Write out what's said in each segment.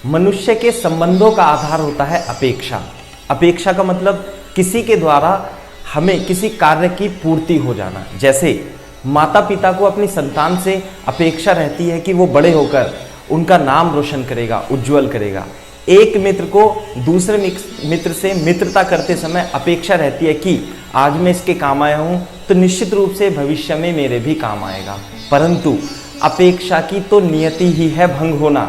मनुष्य के संबंधों का आधार होता है अपेक्षा। अपेक्षा का मतलब किसी के द्वारा हमें किसी कार्य की पूर्ति हो जाना। जैसे माता पिता को अपनी संतान से अपेक्षा रहती है कि वो बड़े होकर उनका नाम रोशन करेगा, उज्जवल करेगा। एक मित्र को दूसरे मित्र से मित्रता करते समय अपेक्षा रहती है कि आज मैं इसके काम आया हूं तो निश्चित रूप से भविष्य में मेरे भी काम आएगा। परंतु अपेक्षा की तो नियति ही है भंग होना।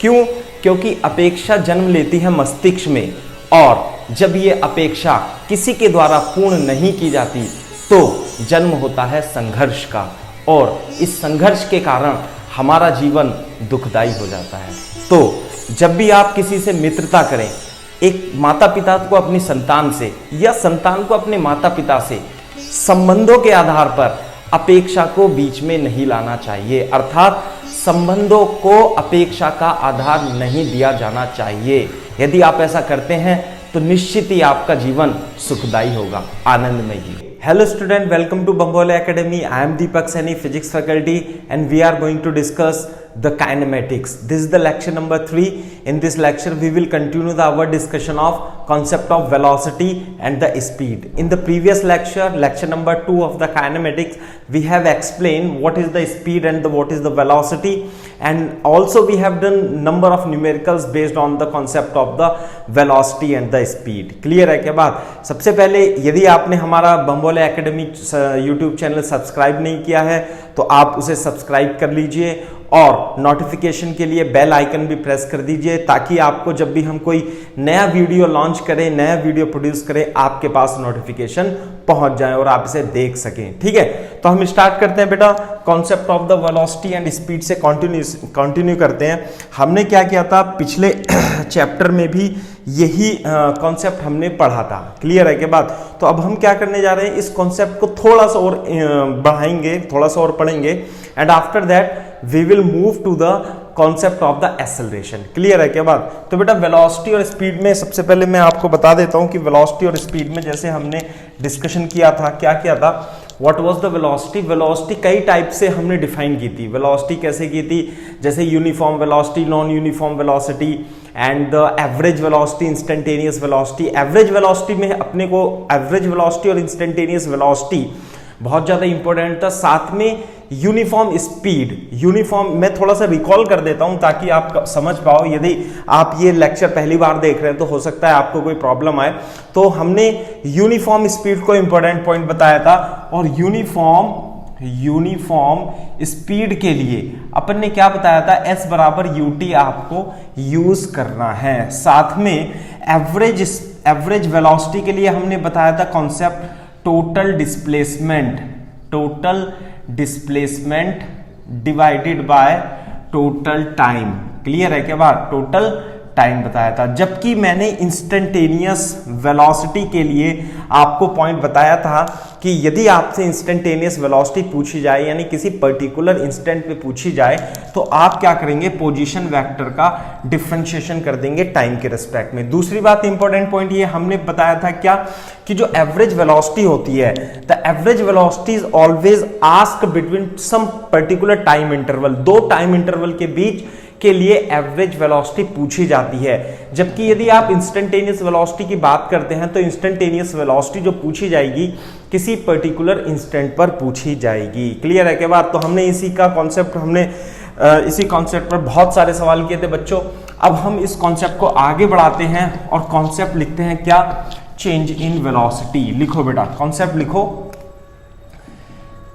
क्यों? क्योंकि अपेक्षा जन्म लेती है मस्तिष्क में, और जब ये अपेक्षा किसी के द्वारा पूर्ण नहीं की जाती तो जन्म होता है संघर्ष का, और इस संघर्ष के कारण हमारा जीवन दुखदायी हो जाता है। तो जब भी आप किसी से मित्रता करें, एक माता पिता को अपनी संतान से या संतान को अपने माता पिता से, संबंधों के आधार पर अपेक्षा को बीच में नहीं लाना चाहिए। अर्थात संबंधों को अपेक्षा का आधार नहीं दिया जाना चाहिए। यदि आप ऐसा करते हैं तो निश्चित ही आपका जीवन सुखदायी होगा, आनंदमय। Hello student, welcome to Bambole Academy. I am Deepak Saini, physics faculty, and we are going to discuss the kinematics. This is the lecture number 3. In this lecture we will continue our discussion of concept of velocity and the speed. In the previous lecture, lecture number 2 of the kinematics, we have explained what is the speed and what is the velocity, and also we have done number of numericals based on the concept of the velocity and the speed. Clear है क्या बात? सबसे पहले यदि आपने हमारा बम्बोले academy YouTube channel subscribe नहीं किया है तो आप उसे सब्सक्राइब कर लीजिए, और नोटिफिकेशन के लिए बेल आइकन भी प्रेस कर दीजिए, ताकि आपको जब भी हम कोई नया वीडियो लॉन्च करें, नया वीडियो प्रोड्यूस करें, आपके पास नोटिफिकेशन पहुंच जाए और आप इसे देख सकें। ठीक है, तो हम स्टार्ट करते हैं बेटा। Concept of the velocity and speed से कंटिन्यू करते हैं। हमने क्या किया था पिछले चैप्टर में भी यही कॉन्सेप्ट हमने पढ़ा था। क्लियर है क्या बात? तो अब हम क्या करने जा रहे हैं, इस कॉन्सेप्ट को थोड़ा सा और बढ़ाएंगे, थोड़ा सा और पढ़ेंगे, and after that we will move to the concept of the acceleration. Clear है क्या बात? तो बेटा वेलोसिटी और स्पीड में सबसे पहले मैं आपको बता देता हूं कि वेलोसिटी और स्पीड में जैसे हमने डिस्कशन किया था, क्या किया था, what was the velocity. Velocity कई टाइप से हमने डिफाइन की थी। वेलोसिटी कैसे की थी? जैसे uniform velocity, non uniform velocity, and the average velocity, instantaneous velocity. Average velocity में अपने को एवरेज वेलोसिटी और इंस्टेंटेनियस वेलोसिटी बहुत ज्यादा इंपॉर्टेंट था। साथ में यूनिफॉर्म स्पीड, यूनिफॉर्म मैं थोड़ा सा रिकॉल कर देता हूं ताकि आप समझ पाओ। यदि आप ये लेक्चर पहली बार देख रहे हैं तो हो सकता है आपको कोई प्रॉब्लम आए। तो हमने यूनिफॉर्म स्पीड को इंपॉर्टेंट पॉइंट बताया था, और यूनिफॉर्म स्पीड के लिए अपन ने क्या बताया था, S बराबर UT आपको यूज करना है। साथ में एवरेज वेलोसिटी के लिए हमने बताया था concept total displacement divided by total time. Clear है क्या बात? टोटल टाइम बताया था। जबकि मैंने इंस्टेंटेनियस वेलोसिटी के लिए आपको पॉइंट बताया था कि यदि आपसे इंस्टेंटेनियस वेलोसिटी पूछी जाए, यानी किसी पर्टिकुलर इंस्टेंट पे पूछी जाए, तो आप क्या करेंगे, पोजीशन वेक्टर का डिफरेंशिएशन कर देंगे टाइम के रिस्पेक्ट में। दूसरी बात, इंपॉर्टेंट पॉइंट ये हमने बताया था क्या, कि जो एवरेज वेलोसिटी होती है, the average velocity is always asked between some particular time interval. दो टाइम इंटरवल के बीच के लिए एवरेज वेलोसिटी पूछी जाती है। जबकि यदि आप इंस्टेंटेनियस वेलोसिटी की बात करते हैं तो इंस्टेंटेनियस वेलोसिटी जो पूछी जाएगी किसी पर्टिकुलर इंस्टेंट पर पूछी जाएगी। क्लियर है क्या बात? तो हमने इसी कॉन्सेप्ट पर बहुत सारे सवाल किए थे बच्चों। अब हम इस कॉन्सेप्ट को आगे बढ़ाते हैं और कॉन्सेप्ट लिखते हैं क्या, चेंज इन वेलोसिटी। लिखो बेटा, कॉन्सेप्ट लिखो,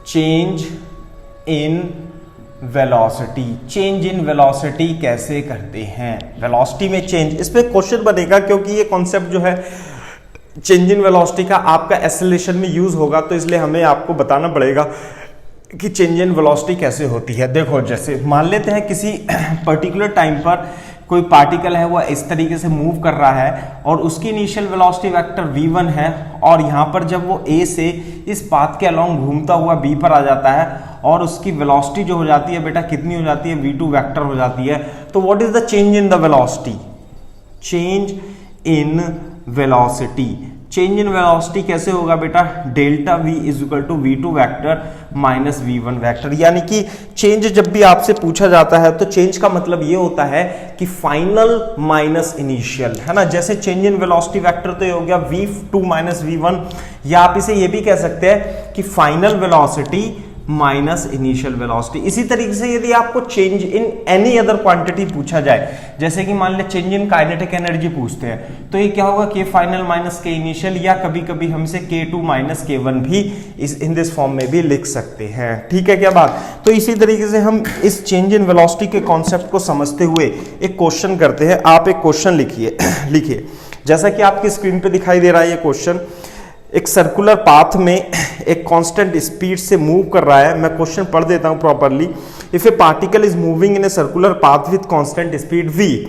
change in velocity. Change in velocity कैसे करते हैं, वेलोसिटी में चेंज, इस पे क्वेश्चन बनेगा, क्योंकि ये कॉन्सेप्ट जो है चेंज इन वेलोसिटी का आपका एक्सेलरेशन में यूज होगा, तो इसलिए हमें आपको बताना पड़ेगा कि चेंज इन वेलोसिटी कैसे होती है। देखो, जैसे मान लेते हैं किसी पर्टिकुलर टाइम पर कोई पार्टिकल है वो इस तरीके से मूव कर रहा है और उसकी इनिशियल वेलोसिटी वेक्टर v1 है, और यहाँ पर जब वो a से इस पाथ के अलोंग घूमता हुआ b पर आ जाता है और उसकी वेलोसिटी जो हो जाती है बेटा कितनी हो जाती है, v2 वेक्टर हो जाती है। तो what is the change in the velocity? Change in velocity change in velocity कैसे होगा बेटा, delta v is equal to v2 vector minus v1 vector. यानी कि चेंज जब भी आपसे पूछा जाता है तो चेंज का मतलब ये होता है कि फाइनल माइनस इनिशियल, है ना। जैसे चेंज इन वेलोसिटी वेक्टर तो ये हो गया v2 माइनस v1, या आप इसे ये भी कह सकते हैं कि final velocity minus initial velocity. इसी तरीके से यदि आपको change in any other quantity पूछा जाए, जैसे कि मान ले चेंज इन काइनेटिक एनर्जी पूछते हैं, तो ये क्या होगा, के फाइनल माइनस के इनिशियल, या कभी कभी हम इसे k2 माइनस k1 भी इन दिस फॉर्म में भी लिख सकते हैं। ठीक है क्या बात। तो इसी तरीके से हम इस चेंज इन वेलोसिटी के कॉन्सेप्ट को समझते हुए एक क्वेश्चन करते हैं। आप एक क्वेश्चन लिखिए जैसा कि आपकी स्क्रीन पे दिखाई दे रहा है। ये क्वेश्चन एक सर्कुलर पाथ में एक कांस्टेंट स्पीड से मूव कर रहा है। मैं क्वेश्चन पढ़ देता हूं properly. If a particle is moving in a circular path with constant speed v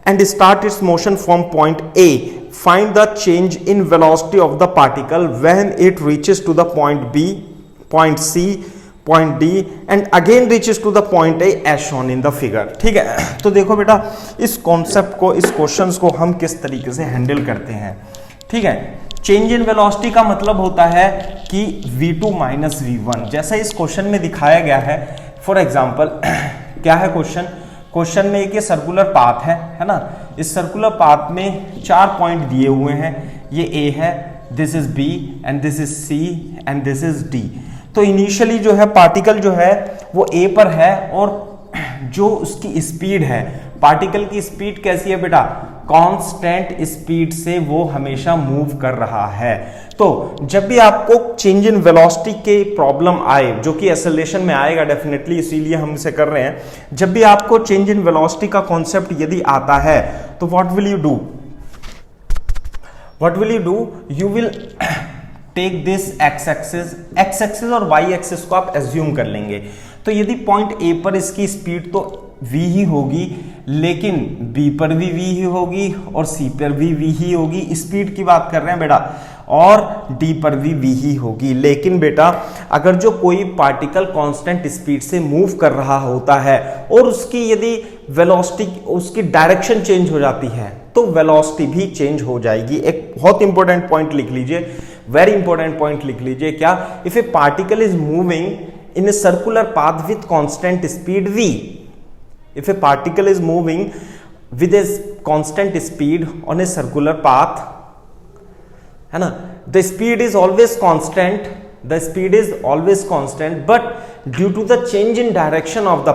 and start its motion from point A, find the change in velocity of the particle when it reaches to the point B, point C, point D and again reaches to the point A as shown in the figure। ठीक है, तो देखो बेटा इस concept को, इस questions को हम किस तरीके से हैंडल करते हैं। ठीक है, चेंज इन वेलोसिटी का मतलब होता है कि v2 माइनस v1, जैसा इस क्वेश्चन में दिखाया गया है। फॉर एग्जांपल क्या है क्वेश्चन में एक ये सर्कुलर पाथ है ना। इस सर्कुलर पाथ में 4 पॉइंट दिए हुए हैं। ये A है, this is B and this is C and this is D। तो इनिशियली जो है पार्टिकल जो है वो A पर है, और जो उसकी स्पीड है, पार्टिकल की स्पीड कैसी है बेटा, कांस्टेंट स्पीड से वो हमेशा मूव कर रहा है। तो जब भी आपको चेंज इन वेलोसिटी के प्रॉब्लम आए, जो कि एक्सेलरेशन में आएगा डेफिनेटली, इसीलिए हम इसे कर रहे हैं। जब भी आपको चेंज इन वेलोसिटी का कॉन्सेप्ट यदि आता है तो what will you do, you will take this X axis और वाई एक्सिस को आप एज्यूम कर लेंगे। तो यदि पॉइंट ए पर इसकी स्पीड तो v ही होगी, लेकिन b पर भी v ही होगी और c पर भी v ही होगी, स्पीड की बात कर रहे हैं बेटा, और d पर भी v ही होगी। लेकिन बेटा अगर जो कोई पार्टिकल कांस्टेंट स्पीड से मूव कर रहा होता है और उसकी यदि वेलोसिटी, उसकी डायरेक्शन चेंज हो जाती है, तो वेलोसिटी भी चेंज हो जाएगी। एक बहुत इंपॉर्टेंट पॉइंट लिख लीजिए, वेरी इंपॉर्टेंट पॉइंट लिख लीजिए। क्या, if a particle is moving in a circular path with constant speed v, if a particle is moving with a constant speed on a circular path, है ना, the speed is always constant, but due to the change in direction of the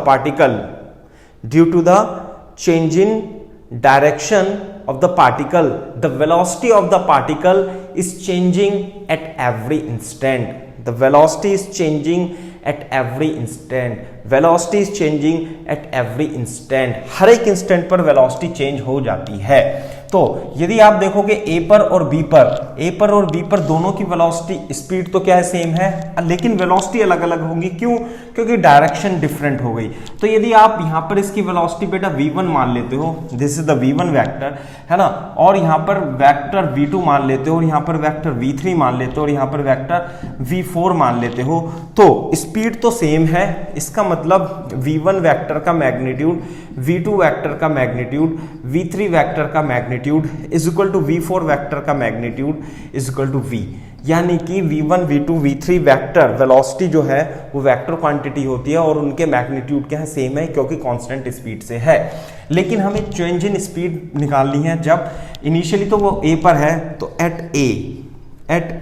particle, the velocity of the particle is changing at every instant। The velocity is changing at every instant, हर एक instant पर velocity change हो जाती है। तो यदि आप देखोगे A पर और B पर दोनों की वेलोसिटी, स्पीड तो क्या है, सेम है, लेकिन वेलोसिटी अलग अलग होंगी। क्यों? क्योंकि डायरेक्शन डिफरेंट हो गई। तो यदि आप यहाँ पर इसकी वेलोसिटी बेटा v1 मान लेते हो, this is the v1 vector, है ना, और यहाँ पर वेक्टर v2 मान लेते हो, और यहाँ पर वेक्टर v3 मान लेते हो, और यहाँ पर वेक्टर v4 मान लेते हो, तो स्पीड तो सेम है। इसका मतलब v1 वेक्टर का मैग्नीट्यूड, v2 वेक्टर का मैग्नीट्यूड, v3 वेक्टर का magnitude is equal to v4 vector का magnitude is equal to v। यानी कि v1, v2, v3 vector velocity जो है वो वेक्टर क्वांटिटी होती है, और उनके मैग्नीट्यूड क्या है, सेम है, क्योंकि कांस्टेंट स्पीड से है। लेकिन हमें चेंज इन स्पीड निकालनी है। जब इनिशियली तो वो a पर है, तो एट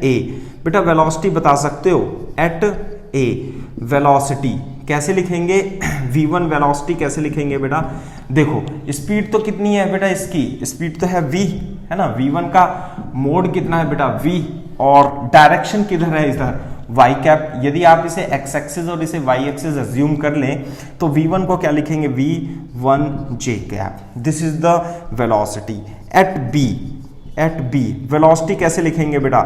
a बेटा वेलोसिटी बता सकते हो, एट a वेलोसिटी कैसे लिखेंगे, v1 वेलोसिटी कैसे लिखेंगे बेटा, देखो स्पीड तो कितनी है बेटा, इसकी स्पीड तो है v, है ना, v1 का मोड कितना है बेटा v, और डायरेक्शन किधर है, इधर y कैप। यदि आप इसे x एक्सिस और इसे y एक्सिस अज्यूम कर लें, तो v1 को क्या लिखेंगे, v1j cap. This is the velocity at b। Velocity कैसे लिखेंगे बेटा,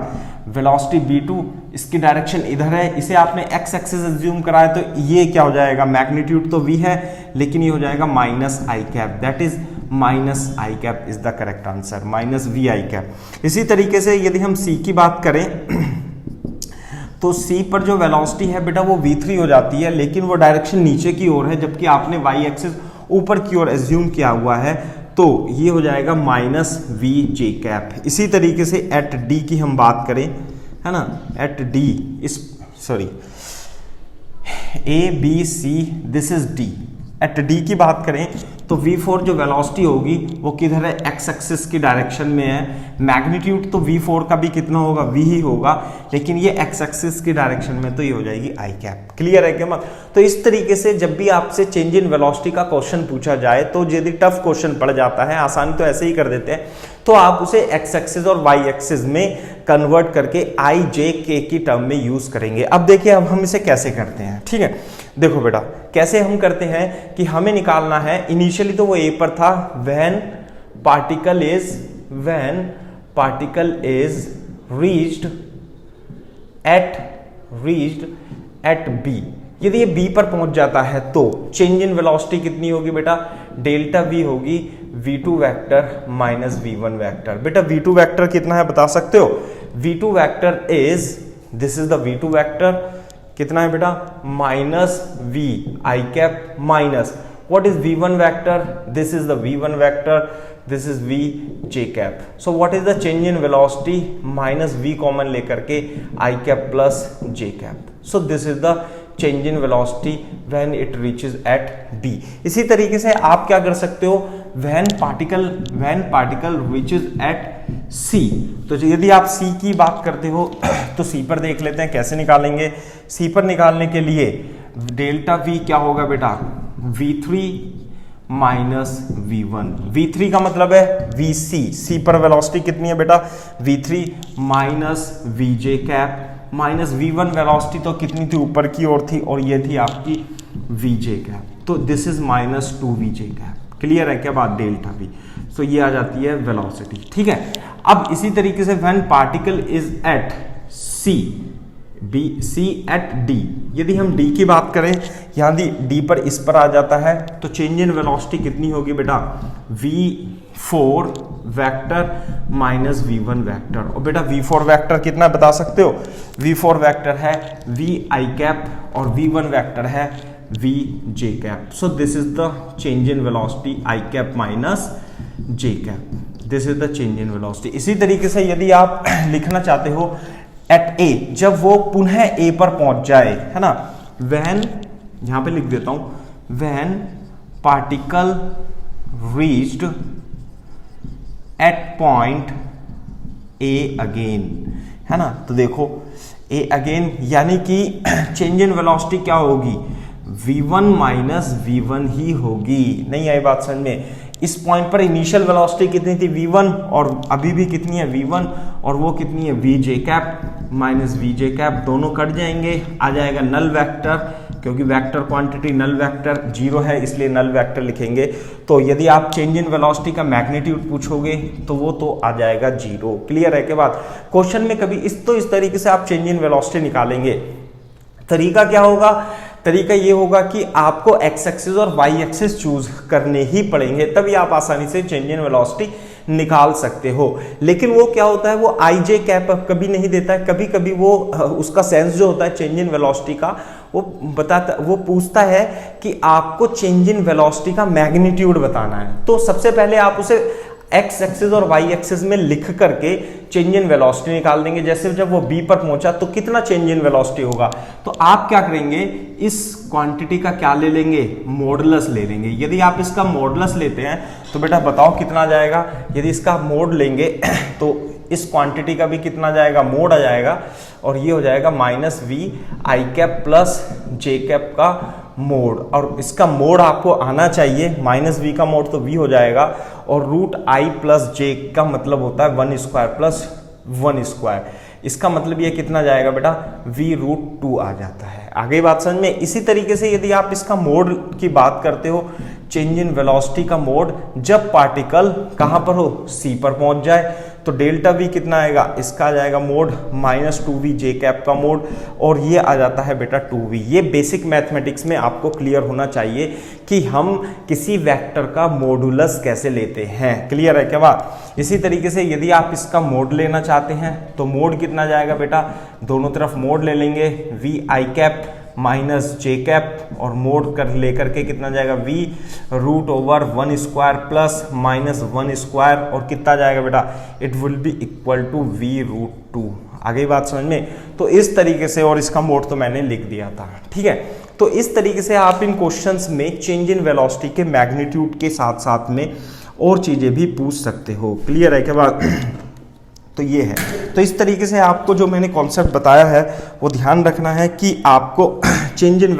वेलोसिटी v2, इसकी डायरेक्शन इधर है, इसे आपने x एक्सिस अज्यूम करा है, तो ये क्या हो जाएगा, मैग्नीट्यूड तो v है, लेकिन ये हो जाएगा minus i cap, that is minus i cap is the correct answer, minus vi cap. इसी तरीके से यदि हम c की बात करें तो c पर जो वेलोसिटी है बेटा वो v3 हो जाती है, लेकिन वो डायरेक्शन नीचे की ओर है, जबकि आपने y एक्सिस ऊपर की ओर एज्यूम किया हुआ है, तो ये हो जाएगा माइनस वी जे कैप। इसी तरीके से एट डी की हम बात करें, है ना, at D is sorry A B C this is D, at D की बात करें तो v4 जो वेलोसिटी होगी वो किधर है, x एक्सिस की डायरेक्शन में है। मैग्नीट्यूड तो v4 का भी कितना होगा, v ही होगा, लेकिन ये x एक्सिस की डायरेक्शन में तो ये हो जाएगी i कैप। क्लियर है क्या मत? तो इस तरीके से जब भी आपसे चेंज इन वेलोसिटी का क्वेश्चन पूछा जाए तो यदि टफ क्वेश्चन पड़ जाता है, आसानी तो ऐसे ही कर देते हैं, तो आप उसे x एक्सिस और y एक्सिस में कन्वर्ट करके i j k की टर्म में यूज करेंगे। अब देखिए अब हम इसे कैसे करते हैं, ठीक है। देखो बेटा कैसे हम करते हैं कि हमें निकालना है, इनिशियली तो वो a पर था, when particle is reached eight b। यदि ये b पर पहुंच जाता है तो चेंज इन वेलोसिटी कितनी होगी बेटा, डेल्टा v होगी v2 vector minus v1 vector. बेटा v2 वेक्टर कितना है बता सकते हो, v2 vector is, this is the v2 vector, कितना है बेटा, minus v i cap minus what is v1 vector, this is the v1 vector, this is v j cap. So what is the change in velocity, minus v common लेकर के i cap plus j cap. So this is the change in velocity when it reaches at d। इसी तरीके से आप क्या कर सकते हो, when particle reaches at c। तो यदि आप c की बात करते हो तो c पर देख लेते हैं कैसे निकालेंगे। c पर निकालने के लिए डेल्टा v क्या होगा बेटा, v3 माइनस v1। v3 का मतलब है vc, c पर वेलोसिटी कितनी है बेटा, v3 minus vj cap minus v1 velocity तो कितनी थी, ऊपर की ओर थी, और ये थी आपकी vj कैप, तो this is minus 2vj cap. Clear है क्या बात, डेल्टा v। तो ये आ जाती है वेलोसिटी, ठीक है। अब इसी तरीके से when particle is at c at d, यदि हम d की बात करें, यदि d पर इस पर आ जाता है तो चेंज इन वेलोसिटी कितनी होगी बेटा, v4 vector minus v1 vector. और बेटा v4 वेक्टर कितना बता सकते हो, v4 वेक्टर है v i कैप और v1 वेक्टर है v j cap. So this is the change in velocity i cap minus j cap, this is the change in velocity. इसी तरीके से यदि आप लिखना चाहते हो एट a, जब वो पुनः a पर पहुंच जाए, है ना, व्हेन, यहां पे लिख देता हूं, when particle reached eight point a again, है ना। तो देखो a अगेन यानी कि चेंज इन वेलोसिटी क्या होगी, v1 माइनस v1 ही होगी। नहीं आई बात समझ में? इस पॉइंट पर इनिशियल वेलोसिटी कितनी थी, v1, और अभी भी कितनी है v1, और वो कितनी है vj cap minus vj cap, दोनों कट जाएंगे, आ जाएगा नल वेक्टर, क्योंकि वेक्टर क्वांटिटी नल वेक्टर 0 है इसलिए नल वेक्टर लिखेंगे। तो यदि आप चेंज इन वेलोसिटी का मैग्नीट्यूड पूछोगे तो वो तो आ जाएगा 0। क्लियर है के बाद, क्वेश्चन में कभी इस तरीके से आप चेंज इन वेलोसिटी निकालेंगे। तरीका क्या होगा, तरीका ये होगा कि आपको x एक्सिस और y एक्सिस चूज करने ही पड़ेंगे, तभी आप आसानी से चेंज इन वेलोसिटी निकाल सकते हो। लेकिन वो क्या होता है, वो i j कैप कभी नहीं देता है, कभी कभी वो उसका सेंस जो होता है चेंज इन वेलोसिटी का, वो पूछता है कि आपको चेंज इन वेलोसिटी का मैग्नीट्यूड बताना है। तो सबसे पहले आप उसे x एक्सिस और y एक्सिस में लिख करके चेंज इन वेलोसिटी निकाल देंगे। जैसे जब वो b पर पहुंचा तो कितना चेंज इन वेलोसिटी होगा, तो आप क्या करेंगे, इस क्वांटिटी का क्या ले लेंगे, मॉडुलस ले लेंगे। यदि आप इसका मॉडुलस लेते हैं तो बेटा बताओ कितना आ जाएगा, यदि इसका मोड लेंगे तो इस क्वांटिटी का भी कितना जाएगा, मोड आ जाएगा, और ये हो जाएगा minus v i cap plus j cap का मोड। और इसका मोड आपको आना चाहिए, माइनस v का मोड तो v हो जाएगा, और रूट i प्लस j का मतलब होता है 1 स्क्वायर प्लस 1 स्क्वायर। इसका मतलब ये कितना जाएगा बेटा, v रूट 2 आ जाता है। आगे बात समझ में? इसी तरीके से यदि आप इसका मोड की बात करते हो, चेंज इन वेलोसिटी का मोड जब पार्टिकल कहां पर हो, c पर पहुंच जाए, तो डेल्टा v कितना आएगा, इसका आ जाएगा mode minus 2v j cap का मोड, और ये आ जाता है बेटा 2v। ये बेसिक मैथमेटिक्स में आपको क्लियर होना चाहिए कि हम किसी वेक्टर का मॉडुलस कैसे लेते हैं। क्लियर है क्या बात? इसी तरीके से यदि आप इसका मोड लेना चाहते हैं तो मोड कितना जाएगा बेटा, दोनों तरफ मोड ले लेंगे, v i cap minus J cap और मोड कर लेकर के कितना जाएगा v root over 1 square plus minus 1 square और कितना जाएगा बेटा, it will be equal to v root 2। आ गई बात समझ में? तो इस तरीके से, और इसका मोड तो मैंने लिख दिया था, ठीक है। तो इस तरीके से आप इन क्वेश्चंस में चेंज इन वेलोसिटी के मैग्नीट्यूड के साथ साथ में और चीजें भी पूछ सकते हो। क्लियर है क्या बात? तो ये है, तो इस तरीके से आपको जो मैंने कॉन्सेप्ट बताया है वो ध्यान रखना है कि आपको चेंज इन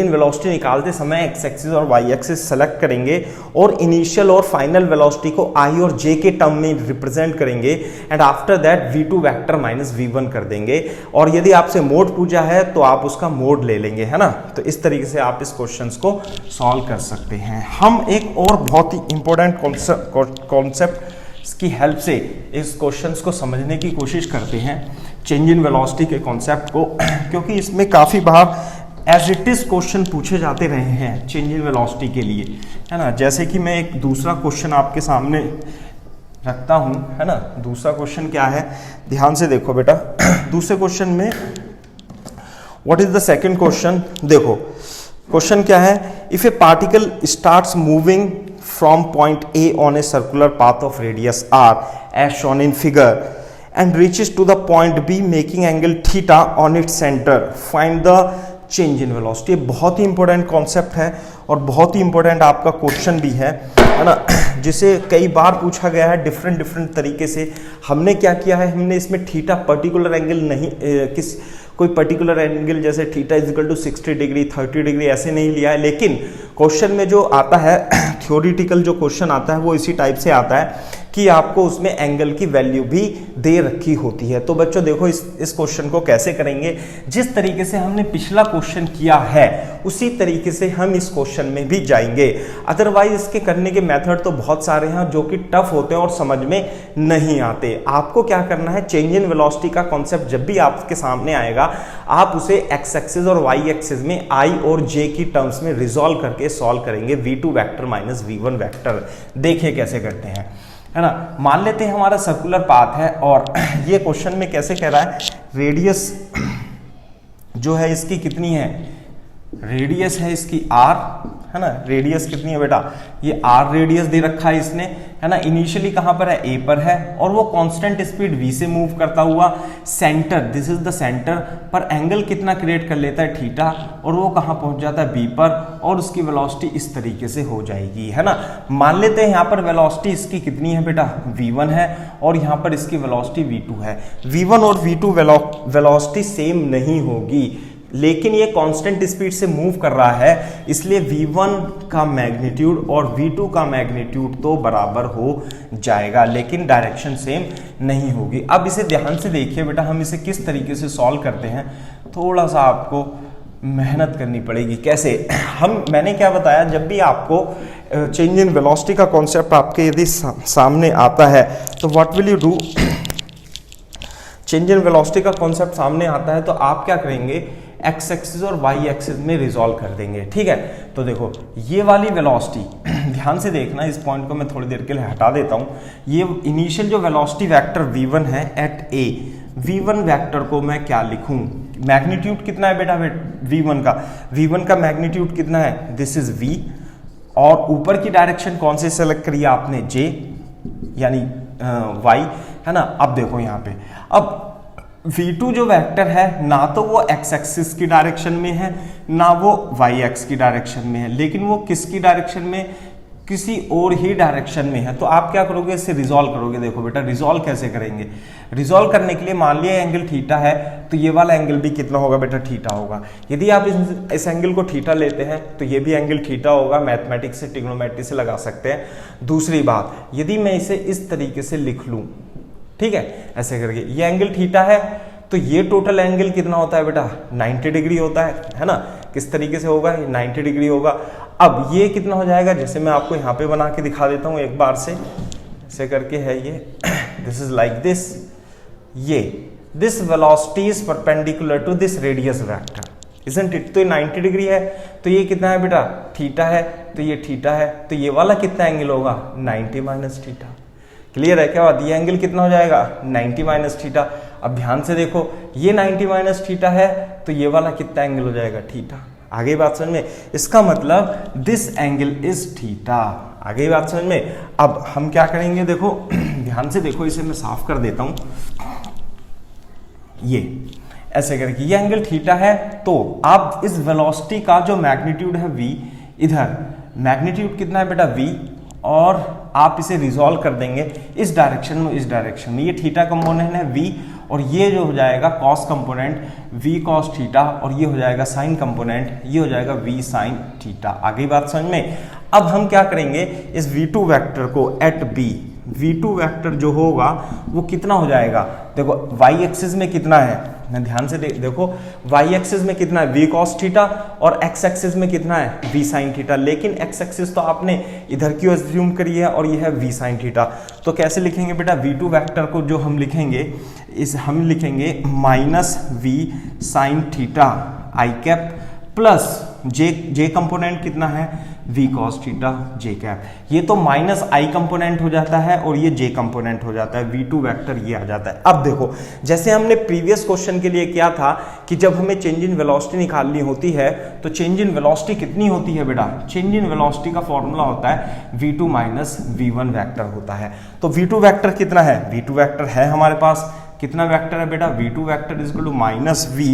वेलोसिटी निकालते समय एक्स एक्सिस और वाई एक्सिस सेलेक्ट करेंगे और इनिशियल और फाइनल वेलोसिटी को आई और जे के टर्म में रिप्रेजेंट करेंगे and after that v2 vector minus v1 कर देंगे। और यदि आपसे मोड पूछा है तो आप उसका मोड ले लेंगे, है ना। तो इस तरीके से आप इस क्वेश्चंस को सॉल्व कर सकते हैं। हम एक और बहुत ही इंपॉर्टेंट कॉन्सेप्ट की हेल्प से इस क्वेश्चंस को समझने की कोशिश करते हैं, चेंज इन वेलोसिटी के कॉन्सेप्ट को, क्योंकि इसमें काफी बार एज इट इज क्वेश्चन पूछे जाते रहे हैं चेंज इन वेलोसिटी के लिए, है ना। जैसे कि मैं एक दूसरा क्वेश्चन आपके सामने रखता हूं, है ना। दूसरा क्वेश्चन क्या है, ध्यान से देखो बेटा। दूसरे क्वेश्चन में what is the second question, देखो क्वेश्चन क्या है, if a particle starts moving from point A on a circular path of radius r as shown in figure and reaches to the point B making angle theta on its center, find the change in velocity। बहुत ही important concept है और बहुत ही important आपका question भी है ना, जिसे कई बार पूछा गया है डिफरेंट तरीके से। हमने क्या किया है, हमने इसमें थीटा पर्टिकुलर एंगल नहीं, कोई पर्टिकुलर एंगल जैसे theta is equal to 60 degree 30 degree ऐसे नहीं लिया है, लेकिन क्वेश्चन में जो आता है थ्योरेटिकल जो क्वेश्चन आता है वो इसी टाइप से आता है कि आपको उसमें एंगल की वैल्यू भी दे रखी होती है। तो बच्चों देखो इस क्वेश्चन को कैसे करेंगे, जिस तरीके से हमने पिछला क्वेश्चन किया है उसी तरीके से हम इस क्वेश्चन में भी जाएंगे। अदरवाइज इसके करने के मेथड तो बहुत सारे हैं जो कि टफ होते हैं और समझ में नहीं आते। आपको क्या करना है, चेंज इन वेलोसिटी का कॉन्सेप्ट जब भी आपके सामने आएगा आप उसे एक्स एक्सिस और वाई एक्सिस में आई और जे की टर्म्स में रिजॉल्व करके सॉल्व करेंगे, v2 vector minus v1 vector. देखिए कैसे करते हैं, है ना। मान लेते हैं हमारा सर्कुलर पाथ है और ये क्वेश्चन में कैसे कह रहा है, रेडियस जो है इसकी कितनी है, रेडियस है इसकी r, है ना। रेडियस कितनी है बेटा, ये r रेडियस दे रखा है इसने, है ना। इनिशियली कहां पर है, a पर है और वो कांस्टेंट स्पीड v से मूव करता हुआ centre, this is the centre पर एंगल कितना क्रिएट कर लेता है, थीटा, और वो कहां पहुंच जाता है, b पर, और उसकी वेलोसिटी इस तरीके से हो जाएगी, है ना। मान लेते हैं यहां पर वेलोसिटी इसकी कितनी है बेटा, v1 है और यहां पर इसकी वेलोसिटी v2 है। v1 और v2 वेलोसिटी सेम नहीं होगी, लेकिन ये कांस्टेंट स्पीड से मूव कर रहा है, इसलिए v1 का मैग्नीट्यूड और v2 का मैग्नीट्यूड तो बराबर हो जाएगा, लेकिन डायरेक्शन सेम नहीं होगी। अब इसे ध्यान से देखिए बेटा, हम इसे किस तरीके से सॉल्व करते हैं, थोड़ा सा आपको मेहनत करनी पड़ेगी। कैसे, मैंने क्या बताया, जब भी आपको चेंज इन वेलोसिटी का कॉन्सेप्ट आपके यदि सामने आता है तो what will you do, change in velocity का कॉन्सेप्ट सामने आता है तो आप क्या करेंगे, एक्स एक्सिस और वाई एक्सिस में रिजॉल्व कर देंगे, ठीक है। तो देखो ये वाली वेलोसिटी ध्यान से देखना, इस पॉइंट को मैं थोड़ी देर के लिए हटा देता हूं। ये इनिशियल जो वेलोसिटी वेक्टर v1 है एट a, v1 वेक्टर को मैं क्या लिखूं, मैग्नीट्यूड कितना है बेटा v1 का मैग्नीट्यूड कितना है, दिस इज v, और ऊपर की डायरेक्शन कौन से सेलेक्ट करी आपने, j यानी y, है ना। अब देखो यहाँ पे, अब v2 जो वेक्टर है ना तो वो x एक्सिस की डायरेक्शन में है ना वो y एक्स की डायरेक्शन में है, लेकिन वो किसकी डायरेक्शन में, किसी और ही डायरेक्शन में है। तो आप क्या करोगे, इसे रिजॉल्व करोगे। देखो बेटा रिजॉल्व कैसे करेंगे, रिजॉल्व करने के लिए मान लिया एंगल थीटा है तो ये वाला एंगल भी कितना होगा बेटा, थीटा होगा। यदि आप इस एंगल को थीटा लेते हैं तो ये भी एंगल थीटा होगा, मैथमेटिक्स से ट्रिग्नोमेट्री से लगा सकते हैं। दूसरी बात, यदि मैं इसे इस तरीके से लिख लूं, ठीक है, ऐसे करके, ये एंगल थीटा है तो ये टोटल एंगल कितना होता है बेटा, 90 डिग्री होता है ना। किस तरीके से होगा, 90 डिग्री होगा। अब ये कितना हो जाएगा, जैसे मैं आपको यहाँ पे बना के दिखा देता हूँ एक बार से, ऐसे करके है ये, दिस इज लाइक दिस, ये this velocity is perpendicular to this radius vector, isn't it. तो ये 90 डिग्री है तो ये कितना है बेटा, थीटा है, तो ये थीटा है, तो ये वाला कितना एंगल होगा, 90 माइनस थीटा। क्लियर है क्या बात, ये एंगल कितना हो जाएगा, 90 माइनस थीटा। अब ध्यान से देखो, ये 90 माइनस थीटा है तो ये वाला कितना एंगल हो जाएगा, थीटा। आगे बात समझ में, इसका मतलब दिस एंगल इज थीटा। आगे बात समझ में। अब हम क्या करेंगे, देखो ध्यान से देखो, इसे मैं साफ कर देता हूं, ये ऐसे करके ये एंगल थीटा है। तो आप इस वेलोसिटी का जो मैग्नीट्यूड है v, इधर मैग्नीट्यूड कितना है बेटा v, और आप इसे रिजॉल्व कर देंगे इस डायरेक्शन में, इस डायरेक्शन में। ये थीटा कंपोनेंट है v, और ये जो हो जाएगा cos component v cos theta, और ये हो जाएगा साइन कंपोनेंट, ये हो जाएगा v साइन थीटा। आगे बात समझ में। अब हम क्या करेंगे, इस v2 वेक्टर को एट b, v2 वेक्टर जो होगा वो कितना हो जाएगा, देखो y एक्सिस में कितना है, मैं ध्यान से देखो y एक्सिस में कितना है v cos थीटा, और x एक्सिस में कितना है v sin थीटा। लेकिन x एक्सिस तो आपने इधर की एज्यूम करी है और ये है v sin थीटा। तो कैसे लिखेंगे बेटा, v2 वेक्टर को जो हम लिखेंगे, हम लिखेंगे minus v sin theta i cap plus J component कितना है v cos theta j cap. ये तो माइनस i कंपोनेंट हो जाता है और ये j कंपोनेंट हो जाता है, v2 वेक्टर ये आ जाता है। अब देखो, जैसे हमने प्रीवियस क्वेश्चन के लिए किया था कि जब हमें चेंज इन वेलोसिटी निकालनी होती है तो चेंज इन वेलोसिटी कितनी होती है बेटा, चेंज इन वेलोसिटी का फॉर्मूला होता है v2 माइनस v1 वेक्टर होता है। तो v2 वेक्टर कितना है, v2 वेक्टर है हमारे पास, कितना वेक्टर है बेटा, v2 vector is equal to minus v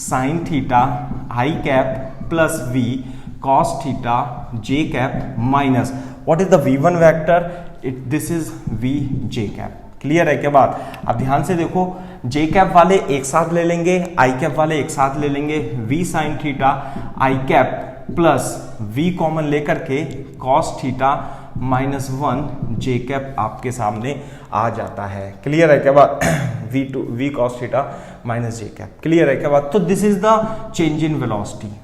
sine theta i cap plus v cos theta j cap minus what is the v1 vector, this is v j cap. Clear है क्या बात। अब ध्यान से देखो, j कैप वाले एक साथ ले लेंगे, i कैप वाले एक साथ ले लेंगे, v sine theta i cap plus v common लेकर के cos theta minus 1 j cap आपके सामने आ जाता है। क्लियर है क्या बात, v cos theta minus j cap. Clear है क्या बात। तो this is the change in velocity.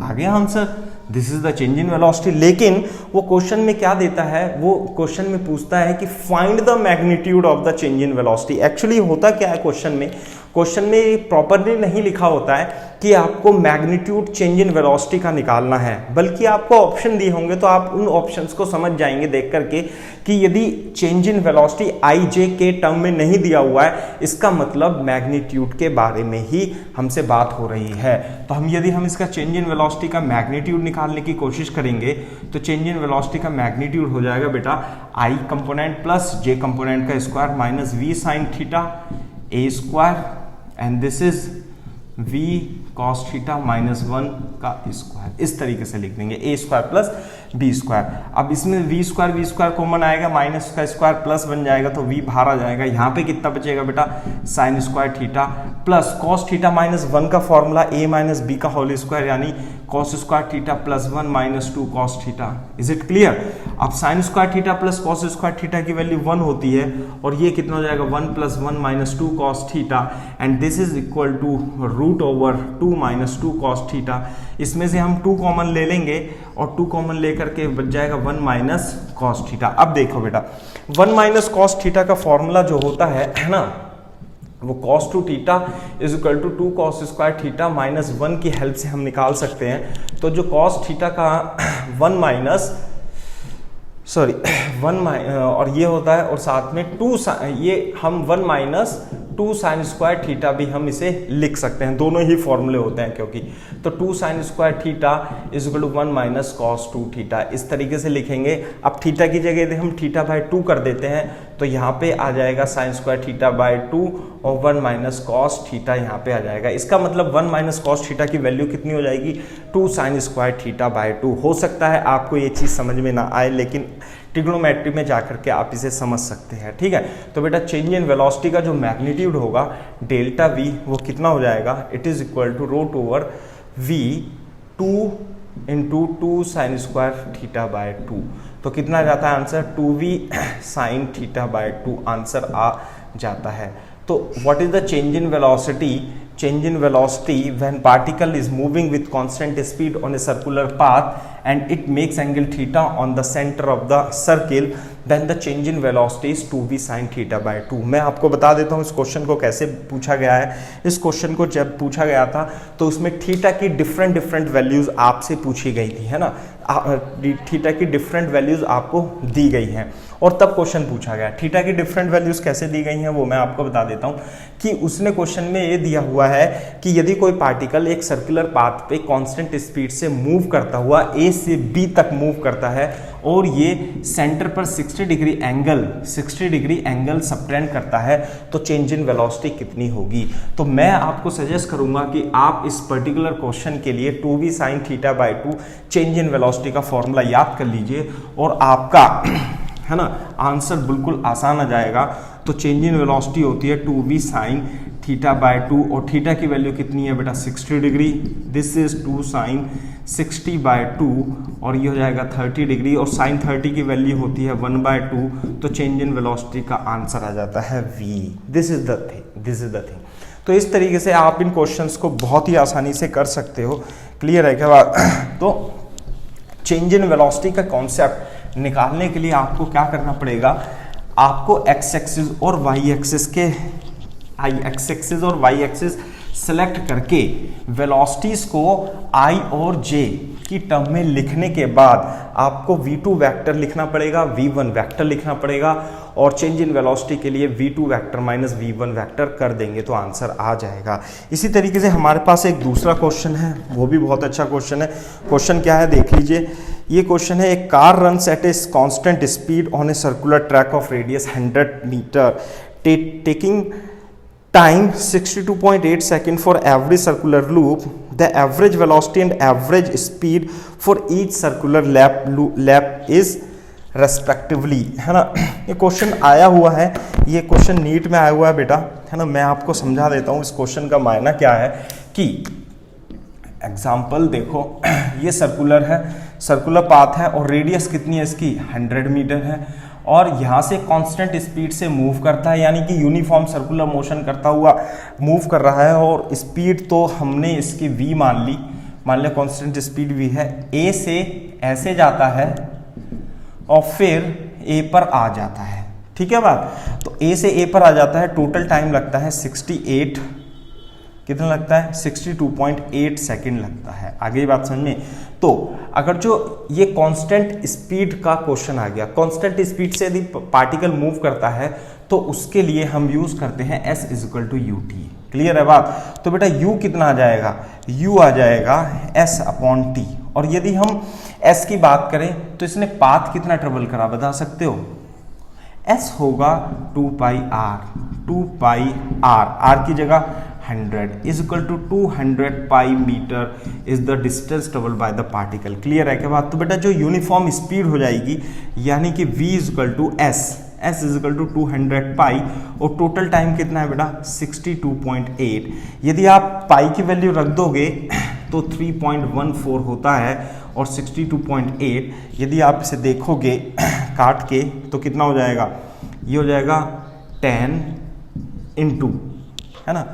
आ गया answer, this is the change in velocity. लेकिन वो क्वेश्चन में क्या देता है, वो क्वेश्चन में पूछता है कि find the magnitude of the change in velocity. Actually होता क्या है क्वेश्चन में प्रॉपरली नहीं लिखा होता है कि आपको मैग्नीट्यूड चेंज इन वेलोसिटी का निकालना है, बल्कि आपको ऑप्शन दिए होंगे तो आप उन ऑप्शंस को समझ जाएंगे देख करके कि यदि चेंज इन वेलोसिटी आई जे के टर्म में नहीं दिया हुआ है, इसका मतलब मैग्नीट्यूड के बारे में ही हमसे बात हो रही है। तो यदि हम इसका चेंज इन वेलोसिटी का मैग्नीट्यूड निकालने की कोशिश करेंगे तो चेंज इन वेलोसिटी का मैग्नीट्यूड हो जाएगा बेटा I component plus J component का square minus V sine theta a square, and this is v cos theta minus 1 का स्क्वायर। इस तरीके से लिख देंगे a square plus b square. अब इसमें v स्क्वायर कॉमन आएगा, माइनस का स्क्वायर प्लस बन जाएगा तो v बाहर आ जाएगा। यहाँ पे कितना बचेगा बेटा, sine square theta plus cos theta minus 1 का फॉर्मूला a माइनस b का होल स्क्वायर, यानी cos square theta plus 1 minus 2 cos theta. Is it clear. अब sine square theta plus cos square theta की वैल्यू 1 होती है, और ये कितना हो जाएगा 1 plus 1 minus 2 cos theta, and this is equal to root over 2 minus 2 cos theta. इसमें से हम 2 कॉमन ले लेंगे और 2 कॉमन लेकर के बच जाएगा 1 माइनस cos थीटा। अब देखो बेटा 1 माइनस cos थीटा का फॉर्मूला जो होता है ना, वो cos 2 theta is equal to 2 cos square theta minus 1 की हेल्प से हम निकाल सकते हैं। तो जो cos थीटा का 1 माइनस और ये होता है, और साथ में 2 ये हम 1 माइनस 2 साइन स्क्वायर थीटा भी हम इसे लिख सकते हैं, दोनों ही फॉर्मूले होते हैं क्योंकि। तो 2 sine square theta is equal to 1 minus cos 2 theta, इस तरीके से लिखेंगे। अब थीटा की जगह यदि हम थीटा बाय 2 कर देते हैं तो यहाँ पे आ जाएगा साइन स्क्वायर थीटा बाय 2 और 1 माइनस cos थीटा यहाँ पे आ जाएगा। इसका मतलब 1 माइनस cos थीटा की वैल्यू कितनी हो जाएगी, 2 साइन स्क्वायर थीटा बाय 2। हो सकता है आपको ये चीज़ समझ में ना आए, लेकिन ट्रिग्नोमेट्री में जाकर के आप इसे समझ सकते हैं। ठीक है, तो बेटा चेंज इन वेलोसिटी का जो मैग्नीट्यूड होगा डेल्टा v वो कितना हो जाएगा, it is equal to root over v 2 into 2 sine square theta by 2। तो कितना जाता है answer, 2v sine theta by 2 answer आ जाता है। तो what is the change in velocity, change in velocity when particle is moving with constant speed on a circular path and it makes angle theta on the center of the circle, then the change in velocity is 2v sin theta by 2। मैं आपको बता देता हूँ इस question को कैसे पूछा गया है। इस क्वेश्चन को जब पूछा गया था तो उसमें थीटा की डिफरेंट वैल्यूज आपसे पूछी गई थी, है ना, थीटा की डिफरेंट वैल्यूज आपको दी गई हैं और तब क्वेश्चन पूछा गया। थीटा की डिफरेंट वैल्यूज कैसे दी गई हैं वो मैं आपको बता देता हूं कि उसने क्वेश्चन में ये दिया हुआ है कि यदि कोई पार्टिकल एक सर्कुलर पाथ पे कांस्टेंट स्पीड से मूव करता हुआ ए से बी तक मूव करता है और ये सेंटर पर 60 डिग्री एंगल सबटेंड करता है तो चेंज इन वेलोसिटी कितनी होगी। तो मैं आपको सजेस्ट करूंगा कि आप इस पर्टिकुलर क्वेश्चन के लिए 2v sin theta by 2 change in velocity का फॉर्मूला याद कर लीजिए और आपका है ना आंसर बिल्कुल आसान आ जाएगा। तो चेंज इन वेलोसिटी होती है 2v sin थीटा बाय 2 और थीटा की वैल्यू कितनी है बेटा 60 degree, this is 2 sin 60 by 2 और ये हो जाएगा 30 डिग्री और sin 30 की वैल्यू होती है 1/2। तो चेंज इन वेलोसिटी का आंसर आ जाता है v। This is the thing. तो इस तरीके से आप इन क्वेश्चंस को बहुत ही आसानी से कर सकते हो। क्लियर है क्या बात? तो चेंज इन वेलोसिटी का कॉन्सेप्ट निकालने के लिए आपको क्या करना पड़ेगा, आपको एक्स एक्सिस और वाई एक्सिस सेलेक्ट करके वेलोसिटीज को आई और जे की टर्म में लिखने के बाद आपको v2 वेक्टर लिखना पड़ेगा, v1 वेक्टर लिखना पड़ेगा और चेंज इन वेलोसिटी के लिए v2 vector minus v1 vector कर देंगे तो आंसर आ जाएगा। इसी तरीके से हमारे पास एक दूसरा क्वेश्चन है, वो भी बहुत अच्छा क्वेश्चन है। क्वेश्चन क्या है देख लीजिए। ये क्वेश्चन है, एक car runs at a constant speed on a circular track of radius 100 metre taking time 62.8 second for every circular loop. The average velocity and average speed for each circular lap is respectively, है ना। ये question आया हुआ है, ये question NEET में आया हुआ है बेटा, है ना। मैं आपको समझा देता हूँ इस क्वेश्चन का मायना क्या है कि एग्जाम्पल देखो, ये सर्कुलर है, सर्कुलर पाथ है और रेडियस कितनी है इसकी 100 मीटर है और यहाँ से कांस्टेंट स्पीड से मूव करता है, यानी कि यूनिफॉर्म सर्कुलर मोशन करता हुआ मूव कर रहा है और स्पीड तो हमने इसकी v मान लिया कांस्टेंट स्पीड v है। a से ऐसे जाता है और फिर a पर आ जाता है, ठीक है बात। तो a से a पर आ जाता है, टोटल टाइम लगता है 68, कितना लगता है 62.8 सेकेंड लगता है। आगे बात समझ में। तो अगर जो ये कांस्टेंट स्पीड का क्वेश्चन आ गया, कांस्टेंट स्पीड से यदि पार्टिकल मूव करता है तो उसके लिए हम यूज करते हैं s equal to U T. Clear है बात? तो बेटा u कितना आ जाएगा, u आ जाएगा s अपॉन टी। और यदि हम s की बात करें तो इसने पाथ कितना ट्रेवल करा बता सकते हो? s होगा 2 पाई r की जगह 100 is equal to 200 pi metre is the distance travelled by the particle. Clear है क्या बात? तो बेटा जो यूनिफॉर्म स्पीड हो जाएगी यानी कि v is equal to s is equal to 200 pi और टोटल टाइम कितना है बेटा 62.8। यदि आप पाई की वैल्यू रख दोगे तो 3.14 होता है और 62.8 यदि आप इसे देखोगे काट के तो कितना हो जाएगा, ये हो जाएगा 10 इंटू, है ना,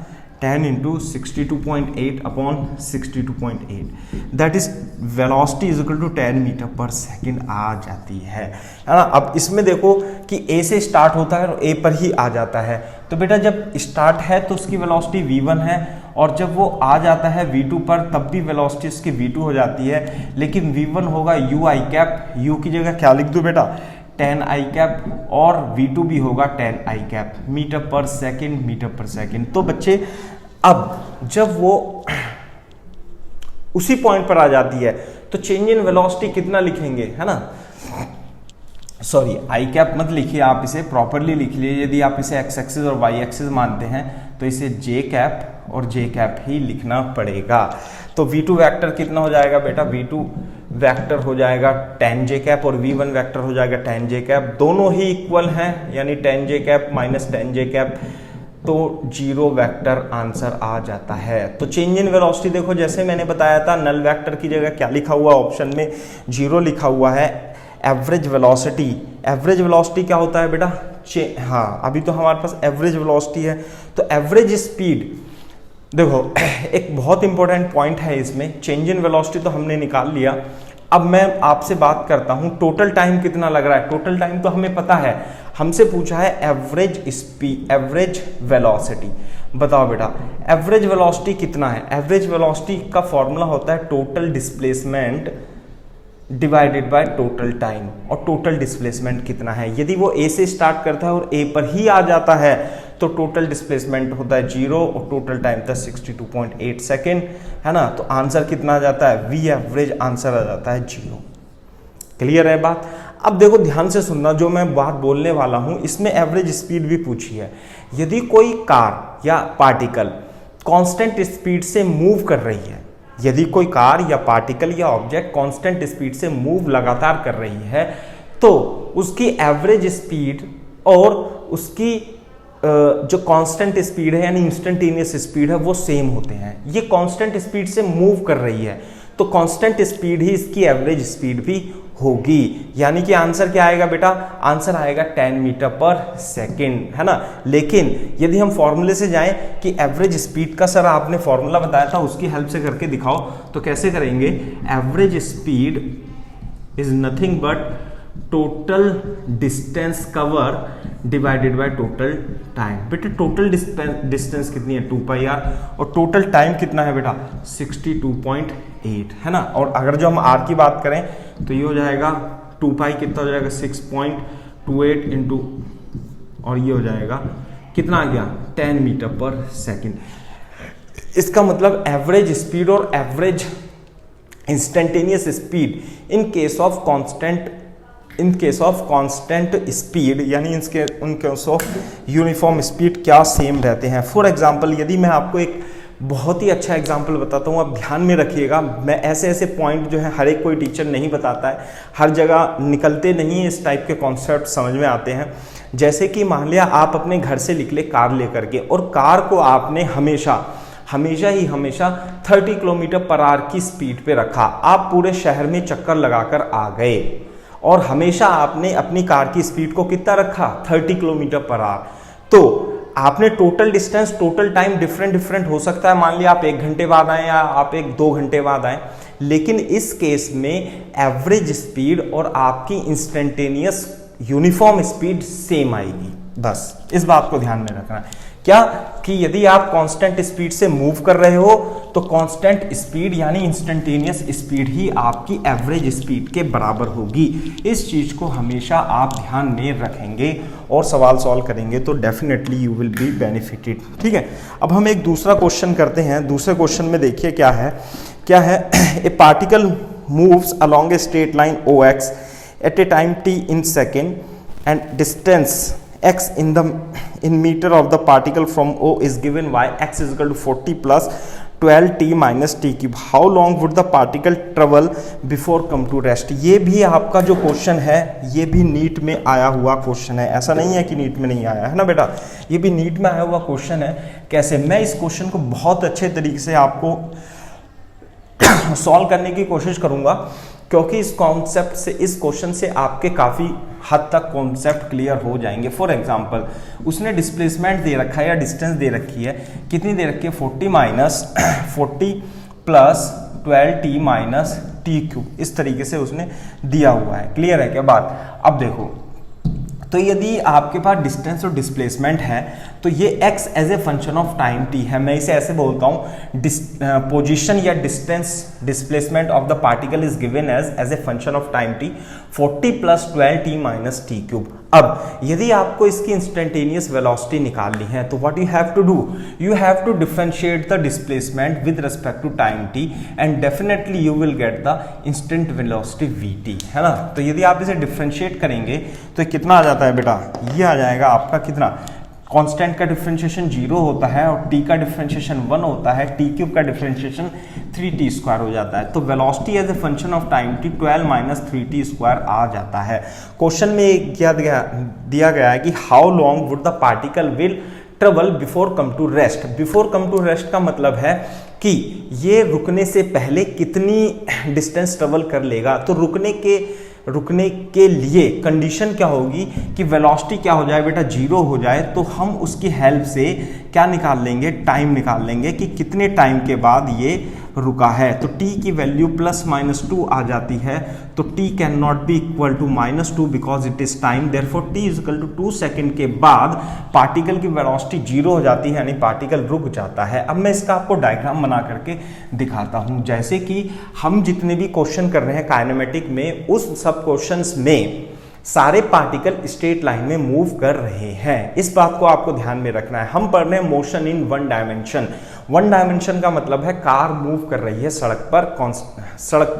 10 into 62.8 upon 62.8 that is velocity is equal to 10 metre per second आ जाती है ना। अब इसमें देखो कि a से स्टार्ट होता है और a पर ही आ जाता है। तो बेटा जब स्टार्ट है तो उसकी वेलोसिटी v1 है और जब वो आ जाता है v2 पर तब भी वेलोसिटी उसकी v2 हो जाती है, लेकिन v1 होगा u i कैप, u की जगह क्या लिख दूं बेटा 10 i कैप और v2 भी होगा 10 i cap metre per second. तो बच्चे अब जब वो उसी पॉइंट पर आ जाती है तो चेंज इन वेलोसिटी कितना लिखेंगे, है ना, सॉरी आई कैप मत लिखिए, आप इसे प्रॉपरली लिख लीजिए। यदि आप इसे एक्स एक्सिस और वाई एक्सिस मानते हैं तो इसे जे कैप और जे कैप ही लिखना पड़ेगा। तो v2 वेक्टर कितना हो जाएगा बेटा, v2 वेक्टर हो जाएगा 10 जे कैप और v1 वेक्टर हो जाएगा 10 जे कैप, दोनों ही इक्वल हैं यानी 10 जे कैप माइनस 10 जे कैप, तो 0 वेक्टर आंसर आ जाता है। तो चेंज इन वेलोसिटी देखो जैसे मैंने बताया था, नल वेक्टर की जगह क्या लिखा हुआ ऑप्शन में 0 लिखा हुआ है। एवरेज वेलोसिटी क्या होता है बेटा, हाँ अभी तो हमारे पास एवरेज वेलोसिटी है। तो एवरेज स्पीड देखो एक बहुत इंपॉर्टेंट पॉइंट है इसमें, चेंज इन वेलोसिटी तो हमने निकाल लिया, अब मैं आपसे बात करता हूं टोटल टाइम कितना लग रहा है। टोटल टाइम तो हमें पता है, हमसे पूछा है एवरेज स्पीड, एवरेज वेलोसिटी। बताओ बेटा एवरेज वेलोसिटी कितना है। एवरेज वेलोसिटी का फॉर्मूला होता है total displacement divided by total time. और टोटल डिस्प्लेसमेंट कितना है, यदि वो ए से स्टार्ट करता है और ए पर ही आ जाता है तो टोटल डिस्प्लेसमेंट होता है 0 और टोटल टाइम था 62.8 सेकेंड, है ना। तो आंसर कितना आ जाता है, वी एवरेज आंसर आ जाता है 0। क्लियर है बात। अब देखो ध्यान से सुनना, जो मैं बात बोलने वाला हूं इसमें एवरेज स्पीड भी पूछी है। यदि कोई कार या पार्टिकल कांस्टेंट स्पीड से मूव कर रही है, यदि कोई कार या पार्टिकल या ऑब्जेक्ट कांस्टेंट स्पीड से मूव लगातार कर रही है, तो उसकी एवरेज स्पीड और उसकी जो कांस्टेंट स्पीड है यानी इंस्टेंटेनियस स्पीड है वो सेम होते हैं। ये कांस्टेंट स्पीड से मूव कर रही है तो कांस्टेंट स्पीड ही इसकी एवरेज स्पीड भी होगी। यानी कि आंसर क्या आएगा बेटा, आंसर आएगा 10 मीटर पर सेकेंड, है ना। लेकिन यदि हम फॉर्मूले से जाएं कि एवरेज स्पीड का सर आपने फॉर्मूला बताया था उसकी हेल्प से करके दिखाओ, तो कैसे करेंगे। Average speed is nothing but total distance cover divided by total time. बेटा टोटल डिस्टेंस कितनी है 2πr और टोटल टाइम कितना है बेटा 62.8, है ना। और अगर जो हम r की बात करें तो ये हो जाएगा 2π कितना हो जाएगा 6.28 इंटू, और ये हो जाएगा कितना आ गया 10 मीटर पर सेकेंड। इसका मतलब एवरेज स्पीड और average instantaneous speed in case of constant speed यानी in case of uniform speed क्या सेम रहते हैं। फॉर एग्जांपल यदि मैं आपको एक बहुत ही अच्छा एग्जांपल बताता हूँ, आप ध्यान में रखिएगा। मैं ऐसे पॉइंट जो है हर एक कोई टीचर नहीं बताता है, हर जगह निकलते नहीं इस टाइप के कॉन्सेप्ट समझ में आते हैं। जैसे कि मान लिया आप अपने घर से निकले कार लेकर के, और कार को आपने हमेशा 30 किलोमीटर पर आवर की स्पीड पे रखा। आप पूरे शहर में चक्कर लगाकर आ गए और हमेशा आपने अपनी कार की स्पीड को कितना रखा 30 किलोमीटर पर आवर। तो आपने total distance, total time different हो सकता है। मान लिया आप 1 घंटे बाद आए या आप 2 घंटे बाद आए, लेकिन इस केस में एवरेज स्पीड और आपकी इंस्टेंटेनियस यूनिफॉर्म स्पीड सेम आएगी। बस इस बात को ध्यान में रखना है क्या, कि यदि आप कांस्टेंट स्पीड से मूव कर रहे हो तो कांस्टेंट स्पीड यानी इंस्टेंटेनियस स्पीड ही आपकी एवरेज स्पीड के बराबर होगी। इस चीज को हमेशा आप ध्यान में रखेंगे और सवाल सॉल्व करेंगे तो definitely you will be benefited. ठीक है, अब हम एक दूसरा क्वेश्चन करते हैं। दूसरे क्वेश्चन में देखिए क्या है a particle moves along a straight line OX at a time t in second and distance x in meter of the particle from O is given by x is equal to 40 plus 12t minus t cube. How long would the particle travel before come to rest? ये भी आपका जो question है ये भी NEET में आया हुआ क्वेश्चन है। ऐसा नहीं है कि नीट में नहीं आया है ना बेटा, ये भी नीट में आया हुआ क्वेश्चन है। कैसे, मैं इस क्वेश्चन को बहुत अच्छे तरीके से आपको सॉल्व करने की कोशिश करूंगा, क्योंकि इस कॉन्सेप्ट से, इस क्वेश्चन से आपके काफ़ी हद तक कॉन्सेप्ट क्लियर हो जाएंगे। फॉर एग्जांपल उसने डिस्प्लेसमेंट दे रखा है या डिस्टेंस दे रखी है, कितनी दे रखी है 40 plus 12t minus t cube, इस तरीके से उसने दिया हुआ है। क्लियर है क्या बात। अब देखो, तो यदि आपके पास डिस्टेंस और डिस्प्लेसमेंट है तो ये x as a function of time t है। मैं इसे ऐसे बोलता हूँ, पोजीशन या distance displacement of the particle is given as a function of time t 40 plus 12t minus t cube. अब यदि आपको इसकी इंस्टेंटेनियस वेलोसिटी निकालनी है तो what you have to do, you have to differentiate the displacement with respect to time t and definitely you will get the instant velocity vt, है ना। तो यदि आप इसे डिफरेंशिएट करेंगे तो कितना आ जाता है बेटा, ये आ जाएगा आपका कितना, कांस्टेंट का डिफरेंशिएशन 0 होता है और t का डिफरेंशिएशन 1 होता है, t क्यूब का डिफरेंशिएशन 3t स्क्वायर हो जाता है। तो velocity as a function of time t 12 minus 3t square आ जाता है। क्वेश्चन में क्या दिया गया है कि how long would the particle will travel before come to rest. Before come to rest का मतलब है कि ये रुकने से पहले कितनी डिस्टेंस ट्रेवल कर लेगा। तो रुकने के लिए कंडीशन क्या होगी कि वेलोसिटी क्या हो जाए बेटा, 0 हो जाए। तो हम उसकी हेल्प से क्या निकाल लेंगे, टाइम निकाल लेंगे कि कितने टाइम के बाद ये रुका है, तो t की वैल्यू +-2 आ जाती है, तो t can not be equal to -2 because it is time, therefore t is equal to 2 second के बाद पार्टिकल की वेलोसिटी 0 हो जाती है, यानी पार्टिकल रुक जाता है। अब मैं इसका आपको डायग्राम बना करके दिखाता हूं। जैसे कि हम जितने भी क्वेश्चन कर रहे हैं काइनेमेटिक में, उस सब क्वेश्चंस में सारे पार्टिकल स्ट्रेट लाइन में मूव कर रहे हैं। इस बात को आपको ध्यान में रखना है। हम पढ़ रहे हैं motion in one dimension. One dimension का मतलब है कार मूव कर रही है सड़क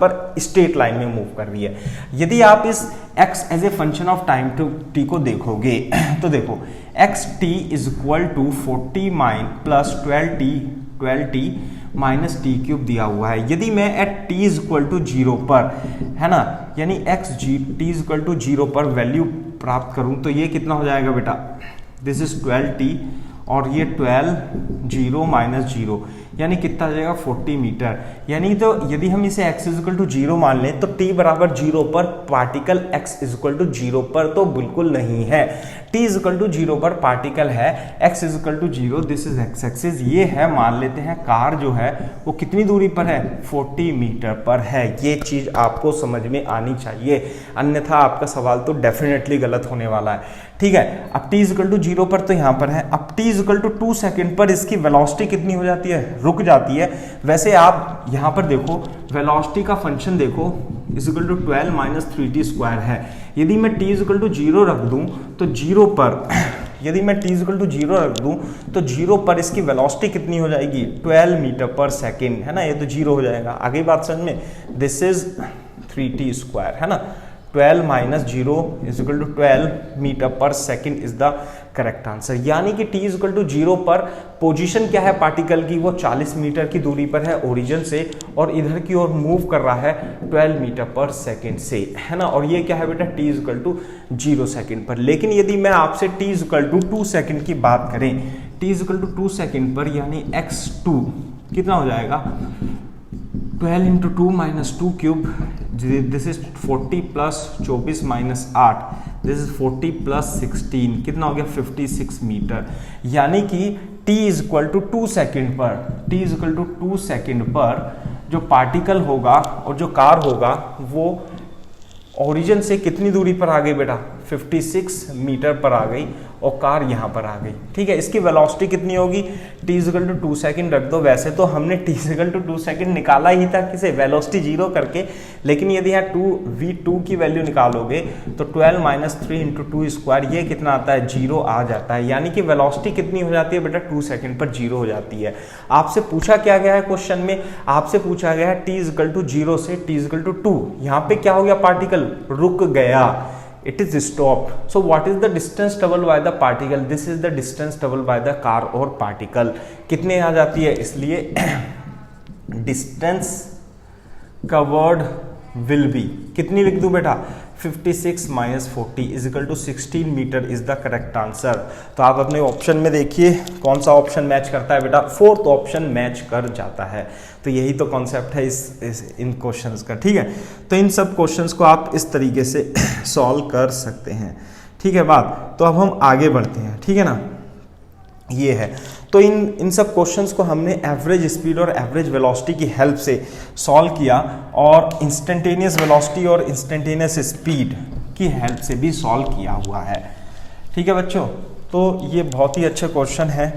पर स्ट्रेट लाइन में मूव कर रही है। यदि आप इस x as a function of time to t को देखोगे तो देखो x t is equal to 40 plus 12t minus t cube दिया हुआ है। यदि मैं at t is equal to 0 पर, है ना, यानी x t is equal to 0 पर वैल्यू प्राप्त करूं तो ये कितना हो जाएगा बेटा, दिस इज 12t और ये 12 0 माइनस 0 यानी कितना आ जाएगा 40 मीटर। यानी तो यदि हम इसे x इज इक्वल टू 0 मान लें तो t बराबर 0 पर particle x is equal to 0 पर तो बिल्कुल नहीं है। t इज इक्वल टू 0 पर पार्टिकल है, x is equal to 0, this is x axis, ये है, मान लेते हैं कार जो है वो कितनी दूरी पर है, 40 मीटर पर है। ये चीज आपको समझ में आनी चाहिए, अन्यथा आपका सवाल तो डेफिनेटली गलत होने वाला है। ठीक है, अब t इज इक्वल टू 0 पर तो यहाँ पर है, अब t is equal to 2 second पर इसकी वेलोसिटी कितनी हो जाती है, रुक जाती है। वैसे आप यहाँ पर देखो वेलोसिटी का फंक्शन देखो, is equal to 12 minus 3t square है। यदि मैं t इज इक्वल टू 0 रख दूं तो 0 पर यदि मैं t इज इक्वल टू 0 रख दूं तो 0 पर इसकी वेलोसिटी कितनी हो जाएगी, 12 मीटर पर सेकेंड, है ना, ये तो 0 हो जाएगा। आगे बात समझ में, दिस इज 3t स्क्वायर, है ना, 12 minus 0 is equal to 12 metre per second is the correct answer. यानी कि t इज इक्वल टू 0 पर पोजीशन क्या है पार्टिकल की, वो 40 मीटर की दूरी पर है ओरिजिन से और इधर की ओर मूव कर रहा है 12 मीटर पर सेकेंड से, है ना, और ये क्या है बेटा, t is equal to 0 second पर। लेकिन यदि मैं आपसे t is equal to 2 second की बात करें, t is equal to 2 second पर यानी x2 कितना हो जाएगा, 12 into 2 minus 2 cube, this is 40 plus 24 minus 8, this is 40 plus 16, कितना हो गया 56 मीटर। यानी कि t is equal to 2 second पर, t is equal to 2 second पर जो पार्टिकल होगा और जो कार होगा वो ओरिजिन से कितनी दूरी पर आ गई बेटा, 56 मीटर पर आ गई और कार यहाँ पर आ गई। ठीक है, इसकी वेलोसिटी कितनी होगी, t is equal to 2 second रख दो। वैसे तो हमने t is equal to 2 second निकाला ही था किसे, वेलोसिटी 0 करके, लेकिन यदि यहाँ v2 की वैल्यू निकालोगे तो 12 माइनस 3 इंटू 2 स्क्वायर, ये कितना आता है, 0 आ जाता है। यानी कि वेलोसिटी कितनी हो जाती है बेटा, 2 सेकेंड पर 0 हो जाती है। आपसे पूछा क्या गया है क्वेश्चन में, आपसे पूछा गया है t इज इक्वल टू 0 से t इज इक्वल टू 2, यहाँ पे क्या हो गया, पार्टिकल रुक गया, it is stopped. So what is the distance traveled by the particle? This is the distance traveled by the car or particle. कितने आ जाती है, इसलिए distance covered will be कितनी लिख दूं बेटा, 56 minus 40 is equal to 16 metre is the correct answer. तो आप अपने ऑप्शन में देखिए कौन सा ऑप्शन मैच करता है बेटा, 4th ऑप्शन मैच कर जाता है। तो यही तो कॉन्सेप्ट है इन क्वेश्चंस का। ठीक है, तो इन सब क्वेश्चंस को आप इस तरीके से सॉल्व कर सकते हैं। ठीक है बात, तो अब हम आगे बढ़ते हैं। ठीक है ना, ये है, तो इन सब क्वेश्चंस को हमने एवरेज स्पीड और एवरेज वेलोसिटी की हेल्प से सॉल्व किया और इंस्टेंटेनियस वेलोसिटी और इंस्टेंटेनियस स्पीड की हेल्प से भी सॉल्व किया हुआ है। ठीक है बच्चों, तो ये बहुत ही अच्छे क्वेश्चन है।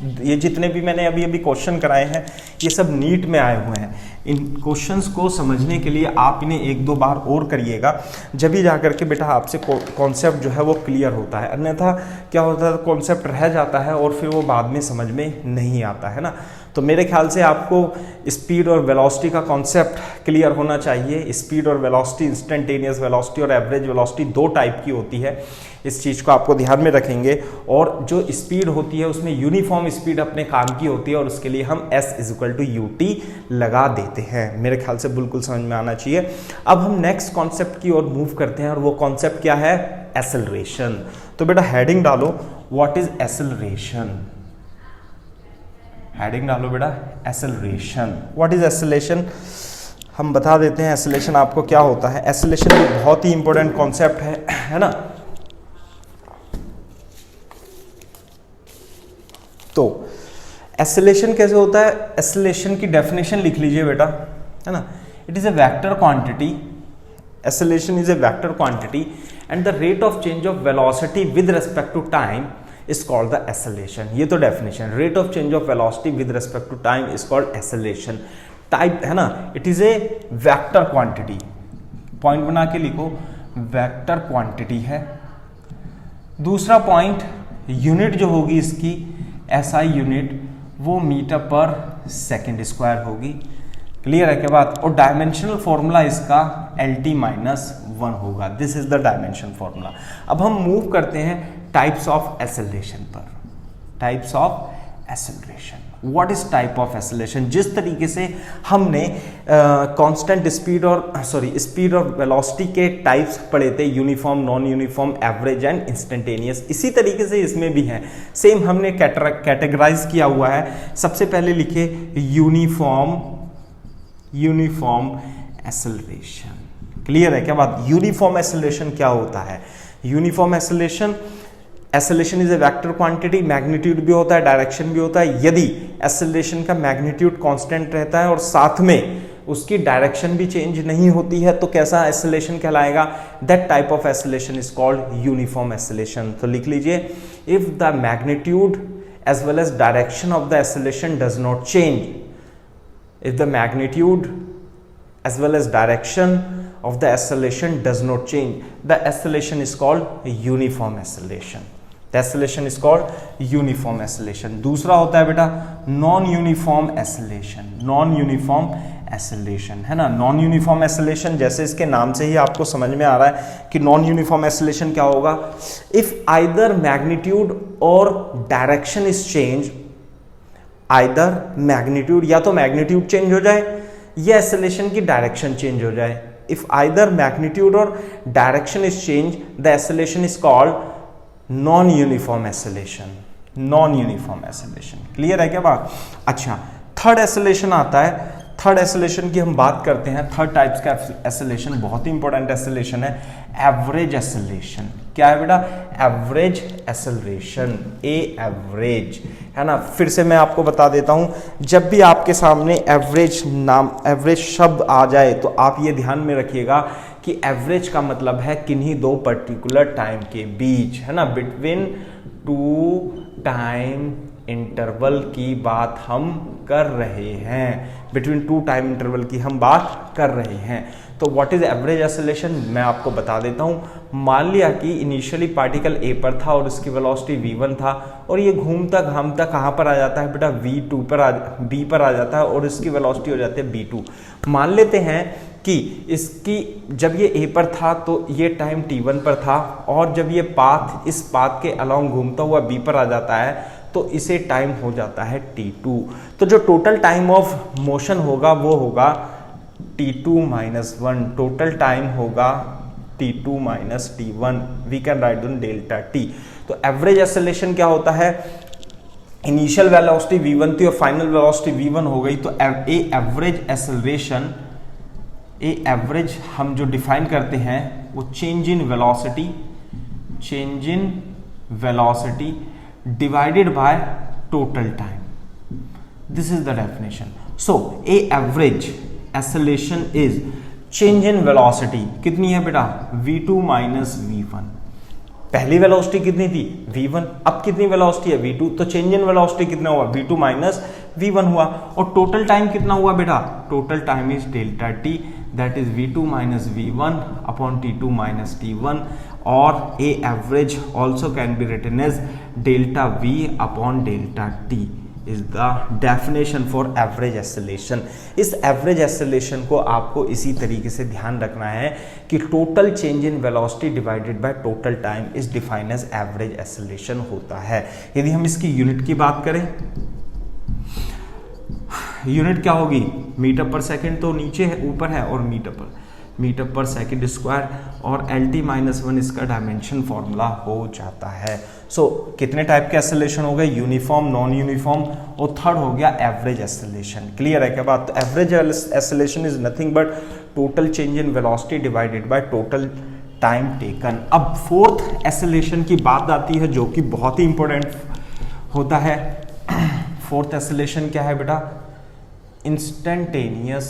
ये जितने भी मैंने अभी क्वेश्चन कराए हैं ये सब नीट में आए हुए हैं। इन क्वेश्चंस को समझने के लिए आप इन्हें 1-2 बार और करिएगा, जब भी जा करके बेटा आपसे कॉन्सेप्ट जो है वो क्लियर होता है। अन्यथा क्या होता है, कॉन्सेप्ट रह जाता है और फिर वो बाद में समझ में नहीं आता है ना। तो मेरे ख्याल से आपको स्पीड और वेलोसिटी का कॉन्सेप्ट क्लियर होना चाहिए। स्पीड और वेलोसिटी, इंस्टेंटेनियस वेलोसिटी और एवरेज वेलोसिटी 2 टाइप की होती है, इस चीज़ को आपको ध्यान में रखेंगे। और जो स्पीड होती है उसमें यूनिफॉर्म स्पीड अपने काम की होती है और उसके लिए हम s इक्वल टू ut लगा देते हैं। मेरे ख्याल से बिल्कुल समझ में आना चाहिए। अब हम नेक्स्ट कॉन्सेप्ट की ओर मूव करते हैं और वो कॉन्सेप्ट क्या है, एक्सेलरेशन। तो बेटा हेडिंग डालो, व्हाट इज एक्सेलरेशन, हेडिंग डालो बेटा एक्सेलरेशन। व्हाट इज एक्सेलरेशन, हम बता देते हैं एक्सेलरेशन आपको क्या होता है। एक्सेलरेशन एक बहुत ही इंपॉर्टेंट कॉन्सेप्ट है ना। तो एसिलेशन कैसे होता है? एसिलेशन की डेफिनेशन लिख लीजिए बेटा, है ना। It is a vector quantity, acceleration is a vector quantity and the rate of change of velocity with respect to time is called the acceleration. ये तो definition, rate of change of velocity with respect to time is called acceleration. Type है ना, it is a vector quantity, point बना के लिखो, vector quantity है। दूसरा point, unit जो होगी इसकी एसआई यूनिट, वो मीटर पर सेकेंड स्क्वायर होगी। क्लियर है क्या बात? और डायमेंशनल फॉर्मूला इसका LT-1 होगा। This is the dimension formula. अब हम मूव करते हैं टाइप्स ऑफ एसिलेशन पर। Types of acceleration, what is type of acceleration? जिस तरीके से हमने कांस्टेंट स्पीड और स्पीड और वेलोसिटी के टाइप्स पढ़े थे, uniform, non uniform, average and instantaneous, इसी तरीके से इसमें भी है। सेम हमने कैटेगराइज किया हुआ है। सबसे पहले लिखे यूनिफॉर्म एसिलेशन। क्लियर है क्या बात? यूनिफॉर्म एसिलेशन क्या होता है? Uniform acceleration is a vector quantity, magnitude भी होता है, डायरेक्शन भी होता है। यदि एसिलेशन का मैग्नीट्यूड कांस्टेंट रहता है और साथ में उसकी डायरेक्शन भी चेंज नहीं होती है तो कैसा एसिलेशन कहलाएगा? That type of acceleration is called uniform acceleration. तो लिख लीजिए, if the magnitude as well as direction of the acceleration does not change, if the magnitude as well as direction of the oscillation does not change, the oscillation is called uniform oscillation. The oscillation is called uniform oscillation. दूसरा होता है बेटा non uniform acceleration. Non uniform acceleration है ना, non uniform acylation जैसे इसके नाम से ही आपको समझ में आ रहा है कि नॉन यूनिफॉर्म एसिलेशन क्या होगा? इफ आइदर मैग्नीट्यूड और direction is change, either magnitude, या तो मैग्नीट्यूड चेंज हो जाए या एसिलेशन की डायरेक्शन चेंज हो जाए। इफ आइदर मैग्नीट्यूड और direction is change, the acceleration is called non uniform acceleration. Non uniform acceleration. Clear है क्या बात? अच्छा, थर्ड एसिलेशन आता है। थर्ड एसिलेशन की हम बात करते हैं। थर्ड टाइप्स का एसिलेशन बहुत ही इंपॉर्टेंट एसिलेशन है, एवरेज एसिलेशन। क्या है बेटा? एवरेज एसिलेशन, ए एवरेज, है ना। फिर से मैं आपको बता देता हूं, जब भी आपके सामने एवरेज शब्द आ जाए तो आप ये ध्यान में रखिएगा कि एवरेज का मतलब है किन्हीं दो पर्टिकुलर टाइम के बीच, है ना, बिटवीन टू टाइम इंटरवल की बात हम कर रहे हैं। बिटवीन टू टाइम इंटरवल की हम बात कर रहे हैं। तो व्हाट इज एवरेज एसिलेशन मैं आपको बता देता हूं। मान लिया कि इनिशियली पार्टिकल ए पर था और इसकी वेलोसिटी v1 था और ये घूमता घामता कहां पर आ जाता है बेटा? b पर आ जाता है और इसकी वेलोसिटी हो जाती है b2। मान लेते हैं कि इसकी जब ये ए पर था तो ये टाइम t1 पर था और जब ये पाथ इस पाथ के अलोंग घूमता हुआ b पर आ जाता है तो इसे टाइम हो जाता है t2। तो जो टोटल टाइम ऑफ मोशन होगा वो होगा t2-1। टोटल टाइम होगा t2-t1। We can write on delta t। तो एवरेज एसिलेशन क्या होता है? इनिशियल वेलोसिटी v1 थी और फाइनल वेलोसिटी v1 हो गई। तो a average acceleration, a average हम जो डिफाइन करते हैं वो change in velocity divided by total time. This is the definition. So a average acceleration is change in velocity. कितनी है बेटा? v2 minus v1। पहली वेलोसिटी कितनी थी? v1। अब कितनी वेलोसिटी है? v2। तो चेंज इन वेलोसिटी कितना हुआ? v2 minus v1 हुआ। और टोटल टाइम कितना हुआ बेटा? Total time is delta t, that is v2 minus v1 upon t2 minus t1, और a average also can be written as delta v upon delta t is the definition for average acceleration. इस average acceleration को आपको इसी तरीके से ध्यान रखना है कि total change in velocity divided by total time is defined as average acceleration होता है। यदि हम इसकी यूनिट की बात करें, यूनिट क्या होगी? मीटर पर सेकेंड तो नीचे है, ऊपर है, और मीटर पर सेकेंड स्क्वायर, और LT-1 इसका डायमेंशन फॉर्मूला हो जाता है। सो कितने टाइप के एसिलेशन हो गए? यूनिफॉर्म, नॉन यूनिफॉर्म, और थर्ड हो गया एवरेज एसिलेशन। क्लियर है क्या बात? तो average acceleration is nothing but total change in velocity divided by total time taken. अब फोर्थ एसिलेशन की बात आती है जो कि बहुत ही इंपॉर्टेंट होता है। फोर्थ एक्सेलरेशन क्या है बेटा? Instantaneous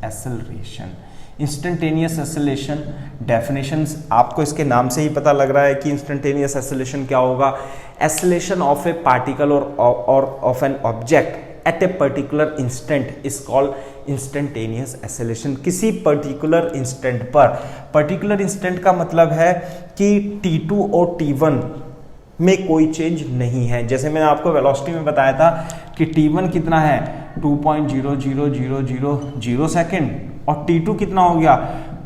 acceleration. Instantaneous acceleration definition आपको इसके नाम से ही पता लग रहा है कि इंस्टेंटेनियस एक्सेलरेशन क्या होगा। एक्सेलरेशन ऑफ ए पार्टिकल और of an object at a particular instant is called instantaneous acceleration. किसी पर्टिकुलर इंस्टेंट पर, पर्टिकुलर इंस्टेंट का मतलब है कि T2 और T1 में कोई चेंज नहीं है। जैसे मैंने आपको वेलोसिटी में बताया था कि T1 कितना है 2.00000 सेकेंड और T2 कितना हो गया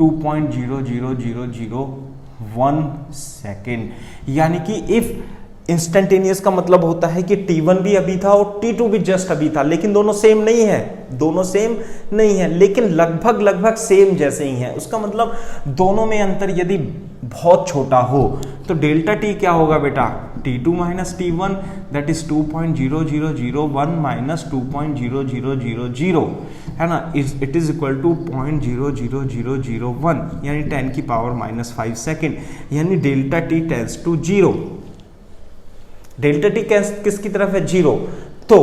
2.00001 सेकेंड। यानी कि इफ इंस्टेंटेनियस का मतलब होता है कि T1 भी अभी था और T2 भी जस्ट अभी था, लेकिन दोनों सेम नहीं है, दोनों सेम नहीं है, लेकिन लगभग सेम जैसे ही है। उसका मतलब दोनों में अंतर यदि बहुत छोटा हो तो डेल्टा टी क्या होगा बेटा? T2 minus T1 that is 2.0001 minus 2.0000 है ना, इट इज इक्वल टू 0.00001 यानी 10 की पावर -5 सेकेंड, यानी delta t tends to 0। Delta t किसकी तरफ है? 0। तो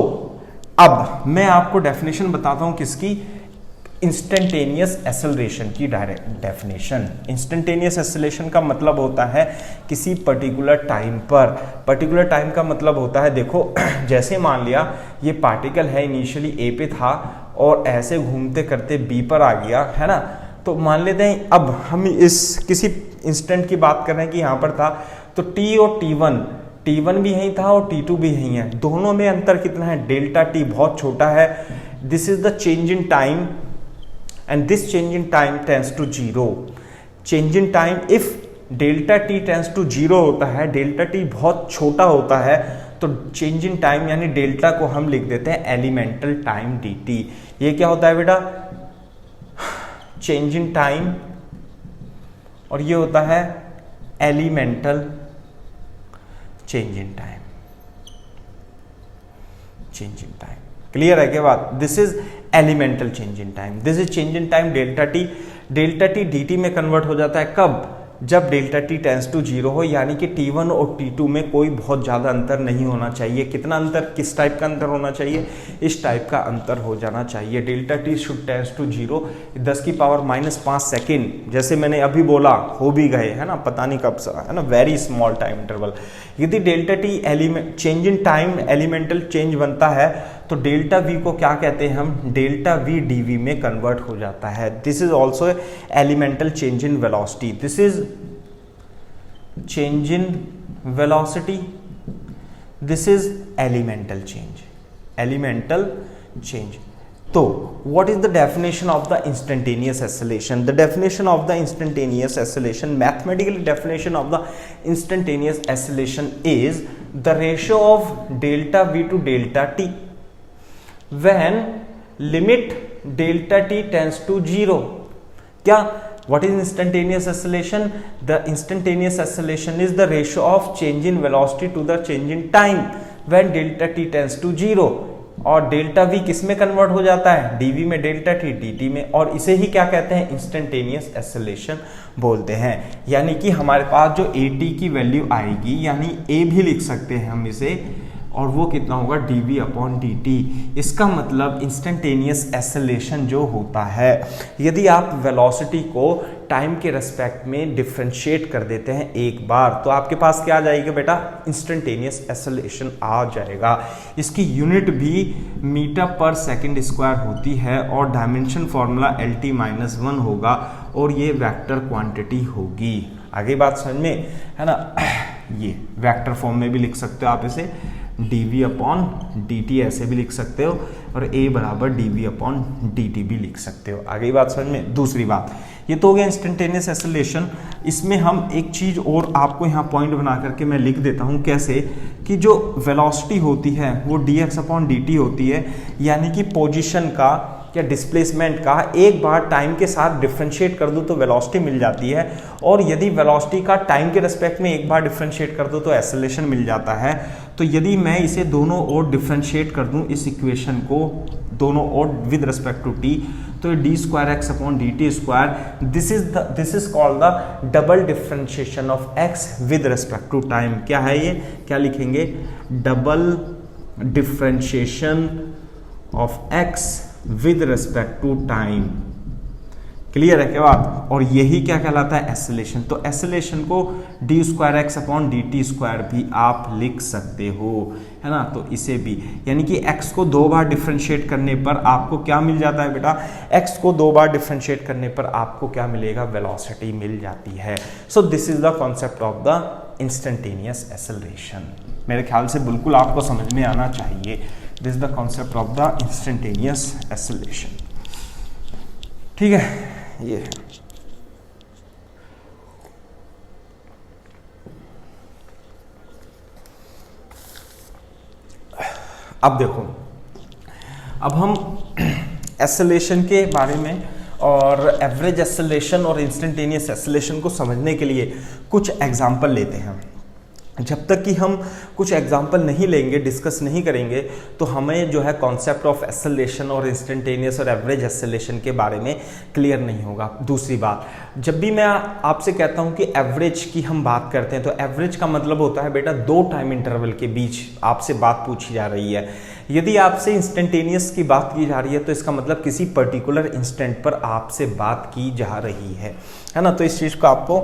अब मैं आपको डेफिनेशन बताता हूं किसकी? इंस्टेंटेनियस एक्सेलरेशन की डायरेक्ट डेफिनेशन। इंस्टेंटेनियस एक्सेलरेशन का मतलब होता है किसी पर्टिकुलर टाइम पर, पर्टिकुलर टाइम का मतलब होता है, देखो जैसे मान लिया ये पार्टिकल है इनिशियली ए पे था और ऐसे घूमते करते बी पर आ गया है ना, तो मान लेते हैं अब हम इस किसी इंस्टेंट की बात कर रहे हैं कि यहां पर था, तो टी और T1 भी यहीं था और T2 भी यहीं है, दोनों में अंतर कितना है? डेल्टा टी बहुत छोटा है। This is the change in time and this change in time tends to 0। Change in time if delta t tends to 0 होता है, डेल्टा टी बहुत छोटा होता है, तो चेंज इन टाइम यानी डेल्टा को हम लिख देते हैं एलिमेंटल टाइम dt। ये क्या होता है बेटा? चेंज इन टाइम, और ये होता है elemental change in time. Change in time clear है क्या बात? This is elemental change in time, this is change in time delta T. Delta T dt में कन्वर्ट हो जाता है कब? जब डेल्टा टी टेंड्स टू 0 हो, यानी कि T1 और T2 में कोई बहुत ज्यादा अंतर नहीं होना चाहिए। कितना अंतर? किस टाइप का अंतर होना चाहिए? इस टाइप का अंतर हो जाना चाहिए। Delta t should tends to 0, 10 की पावर -5 सेकेंड, जैसे मैंने अभी बोला हो भी गए है ना, पता नहीं कब सा है ना, वेरी स्मॉल टाइम इंटरवल। यदि delta T element change in time elemental change बनता है तो डेल्टा वी को क्या कहते हैं हम? डेल्टा वी डीवी में कन्वर्ट हो जाता है। This is also elemental change in velocity, this is change in velocity, this is elemental change, elemental change. तो what is the definition of the instantaneous acceleration? The definition of the instantaneous acceleration, mathematical definition of the instantaneous acceleration is the ratio of delta v to delta t when limit delta t tends to 0. क्या? What is instantaneous acceleration? The instantaneous acceleration is the ratio of change in velocity to the change in time when delta t tends to 0. और delta we किस में convert हो जाता है? DV में, delta T dt में, और इसे ही क्या कहते हैं? इंस्टेंटेनियस एक्सेलरेशन बोलते हैं। यानी कि हमारे पास जो at की वैल्यू आएगी, यानी a भी लिख सकते हैं हम इसे, और वो कितना होगा? dv/dt। इसका मतलब इंस्टेंटेनियस एक्सेलरेशन जो होता है, यदि आप वेलोसिटी को टाइम के रेस्पेक्ट में डिफरेंशिएट कर देते हैं एक बार, तो आपके पास क्या आ जाएगा बेटा? इंस्टेंटेनियस एक्सेलरेशन आ जाएगा। इसकी यूनिट भी मीटर पर सेकंड स्क्वायर होती है और डायमेंशन फॉर्मूला LT-1 होगा और ये वेक्टर क्वांटिटी होगी। आगे बात समझ में है ना? ये वेक्टर फॉर्म में भी लिख सकते हो आप इसे, dv/dt ऐसे भी लिख सकते हो, और a बराबर dv/dt भी लिख सकते हो। आगे बात समझ में? दूसरी बात, ये तो हो गया इंस्टेंटेनियस एक्सेलरेशन। इसमें हम एक चीज और आपको यहाँ पॉइंट बना करके मैं लिख देता हूँ, कैसे कि जो वेलोसिटी होती है वो dx/dt होती है, यानी कि पोजीशन का या डिस्प्लेसमेंट का एक बार टाइम के साथ डिफरेंशिएट कर दूं तो वेलोसिटी मिल जाती है, और यदि वेलोसिटी का टाइम के रेस्पेक्ट में एक बार डिफरेंशिएट कर दूं तो एक्सेलरेशन मिल जाता है। तो यदि मैं इसे दोनों ओर डिफरेंशिएट कर दूं, इस इक्वेशन को दोनों ओर विद रिस्पेक्ट टू t, तो d square x upon d t square, this is called the double differentiation of x with respect to time. क्या है ये, क्या लिखेंगे, double differentiation of x with respect to time. Clear है क्या बात? और यही क्या कहलाता है, एसिलेशन। तो एसिलेशन को D square x upon d t square भी आप लिख सकते हो, है ना। तो इसे भी, यानी कि x को 2 बार डिफ्रेंशिएट करने पर आपको क्या मिल जाता है बेटा, x को 2 बार डिफ्रेंशिएट करने पर आपको क्या मिलेगा, वेलोसिटी मिल जाती है। So this is the concept of the instantaneous acceleration. मेरे ख्याल से बिल्कुल आपको समझ में आना चाहिए। This is the concept of the instantaneous acceleration. ठीक है, ये है। अब देखो, अब हम एसिलेशन के बारे में और एवरेज एसिलेशन और इंस्टेंटेनियस एसिलेशन को समझने के लिए कुछ एग्जाम्पल लेते हैं। जब तक कि हम कुछ एग्जाम्पल नहीं लेंगे, डिस्कस नहीं करेंगे, तो हमें जो है कॉन्सेप्ट ऑफ एसिलेशन और इंस्टेंटेनियस और एवरेज एसिलेशन के बारे में क्लियर नहीं होगा। दूसरी बात, जब भी मैं आपसे कहता हूं कि एवरेज की हम बात करते हैं, तो एवरेज का मतलब होता है बेटा 2 टाइम इंटरवल के बीच आपसे बात पूछी जा रही है। यदि आपसे इंस्टेंटेनियस की बात की जा रही है तो इसका मतलब किसी पर्टिकुलर इंस्टेंट पर आपसे बात की जा रही है ना। तो इस चीज़ को आपको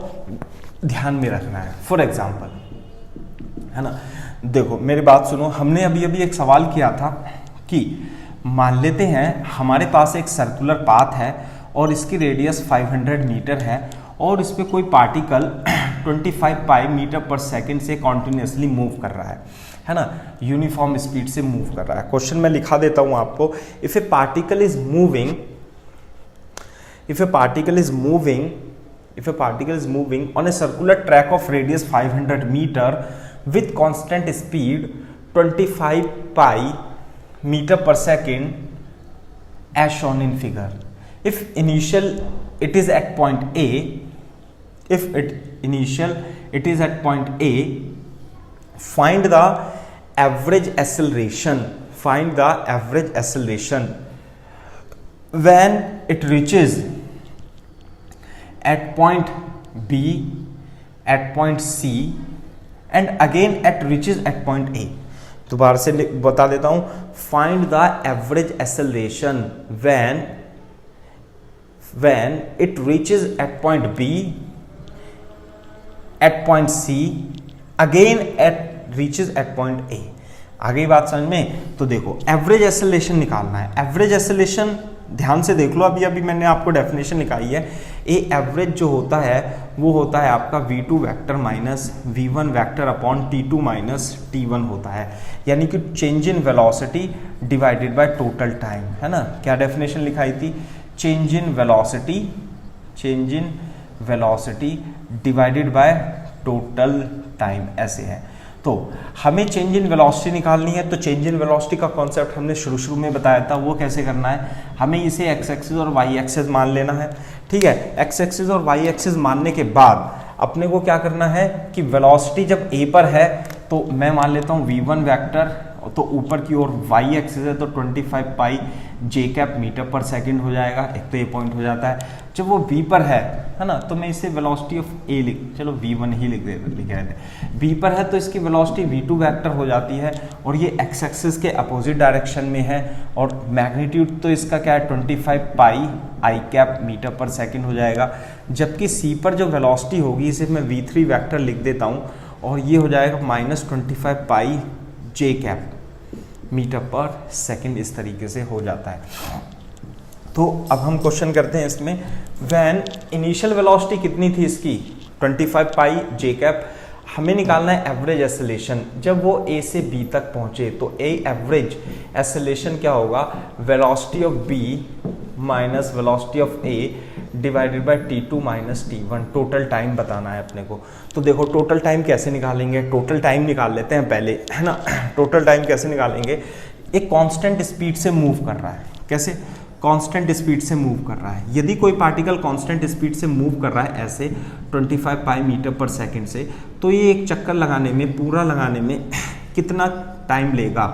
ध्यान में रखना है। फॉर एग्जाम्पल, है ना, देखो मेरी बात सुनो, हमने अभी अभी एक सवाल किया था कि मान लेते हैं हमारे पास एक सर्कुलर पाथ है और इसकी रेडियस 500 मीटर है और इस पे कोई पार्टिकल 25 पाई मीटर पर सेकंड से कॉन्टिन्यूसली मूव कर रहा है ना, यूनिफॉर्म स्पीड से मूव कर रहा है। क्वेश्चन मैं लिखा देता हूं आपको, if a particle is moving on a circular track of radius 500 meter with constant speed 25 pi meter per second as shown in figure. If initial it is at point A, it is at point A, find the average acceleration when it reaches at point B, at point C and again reaches at point A. दोबारा से बता देता हूं, find the average acceleration when it reaches at point B, at point C, again reaches at point A. आगे बात समझ में? तो देखो एवरेज एक्सेलरेशन निकालना है। एवरेज एक्सेलरेशन ध्यान से देख लो, अभी मैंने आपको डेफिनेशन निकाली है। ए एवरेज जो होता है वो होता है आपका v2 vector minus v1 vector upon t2 minus t1 होता है, यानी कि change in velocity divided by total time, है ना। क्या डेफिनेशन लिखाई थी? Change in velocity divided by total time, ऐसे है। तो हमें चेंज इन वेलोसिटी निकालनी है, तो चेंज इन वेलोसिटी का कॉन्सेप्ट हमने शुरू में बताया था। वो कैसे करना है, हमें इसे एक्स एक्सिस और वाई एक्सिस मान लेना है। ठीक है, एक्स एक्सिस और वाई एक्सिस मानने के बाद अपने को क्या करना है कि वेलोसिटी जब ए पर है तो मैं मान लेता हूँ v1 वेक्टर, तो ऊपर की ओर वाई एक्सिस है तो 25 पाई जे कैप मीटर पर सेकंड हो जाएगा। एक तो ये पॉइंट हो जाता है। जब वो v पर है ना, तो मैं इसे वेलोसिटी ऑफ a चलो v1 ही लिख रहे थे। v पर है तो इसकी वेलोसिटी v2 वेक्टर हो जाती है और ये x एक्सिस के अपोजिट डायरेक्शन में है और मैग्नीट्यूड तो इसका क्या है 25 pi I cap metre per second हो जाएगा। जबकि c पर जो वेलोसिटी होगी इसे मैं v3 वेक्टर लिख देता हूँ और ये हो जाएगा -25 पाई जे कैप मीटर पर सेकंड, इस तरीके से हो जाता है। तो अब हम क्वेश्चन करते हैं इसमें, व्हेन इनिशियल वेलोसिटी कितनी थी इसकी 25 पाई जे कैप, हमें निकालना है एवरेज एक्सेलरेशन। जब वो ए से बी तक पहुंचे तो ए एवरेज एक्सेलरेशन क्या होगा, velocity of b minus velocity of a divided by t2 minus t1, total time बताना है अपने को। तो देखो टोटल टाइम कैसे निकालेंगे, टोटल टाइम निकाल लेते हैं पहले, है ना। टोटल टाइम कैसे निकालेंगे, एक कांस्टेंट स्पीड से मूव कर रहा है, कैसे, कांस्टेंट स्पीड से मूव कर रहा है। यदि कोई पार्टिकल कांस्टेंट स्पीड से मूव कर रहा है ऐसे 25 पाई मीटर पर सेकंड से, तो ये एक चक्कर लगाने में, पूरा लगाने में कितना टाइम लेगा,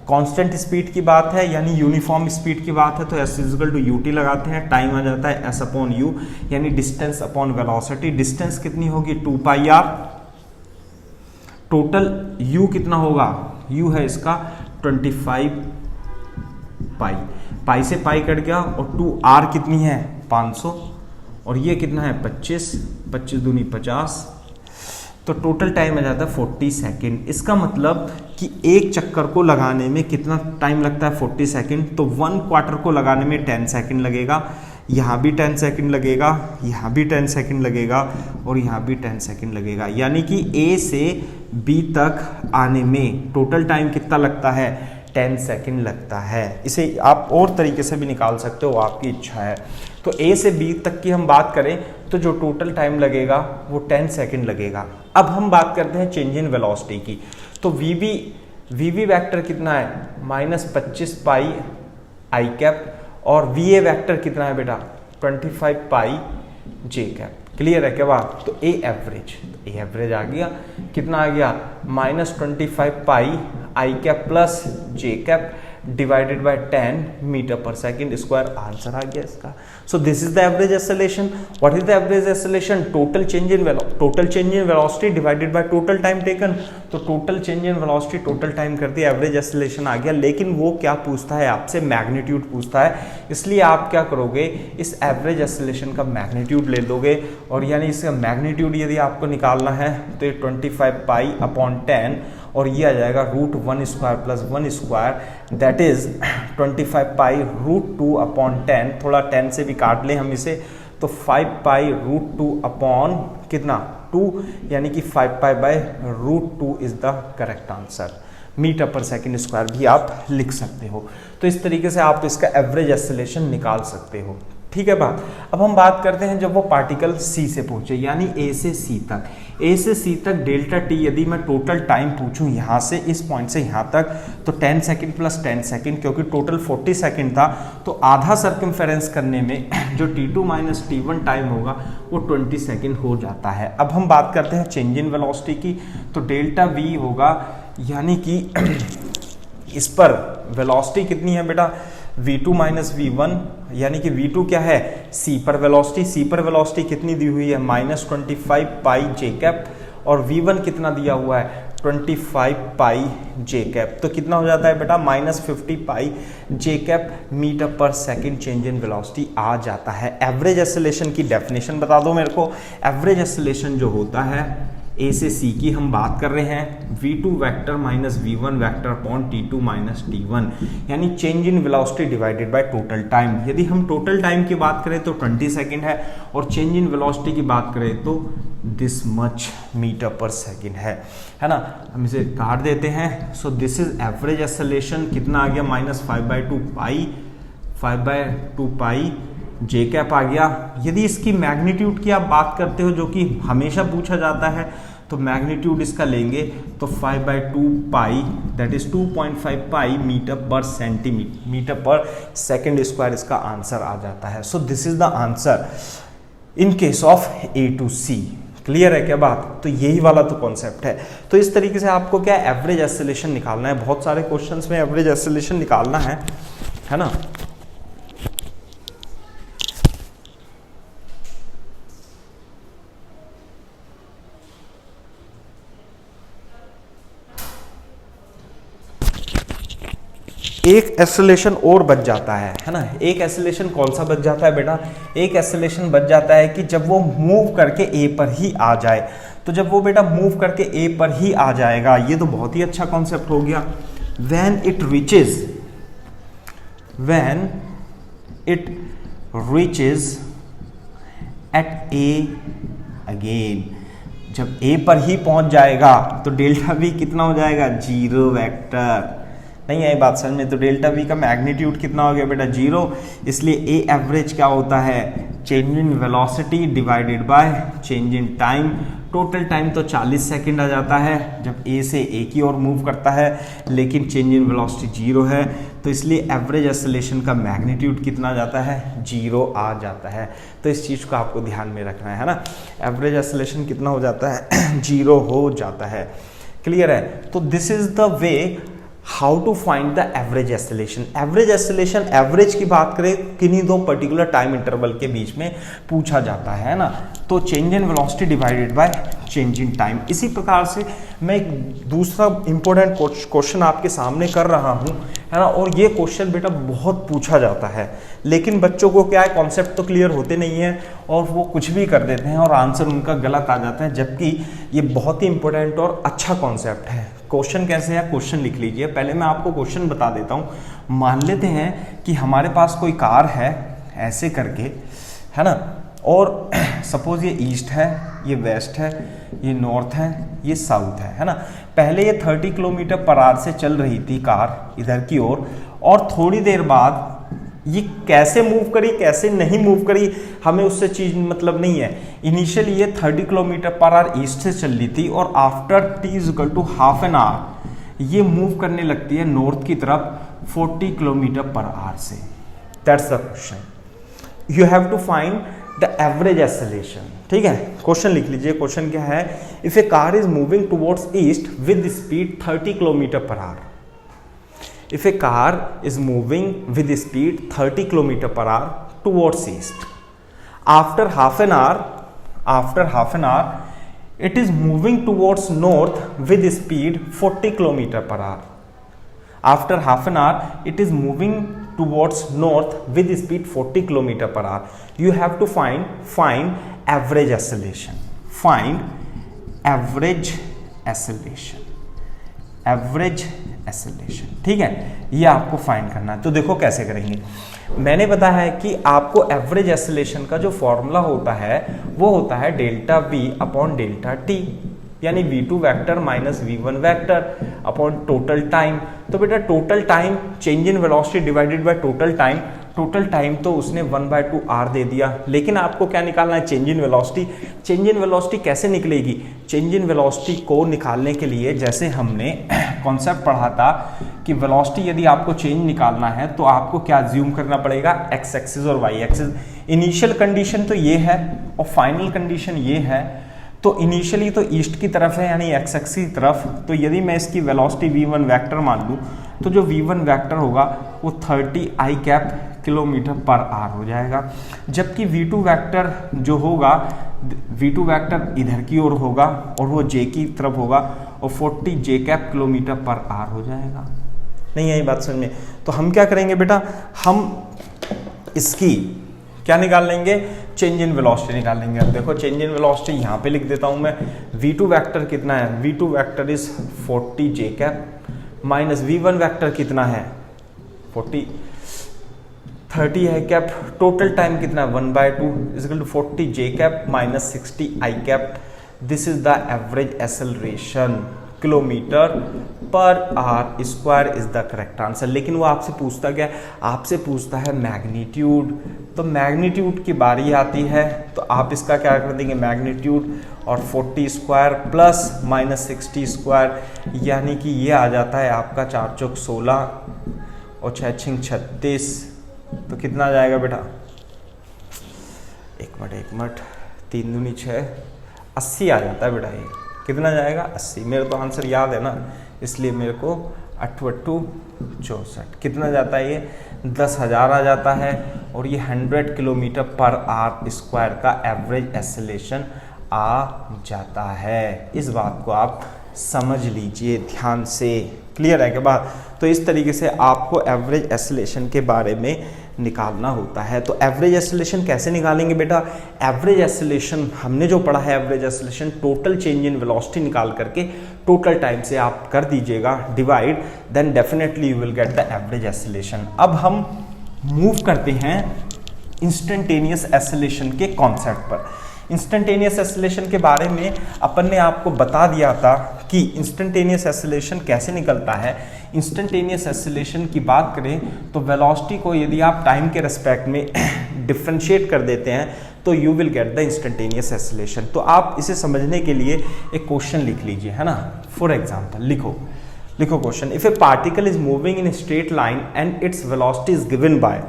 कांस्टेंट स्पीड की बात है यानी यूनिफॉर्म स्पीड की बात है तो s इक्वल टू ut लगाते हैं, टाइम आ जाता है s अपॉन u यानी डिस्टेंस अपॉन वेलोसिटी। डिस्टेंस कितनी होगी 2 पाई r, टोटल u कितना होगा, u है इसका 25 पाई, पाई से पाई कट गया और 2r कितनी है 500 और ये कितना है 25, 25 दूनी 50, तो टोटल टाइम आ जाता है 40 सेकेंड। इसका मतलब कि एक चक्कर को लगाने में कितना टाइम लगता है 40 सेकेंड, तो 1 क्वार्टर को लगाने में 10 सेकेंड लगेगा, यहाँ भी 10 सेकेंड लगेगा, यहाँ भी 10 सेकेंड लगेगा और यहाँ भी 10 सेकेंड लगेगा, यानी कि A से B तक आने में टोटल टाइम कितना लगता है 10 सेकेंड लगता है। इसे आप और तरीके से भी निकाल सकते हो, आपकी इच्छा है। तो A से B तक की हम बात करें तो जो टोटल टाइम लगेगा वो 10 सेकेंड लगेगा। अब हम बात करते हैं चेंज इन वेलोसिटी की, तो VV वेक्टर कितना है -25 पाई आई कैप और VA वेक्टर कितना है बेटा 25 पाई जे कैप। क्लियर है क्या बात? तो A एवरेज आ गया, कितना आ गया -25 pi I cap plus J cap divided by 10 metre per second square, answer आ गया इसका। So this is the average acceleration. What is the average acceleration? Total change in velocity divided by total time taken. तो total change in velocity total time कर दिया, average acceleration आ गया। लेकिन वो क्या पूछता है आपसे, मैग्नीट्यूड पूछता है, इसलिए आप क्या करोगे इस एवरेज एक्सेलरेशन का मैग्नीट्यूड ले लोगे और यानी इसका मैग्नीट्यूड यदि आपको निकालना है तो ये 25 पाई अपॉन 10 और ये आ जाएगा √1 square plus 1 square that is 25 pi √2 upon 10, थोड़ा 10 से भी काट लें हम इसे, तो 5 पाई √2 अपॉन कितना 2, यानी कि 5 pi by √2 is the correct answer. Metre per second square भी आप लिख सकते हो। तो इस तरीके से आप इसका एवरेज एक्सेलरेशन निकाल सकते हो। ठीक है बात। अब हम बात करते हैं जब वो पार्टिकल C से पहुंचे यानी A से C तक, A से C तक डेल्टा T यदि मैं टोटल टाइम पूछूं यहाँ से इस पॉइंट से यहाँ तक तो 10 सेकेंड प्लस 10 सेकेंड, क्योंकि टोटल 40 सेकेंड था तो आधा सर्कमफेरेंस करने में जो T2 माइनस T1 टाइम होगा वो 20 सेकेंड हो जाता है। अब हम बात करते हैं चेंज इन वेलोसिटी की, तो डेल्टा V होगा यानी कि इस पर वेलोसिटी कितनी है बेटा v2 माइनस v1, यानी कि v2 क्या है c पर वेलोसिटी कितनी दी हुई है -25 पाई जे कैप और v1 कितना दिया हुआ है 25 पाई जे कैप, तो कितना हो जाता है बेटा -50 पाई जे cap metre per second change in velocity आ जाता है। एवरेज एक्सेलरेशन की डेफिनेशन बता दो मेरे को। एवरेज एक्सेलरेशन जो होता है A से C की हम बात कर रहे हैं v2 vector minus v1 vector upon t2 minus t1, यानी change in velocity divided by total time. यदि हम टोटल टाइम की बात करें तो 20 सेकेंड है और चेंज इन वेलोसिटी की बात करें तो this much metre per second है ना। हम इसे काट देते हैं। सो दिस इज एवरेज एक्सेलरेशन, कितना आ गया -5/2 पाई जे कैप आ गया। यदि इसकी मैग्नीट्यूड की आप बात करते हो जो कि हमेशा पूछा जाता है तो मैग्नीट्यूड इसका लेंगे तो 5/2 पाई that is 2.5 pi metre per second square इसका आंसर आ जाता है। So this is the answer in case of A to C। Clear है क्या बात? तो यही वाला तो कॉन्सेप्ट है। तो इस तरीके से आपको क्या एवरेज एक्सेलरेशन निकालना है। बहुत सारे क्वेश्चंस में एवरेज एक्सेलरेशन निकालना है ना। एक एक्सेलरेशन और बच जाता है ना। एक एक्सेलरेशन कौन सा बच जाता है बेटा? एक एक्सेलरेशन बच जाता है कि जब वो मूव करके A पर ही आ जाए। तो जब वो बेटा मूव करके A पर ही आ जाएगा, ये तो बहुत ही अच्छा कॉन्सेप्ट हो गया। when it reaches at A again, जब A पर ही पहुंच जाएगा तो डेल्टा V कितना हो जाएगा 0 वेक्टर। नहीं आई बात समझ में? तो डेल्टा V का मैग्नीट्यूड कितना हो गया बेटा 0, इसलिए A एवरेज क्या होता है change in velocity divided by change in time. Total time तो 40 सेकेंड आ जाता है जब A से A की ओर मूव करता है, लेकिन चेंज इन वेलोसिटी 0 है तो इसलिए एवरेज एक्सेलरेशन का मैग्नीट्यूड कितना आ जाता है 0 आ जाता है। तो इस चीज़ को आपको ध्यान में रखना है ना। एवरेज एक्सेलरेशन कितना हो जाता है 0 हो जाता है। क्लियर है? तो this is the way how to find the average acceleration. Average acceleration, average की बात करें किन्हीं दो पर्टिकुलर टाइम इंटरवल के बीच में पूछा जाता है ना, तो change in velocity divided by change in time. इसी प्रकार से मैं एक दूसरा इंपॉर्टेंट क्वेश्चन आपके सामने कर रहा हूं, है ना, और ये क्वेश्चन बेटा बहुत पूछा जाता है, लेकिन बच्चों को क्या है, कॉन्सेप्ट तो क्लियर होते नहीं है और वो कुछ भी कर देते हैं और आंसर उनका गलत आ जाता है, जबकि ये बहुत ही इंपॉर्टेंट और अच्छा कॉन्सेप्ट है। क्वेश्चन कैसे है, क्वेश्चन लिख लीजिए। पहले मैं आपको क्वेश्चन बता देता हूं। मान लेते हैं कि हमारे पास कोई कार है ऐसे करके, है ना, और सपोज ये ईस्ट है, ये वेस्ट है, ये नॉर्थ है, ये साउथ है ना। पहले ये 30 किलोमीटर पर आवर से चल रही थी कार इधर की ओर, और थोड़ी देर बाद ये कैसे मूव करी कैसे नहीं मूव करी हमें उससे चीज मतलब नहीं है। इनिशियली ये 30 किलोमीटर पर आवर ईस्ट से चल रही थी और आफ्टर t=half an hour ये मूव करने लगती है नॉर्थ की तरफ 40 किलोमीटर पर आवर से। That's the question. You have to find the average acceleration. ठीक है, क्वेश्चन लिख लीजिए। क्वेश्चन क्या है, if a car is moving towards east with speed 30 kilometre per hour. If a car is moving with speed 30 km per hour towards east, after half an hour, it is moving towards north with speed 40 km per hour. After half an hour, it is moving towards north with speed 40 km per hour. You have to find average acceleration. Find average acceleration. Average acceleration. ठीक है, ये आपको find करना है। तो देखो कैसे करेंगे। मैंने बताया है कि आपको एवरेज एक्सेलरेशन का जो फॉर्मूला होता है वो होता है delta v upon delta t, यानी v2 vector minus v1 vector upon total time. तो बेटा total time change in velocity divided by total time. Total time तो उसने 1/2 r दे दिया, लेकिन आपको क्या निकालना है, change in velocity. Change in velocity कैसे निकलेगी, चेंज इन वेलोसिटी को निकालने के लिए जैसे हमने कॉन्सेप्ट पढ़ा था कि वेलोसिटी यदि आपको चेंज निकालना है तो आपको क्या ज्यूम करना पड़ेगा, एक्स एक्सिस और वाई एक्सिस। इनिशियल कंडीशन तो ये है और फाइनल कंडीशन ये है। तो इनिशियली तो ईस्ट की तरफ है यानी एक्स एक्सिस की तरफ, तो यदि मैं इसकी वेलोसिटी v1 वेक्टर मान लूँ तो जो v1 वेक्टर होगा वो 30 i cap kilometre per our हो जाएगा, जबकि v2 वेक्टर जो होगा, v2 वेक्टर इधर की ओर होगा और वो j की तरफ होगा और 40 j cap kilometre per our हो जाएगा। नहीं आई बात समझ में? तो हम क्या करेंगे बेटा, हम इसकी क्या निकाल लेंगे, चेंज इन वेलोसिटी निकाल लेंगे। अब देखो चेंज इन वेलोसिटी यहाँ पे लिख देता हूँ मैं। v2 वेक्टर कितना है, v2 vector is 40 j cap minus v1 vector कितना है 30 है कैप। टोटल टाइम कितना है 1/2 is equal to 40 j cap minus 60 i cap. This is the average acceleration kilometre per hour square is the correct answer. लेकिन वो आपसे पूछता क्या, आपसे पूछता है मैग्नीट्यूड। तो मैग्नीट्यूड की बारी आती है तो आप इसका क्या कर देंगे, मैग्नीट्यूड और 40 स्क्वायर प्लस माइनस 60 स्क्वायर, यानी कि ये आ जाता है आपका 4 चौक 16 और 6 छिंग 36। तो कितना आ जाएगा बेटा, एक मिनट 3 दूनी 6, 80 आ जाता है बेटा। ये कितना जाएगा 80। मेरे तो आंसर याद है ना, इसलिए मेरे को 8 8 64 कितना जाता है, ये 10,000 आ जाता है। और ये 100 किलोमीटर पर आवर स्क्वायर का एवरेज एक्सेलरेशन आ जाता है। इस बात को आप समझ लीजिए ध्यान से। क्लियर है क्या बात? तो इस तरीके से आपको एवरेज एक्सेलरेशन के बारे में निकालना होता है। तो एवरेज एक्सेलरेशन कैसे निकालेंगे बेटा, एवरेज एक्सेलरेशन हमने जो पढ़ा है, average acceleration total change in velocity निकाल करके टोटल टाइम से आप कर दीजिएगा divide, then definitely you will get the average acceleration. अब हम मूव करते हैं इंस्टेंटेनियस एक्सेलरेशन के कॉन्सेप्ट पर। इंस्टेंटेनियस एक्सेलरेशन के बारे में अपन ने आपको बता दिया था कि इंस्टेंटेनियस एक्सेलरेशन कैसे निकलता है। इंस्टेंटेनियस एक्सेलरेशन की बात करें तो वेलोसिटी को यदि आप टाइम के रिस्पेक्ट में डिफरेंशिएट कर देते हैं तो you will get the instantaneous acceleration. तो आप इसे समझने के लिए एक क्वेश्चन लिख लीजिए, है ना। फॉर एग्जांपल लिखो question, if a particle is moving in straight line and its velocity is given by,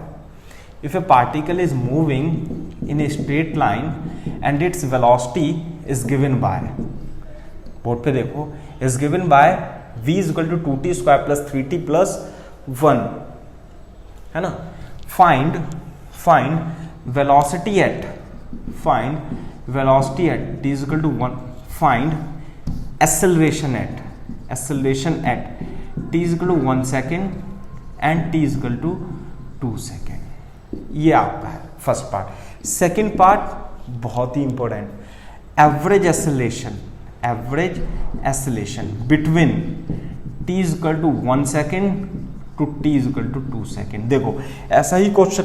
if a particle is moving in a straight line and its velocity is given by, board पे देखो, is given by v equal to 2t square plus 3t plus 1, है ना। Find velocity at t equal to 1, find acceleration at t equal to 1 second and t equal to 2 second. ये आपका है first part. Second part बहुत ही important, average acceleration between t equal to 1 second to t equal to 2 second. देखो ऐसा ही question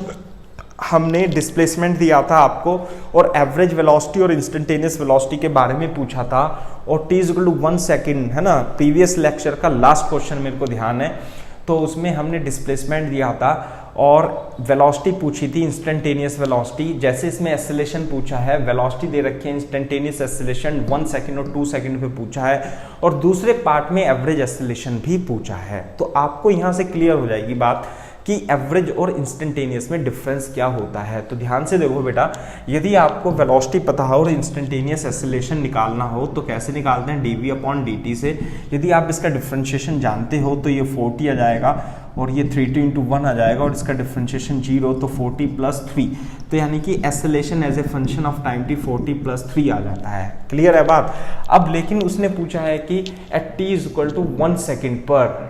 हमने displacement दिया था आपको और एवरेज वेलोसिटी और इंस्टेंटेनियस वेलोसिटी के बारे में पूछा था, और t इक्वल टू 1 सेकेंड, है ना। प्रीवियस लेक्चर का लास्ट क्वेश्चन मेरे को ध्यान है, तो उसमें हमने डिस्प्लेसमेंट दिया था और वेलोसिटी पूछी थी, इंस्टेंटेनियस वेलोसिटी। जैसे इसमें एक्सेलरेशन पूछा है, वेलोसिटी दे रखी है, इंस्टेंटेनियस एक्सेलरेशन 1 सेकंड और 2 सेकंड पे पूछा है, और दूसरे पार्ट में एवरेज एक्सेलरेशन भी पूछा है। तो आपको यहाँ से क्लियर हो जाएगी बात कि एवरेज और इंस्टेंटेनियस में डिफरेंस क्या होता है। तो ध्यान से देखो बेटा, यदि आपको वेलोसिटी पता हो और इंस्टेंटेनियस एक्सेलरेशन निकालना हो तो कैसे निकालते हैं, dv अपॉन dt से। यदि आप इसका डिफरेंशिएशन जानते हो तो ये 40 आ जाएगा और ये 3t इंटू 1 आ जाएगा, और इसका डिफरेंशिएशन 0, तो 40 प्लस 3, तो यानी कि acceleration as a function of time t 40 plus 3 आ जाता है। क्लियर है बात। अब लेकिन उसने पूछा है कि at t equal to 1 second पर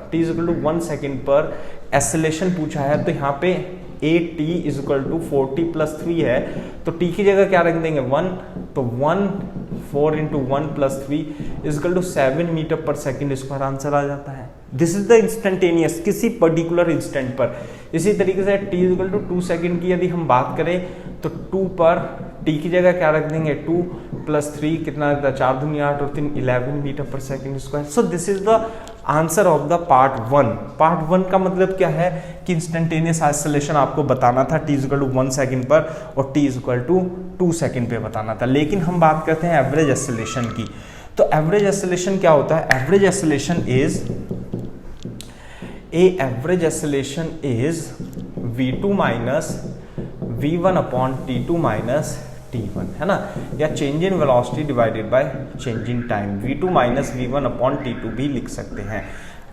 एक्सेलरेशन पूछा है, तो यहाँ पे at इक्वल टू 40 प्लस 3 है, तो t की जगह क्या रख देंगे 1, तो 4 into 1 plus 3 equal to 7 metre per second square answer आ जाता है। दिस इज द इंस्टेंटेनियस, किसी पर्टिकुलर इंस्टेंट पर। इसी तरीके से t इक्वल टू 2 सेकेंड की यदि हम बात करें तो 2 पर t की जगह क्या रख देंगे 2 प्लस 3 कितना रहता है, 4 दूनी 8 और 3 11 metre per second square. So this is the answer of the part 1। Part 1 का मतलब क्या है कि इंस्टेंटेनियस एक्सेलरेशन आपको बताना था t इक्वल टू 1 सेकेंड पर और t इक्वल टू 2 सेकेंड पे बताना था। लेकिन हम बात करते हैं एवरेज एक्सेलरेशन की। तो एवरेज एक्सेलरेशन क्या होता है, average acceleration is v2 minus v1 upon t2 minus t1, है ना, या change in velocity divided by change in time. v2 minus v1 upon t2 भी लिख सकते हैं।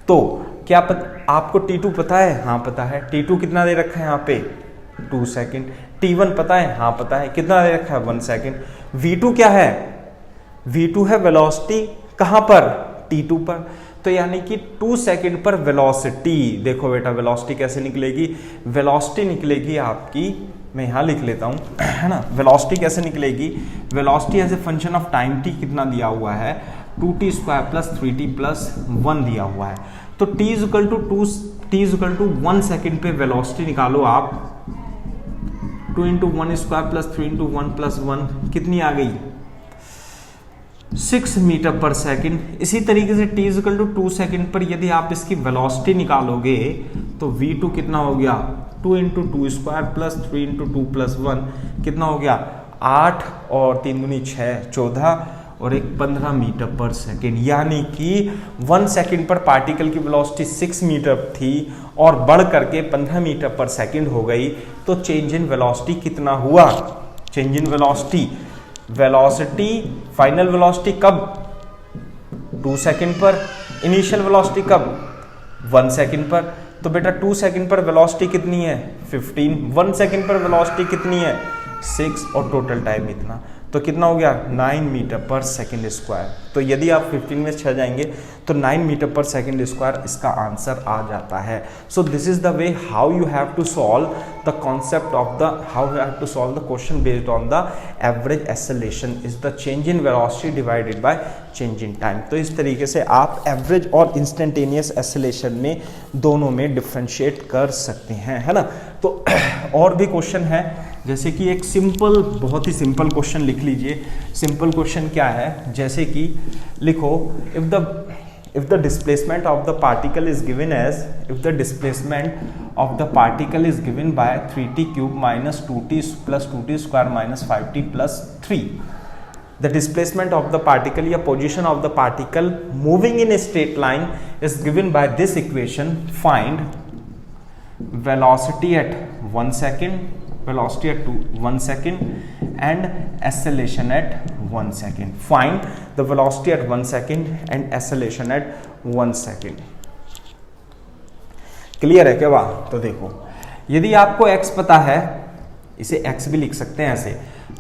तो क्या आपको t2 पता है? हाँ पता है। t2 कितना दे रखा है यहाँ पे 2 सेकेंड। t1 पता है? हाँ पता है। कितना दे रखा है 1 सेकेंड। v2 क्या है? v2 है वेलोसिटी, कहाँ पर? t2 पर। तो यानी कि 2 सेकेंड पर वेलोसिटी, देखो बेटा वेलोसिटी कैसे निकलेगी, वेलोसिटी निकलेगी आपकी, मैं यहाँ लिख लेता हूँ, है ना। वेलोसिटी कैसे निकलेगी, velocity as a function of time t कितना दिया हुआ है 2t square plus 3t plus 1 दिया हुआ है। तो t इक्वल टू 1 सेकेंड पे वेलोसिटी निकालो आप, 2 into 1 square plus 3 into 1 plus 1 कितनी आ गई 6 मीटर पर सेकेंड। इसी तरीके से t इक्वल टू 2 सेकेंड पर यदि आप इसकी वेलोसिटी निकालोगे तो v2 कितना हो गया 2 into 2 square plus 3 into 2 plus 1 कितना हो गया 8 और 3 दूनी 6 14 और एक 15 मीटर पर सेकेंड। यानी कि 1 सेकेंड पर पार्टिकल की वेलोसिटी 6 मीटर थी और बढ़ करके 15 मीटर पर सेकेंड हो गई। तो चेंज इन वेलोसिटी कितना हुआ, change in velocity final velocity कब 2 सेकेंड पर, इनिशियल वेलोसिटी कब 1 सेकेंड पर। तो बेटा 2 सेकेंड पर वेलोसिटी कितनी है 15, 1 सेकेंड पर वेलोसिटी कितनी है 6 और टोटल टाइम इतना, तो कितना हो गया 9 मीटर पर सेकेंड स्क्वायर। तो यदि आप 15 में 6 जाएंगे तो 9 मीटर पर सेकेंड स्क्वायर इसका आंसर आ जाता है। So this is the way how you have to solve the concept of the how you have to solve the question based on the average acceleration is the change in velocity divided by change in time. तो इस तरीके से आप average और instantaneous acceleration में दोनों में differentiate कर सकते हैं, है ना। तो और भी क्वेश्चन है, जैसे कि एक सिंपल, बहुत ही सिंपल क्वेश्चन लिख लीजिए। सिंपल क्वेश्चन क्या है, जैसे कि लिखो if the displacement of the particle is given as, if the displacement of the particle is given by 3t cube minus 2t plus 2t square minus 5t plus 3, the displacement of the particle या position of the particle moving in a straight line is given by this equation. Find velocity at 1 second, velocity at 1 second and acceleration at 1 second. Find the velocity at 1 second and acceleration at 1 second. Clear है क्या बात? तो देखो, यदि आपको x पता है, इसे x भी लिख सकते हैं ऐसे,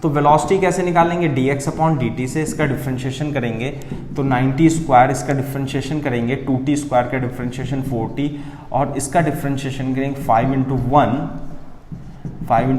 तो वेलोसिटी कैसे निकालेंगे? dx अपॉन dt से इसका डिफरेंशिएशन करेंगे तो 90 स्क्वायर, इसका डिफरेंशिएशन करेंगे 2t स्क्वायर का डिफरेंशिएशन 4t, और इसका डिफरेंशिएशन करेंगे 5 इंटू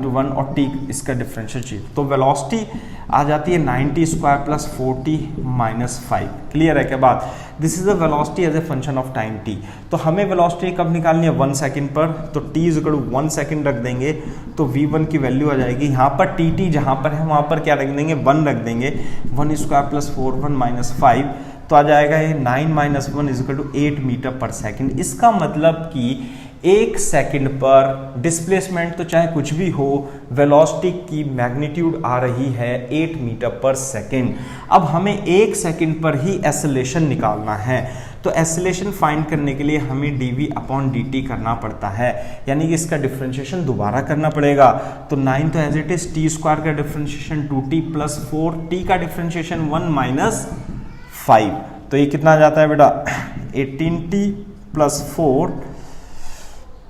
1 और t इसका डिफरेंशिएशन। तो वेलोसिटी आ जाती है 90 square plus 4t minus 5। Clear है क्या बात? This is the velocity as a function of time t। तो हमें वेलोसिटी कब निकालनी है? 1 सेकंड पर। तो t is equal to 1 second रख देंगे तो v1 की वैल्यू आ जाएगी, यहाँ पर tt जहाँ पर है वहाँ पर क्या रख देंगे? 1 रख देंगे। 1 स्क्वायर प्लस 4 1 माइनस 5, तो आ जाएगा ये 9 minus 1 is equal to 8 metre per second. इसका मतलब कि 1 सेकंड पर डिस्प्लेसमेंट तो चाहे कुछ भी हो, वेलोसिटी की मैग्नीट्यूड आ रही है 8 मीटर पर सेकंड। अब हमें 1 सेकंड पर ही एक्सेलरेशन निकालना है, तो एक्सेलरेशन फाइंड करने के लिए हमें dv अपॉन dt करना पड़ता है, यानी कि इसका डिफरेंशिएशन दोबारा करना पड़ेगा। तो 9 तो as it is, t square का डिफरेंशिएशन 2t प्लस 4t का डिफरेंशिएशन 1 माइनस 5, तो ये कितना आ जाता है बेटा? 18t प्लस 4,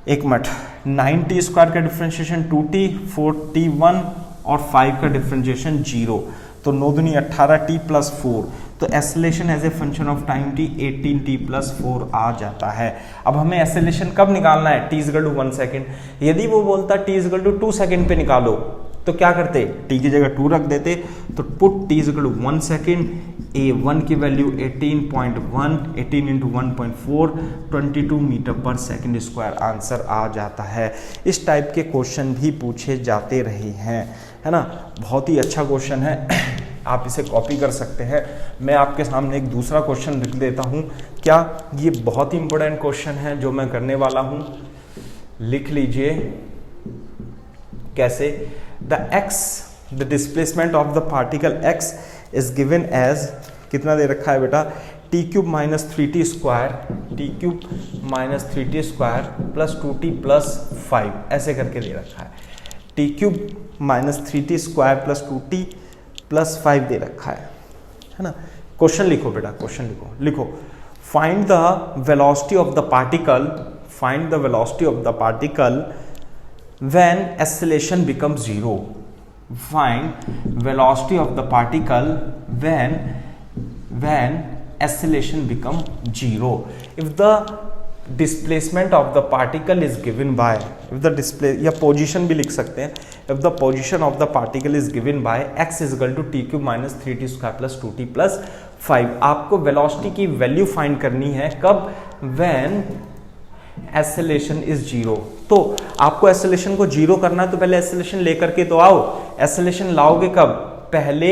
एक मिनट, 9t स्क्वायर का डिफरेंशिएशन 2t, 4t 1 और 5 का डिफरेंशिएशन 0, तो 9 दूनी 18t प्लस 4, तो acceleration as a function of time t 18t plus 4 आ जाता है। अब हमें एक्सेलरेशन कब निकालना है? t equal to 1 second. यदि वो बोलता t इक्वल टू 2 सेकेंड पे निकालो, तो क्या करते? t की जगह 2 रख देते, तो put t equal to 1 second, a1 की value 18.1, 18 into 1.4, 22 metre per second square answer आ जाता है। इस टाइप के क्वेश्चन भी पूछे जाते रहे हैं, है ना। बहुत ही अच्छा क्वेश्चन है, आप इसे कॉपी कर सकते हैं। मैं आपके सामने एक दूसरा क्वेश्चन लिख देता हूँ। क्या ये बहुत ही इंपॉर्टेंट क्वेश्चन है जो मैं करने वाला हूँ, लिख लीजिए। कैसे? The displacement of the particle x is given as, कितना दे रखा है बेटा? T cube minus 3t square, t cube minus 3t square plus 2t plus 5, ऐसे करके दे रखा है। T cube minus 3t square plus 2t plus 5 दे रखा है ना। क्वेश्चन लिखो बेटा, क्वेश्चन लिखो। Find the velocity of the particle, find the velocity of the particle when acceleration becomes 0. Find velocity of the particle when acceleration becomes 0. If the displacement of the particle is given by, if the display या position भी लिख सकते हैं, if the position of the particle is given by x is equal to t cube minus 3t square plus 2t plus 5, आपको velocity की value find करनी है कब? when acceleration is 0। तो आपको एक्सेलरेशन को 0 करना है, तो पहले एक्सेलरेशन लेकर के तो आओ। एक्सेलरेशन लाओगे कब? पहले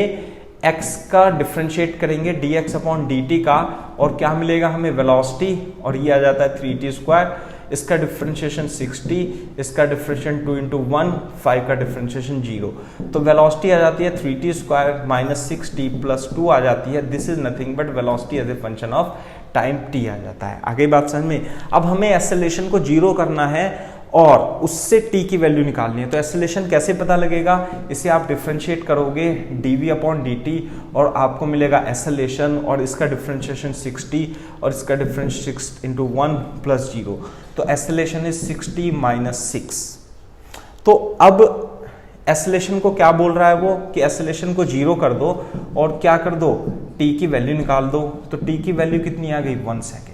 x का डिफरेंशिएट करेंगे dx अपॉन dt का, और क्या मिलेगा हमें? वेलोसिटी, और ये आ जाता है 3t स्क्वायर, इसका डिफरेंशिएशन 60, इसका डिफरेंशिएशन 2 इंटू 1, 5 का डिफरेंशिएशन 0, तो वेलोसिटी आ जाती है 3t square minus 6t plus 2 आ जाती है। This is nothing but velocity as a function of time t आ जाता है। आगे बात समझ में? अब हमें एक्सेलरेशन को 0 करना है और उससे t की वैल्यू निकालनी है, तो एक्सेलरेशन कैसे पता लगेगा? इसे आप डिफरेंशिएट करोगे dv अपॉन dt, और आपको मिलेगा एक्सेलरेशन, और इसका डिफरेंशिएशन 60 और इसका डिफरेंशिएशन 6 इंटू 1 प्लस 0, तो एक्सेलरेशन इज 60 माइनस 6। तो अब एक्सेलरेशन को क्या बोल रहा है वो, कि एक्सेलरेशन को 0 कर दो और क्या कर दो? t की वैल्यू निकाल दो। तो t की वैल्यू कितनी आ गई? 1 सेकेंड।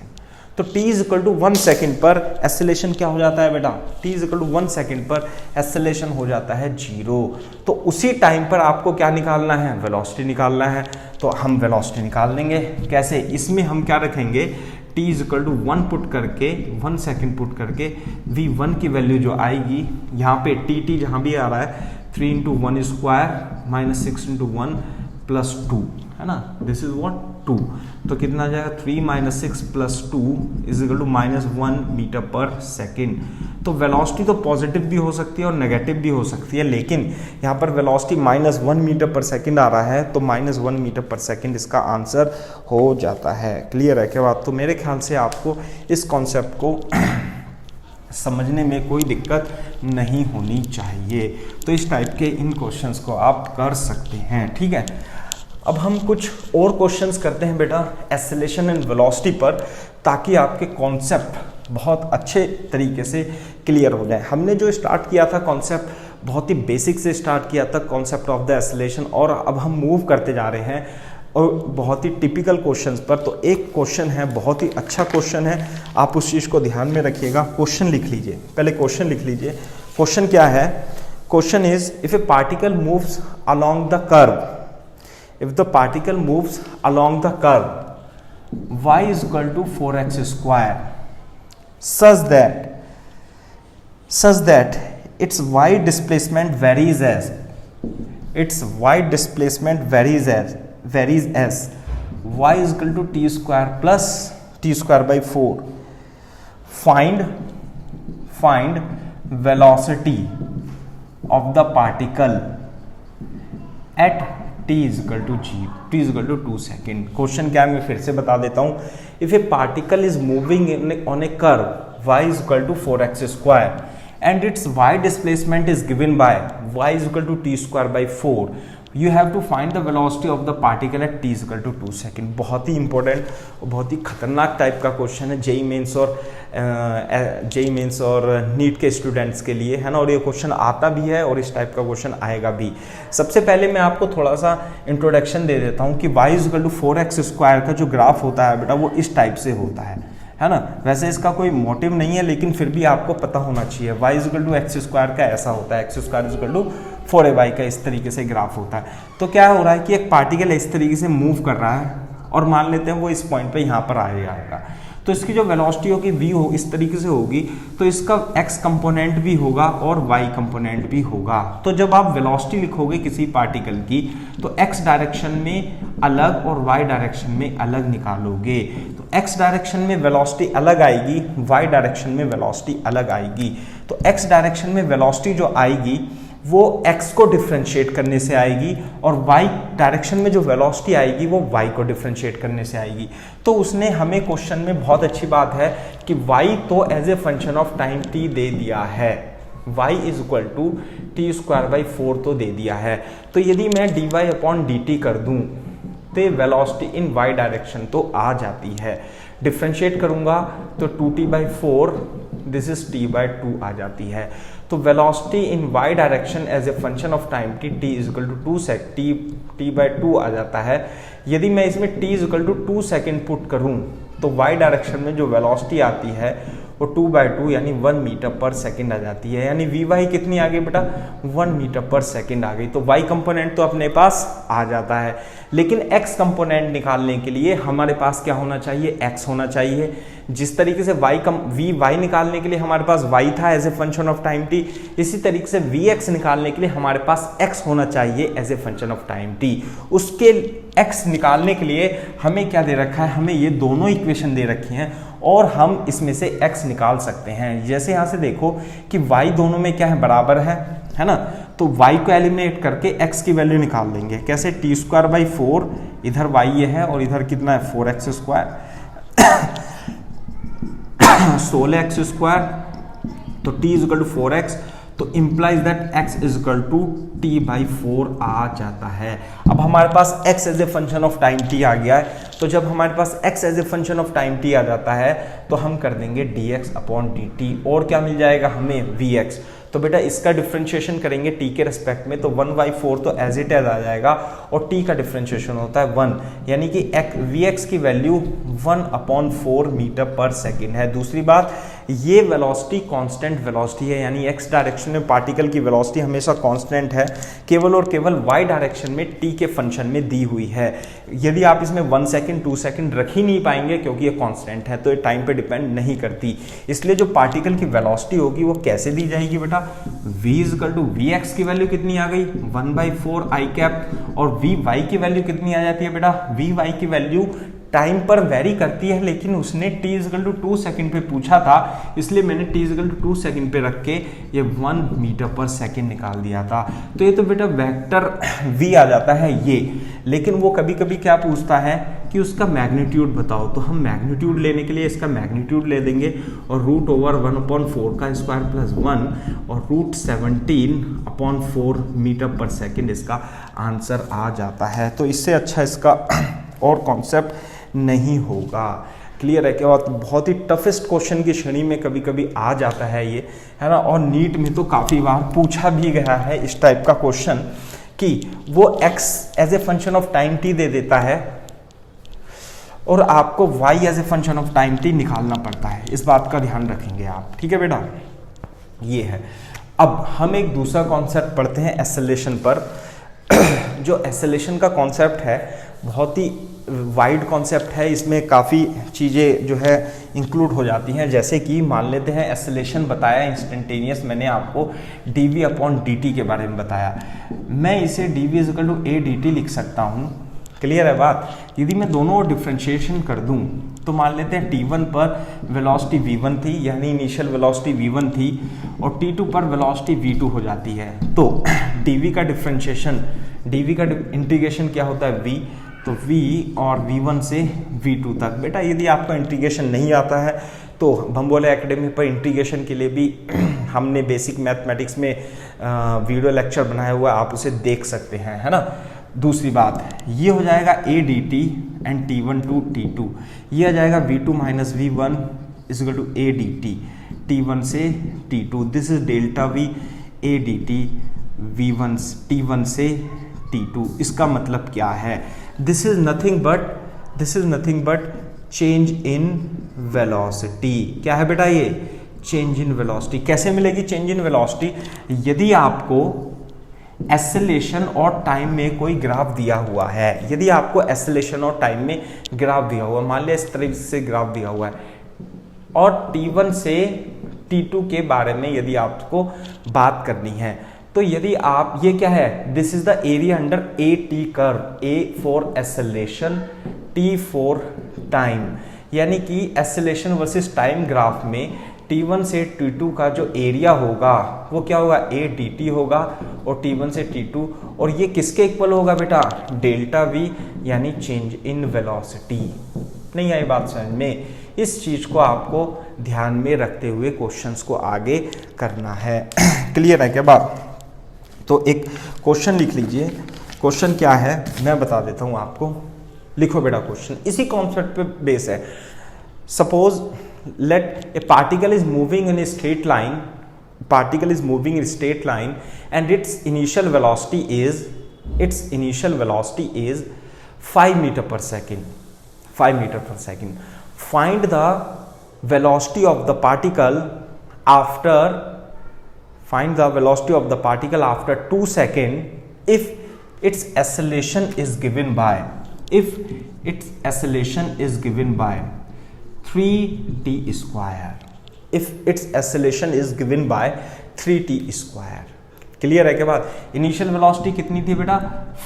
तो t is equal to 1 second पर एक्सेलरेशन क्या हो जाता है बेटा? t is equal to 1 second पर एक्सेलरेशन हो जाता है 0। तो उसी टाइम पर आपको क्या निकालना है? वेलोसिटी निकालना है। तो हम वेलोसिटी निकाल लेंगे। कैसे? इसमें हम क्या रखेंगे? t is equal to 1 put करके, 1 सेकेंड पुट करके v1 की वैल्यू जो आएगी, यहाँ पे tt जहाँ भी आ रहा है 3 into 1 square minus 6 into 1 plus 2, है ना। This is what? 2। तो कितना आ जाएगा? 3 minus 6 plus 2 is equal to minus 1 metre per second. तो वेलोसिटी तो पॉजिटिव भी हो सकती है और नेगेटिव भी हो सकती है, लेकिन यहाँ पर velocity minus 1 metre per second आ रहा है, तो माइनस 1 मीटर पर सेकेंड इसका आंसर हो जाता है। क्लियर है क्या बात? तो मेरे ख्याल से आपको इस कॉन्सेप्ट को समझने में कोई दिक्कत नहीं होनी चाहिए। तो इस टाइप के इन क्वेश्चंस को आप कर सकते हैं, ठीक है। अब हम कुछ और क्वेश्चंस करते हैं बेटा एक्सेलरेशन एंड वेलोसिटी पर, ताकि आपके कॉन्सेप्ट बहुत अच्छे तरीके से क्लियर हो जाए। हमने जो स्टार्ट किया था कॉन्सेप्ट बहुत ही बेसिक से स्टार्ट किया था, कॉन्सेप्ट ऑफ द एक्सेलरेशन, और अब हम मूव करते जा रहे हैं और बहुत ही टिपिकल क्वेश्चंस पर। तो एक क्वेश्चन है, बहुत ही अच्छा क्वेश्चन है, आप उस चीज़ को ध्यान में रखिएगा। क्वेश्चन लिख लीजिए, पहले क्वेश्चन लिख लीजिए। क्वेश्चन क्या है? Question is if a particle moves along the curve, if the particle moves along the curve y is equal to 4x square such that its y displacement varies as y is equal to t square plus t square by 4. Find velocity of the particle at t is equal to 2 second. Question क्या है मैं फिर से बता देता हूँ। If a particle is moving on A curve y is equal to 4x square and its y displacement is given by y is equal to t square by 4, you have to find the velocity of the particle at t is equal to 2 second. बहुत ही important और बहुत ही खतरनाक type का question है JEE mains और NEET के students के लिए, है ना। और ये क्वेश्चन आता भी है और इस टाइप का क्वेश्चन आएगा भी। सबसे पहले मैं आपको थोड़ा सा इंट्रोडक्शन दे देता हूँ कि y is equal to 4x square का जो ग्राफ होता है बेटा वो इस टाइप से होता है ना। वैसे इसका कोई मोटिव नहीं है, लेकिन फिर भी आपको पता होना चाहिए। y is equal to x square का ऐसा होता है, x square is equal to 4ay का इस तरीके से ग्राफ होता है। तो क्या हो रहा है कि एक पार्टिकल इस तरीके से मूव कर रहा है और मान लेते हैं वो इस पॉइंट पे यहाँ पर आ जाएगा, तो इसकी जो वेलोसिटी होगी v हो इस तरीके से होगी, तो इसका x कंपोनेंट भी होगा और y कंपोनेंट भी होगा। तो जब आप वेलोसिटी लिखोगे किसी पार्टिकल की तो x डायरेक्शन में अलग और y डायरेक्शन में अलग निकालोगे। तो x डायरेक्शन में वेलोसिटी अलग आएगी, y डायरेक्शन में वेलोसिटी अलग आएगी। तो x डायरेक्शन में वेलोसिटी जो आएगी वो x को डिफरेंशिएट करने से आएगी और y डायरेक्शन में जो वेलोसिटी आएगी वो y को डिफरेंशिएट करने से आएगी। तो उसने हमें क्वेश्चन में बहुत अच्छी बात है कि y तो as a function of time t दे दिया है, y is equal to t square by 4 तो दे दिया है। तो यदि मैं dy अपॉन dt कर दूं तो वेलोसिटी इन y डायरेक्शन तो आ जाती है। डिफरेंशिएट करूंगा तो 2t/4 दिस इज t/2 आ जाती है। तो velocity in y direction as a function of time t is equal to 2 आ जाता है। यदि मैं इसमें t is equal to 2 second put करूं तो y डायरेक्शन में जो वेलोसिटी आती है वो 2/2 यानी 1 मीटर पर सेकेंड आ जाती है। यानी vy कितनी आ गई बेटा? 1 मीटर पर सेकेंड आ गई। तो y कंपोनेंट तो अपने पास आ जाता है, लेकिन x कंपोनेंट निकालने के लिए हमारे पास क्या होना चाहिए? x होना चाहिए। जिस तरीके से vy निकालने के लिए हमारे पास y था as a function of time t, इसी तरीके से vx निकालने के लिए हमारे पास x होना चाहिए as a function of time t। उसके x निकालने के लिए हमें क्या दे रखा है? हमें ये दोनों इक्वेशन दे रखी हैं और हम इसमें से x निकाल सकते हैं। जैसे यहाँ से देखो कि y दोनों में क्या है? बराबर है ना। तो y को एलिमिनेट करके x की वैल्यू निकाल लेंगे। कैसे? टी स्क्वायर बाई 4, इधर y ये है और इधर कितना है? 4x स्क्वायर 16x स्क्वायर, तो t is equal to 4x, तो implies that x is equal to t/4 आ जाता है। अब हमारे पास x as a function of time t आ गया है। तो जब हमारे पास x as a function of time t आ जाता है तो हम कर देंगे dx अपॉन dt और क्या मिल जाएगा हमें? vx। तो बेटा इसका डिफरेंशिएशन करेंगे t के रेस्पेक्ट में तो 1/4 तो एज इट एज आ जाएगा और t का डिफरेंशिएशन होता है 1, यानी कि vx की वैल्यू 1/4 मीटर पर सेकेंड है। दूसरी बात, ये वेलोसिटी कांस्टेंट वेलोसिटी है, यानी x डायरेक्शन में पार्टिकल की वेलोसिटी हमेशा कांस्टेंट है, केवल और केवल y डायरेक्शन में t के फंक्शन में दी हुई है। यदि आप इसमें 1 सेकेंड 2 सेकेंड रख ही नहीं पाएंगे क्योंकि ये कांस्टेंट है, तो ये टाइम पे डिपेंड नहीं करती। इसलिए जो पार्टिकल की वेलोसिटी होगी वो कैसे दी जाएगी बेटा? v is equal to vx की वैल्यू कितनी आ गई? 1/4 i कैप, और vy की वैल्यू कितनी आ जाती है बेटा? vy की वैल्यू टाइम पर वेरी करती है, लेकिन उसने t is equal to 2 second पे पूछा था, इसलिए मैंने t is equal to 2 second पे रख के ये 1 मीटर पर सेकेंड निकाल दिया था। तो ये तो बेटा वेक्टर v आ जाता है ये, लेकिन वो कभी कभी क्या पूछता है? कि उसका मैग्नीट्यूड बताओ, तो हम मैग्नीट्यूड लेने के लिए इसका मैग्नीट्यूड ले देंगे और √1/4 का स्क्वायर प्लस 1 और √17/4 मीटर पर सेकेंड इसका आंसर आ जाता है। तो इससे अच्छा इसका और कॉन्सेप्ट नहीं होगा। क्लियर है क्या? बहुत ही टफेस्ट क्वेश्चन की श्रेणी में कभी कभी आ जाता है ये, है ना। और नीट में तो काफ़ी बार पूछा भी गया है इस टाइप का क्वेश्चन कि वो x as a function of time t दे देता है और आपको y as a function of time t निकालना पड़ता है। इस बात का ध्यान रखेंगे आप, ठीक है बेटा। ये है। अब हम एक दूसरा कॉन्सेप्ट पढ़ते हैं एसेलेशन पर। जो एसेलेशन का कॉन्सेप्ट है बहुत ही वाइड कॉन्सेप्ट है, इसमें काफ़ी चीज़ें जो है इंक्लूड हो जाती हैं। जैसे कि मान लेते हैं एसेलेशन बताया इंस्टेंटेनियस, मैंने आपको dv/dt के बारे में बताया, मैं इसे dv=a/dt लिख सकता हूँ। क्लियर है बात? यदि मैं दोनों डिफ्रेंशिएशन कर दूं तो मान लेते हैं t1 पर वेलोसिटी v1 थी, यानी इनिशियल वेलोसिटी v1 थी, और t2 पर वेलोसिटी v2 हो जाती है। तो dv का डिफ्रेंशिएशन, dv का इंटीग्रेशन क्या होता है v, तो v और v1 से v2 तक। बेटा यदि आपको इंटीग्रेशन नहीं आता है तो भंबोले एकेडमी पर इंटीग्रेशन के लिए भी हमने बेसिक मैथमेटिक्स में वीडियो लेक्चर बनाया हुआ है, आप उसे देख सकते हैं, है ना। दूसरी बात ये हो जाएगा a/dt and t1 to t2, ये आ जाएगा v2 - v1 = a/dt t1 से t2। This is delta v a/dt v1 t1 से t2। इसका मतलब क्या है? This is nothing but change in velocity. क्या है बेटा ये? Change in velocity. कैसे मिलेगी चेंज इन वेलोसिटी? यदि आपको एसेलेशन और टाइम में कोई ग्राफ दिया हुआ है, यदि आपको एसेलेशन और टाइम में ग्राफ दिया हुआ है, मान लिया इस तरह से ग्राफ दिया हुआ है, और t1 से t2 के बारे में यदि आपको बात करनी है, तो यदि आप, ये क्या है? This is the area under AT curve, A for acceleration, T for time, यानी कि एसेलेशन वर्सेस टाइम ग्राफ में t1 से t2 का जो एरिया होगा वो क्या होगा? a/dt होगा, और t1 से t2, और ये किसके इक्वल होगा बेटा? डेल्टा v, यानी चेंज इन वेलोसिटी। नहीं आई बात समझ में? इस चीज को आपको ध्यान में रखते हुए क्वेश्चंस को आगे करना है। क्लियर है क्या बात? तो एक क्वेश्चन लिख लीजिए। क्वेश्चन क्या है मैं बता देता हूं आपको। लिखो बेटा क्वेश्चन, इसी कॉन्सेप्ट पे बेस है। Suppose let a particle is moving in a straight line, and its initial velocity is 5 meter per second. Find the velocity of the particle after 2 seconds if its acceleration is given by 3t square. If its acceleration is given by 3t square. Clear है क्या बात? Initial velocity कितनी थी बेटा?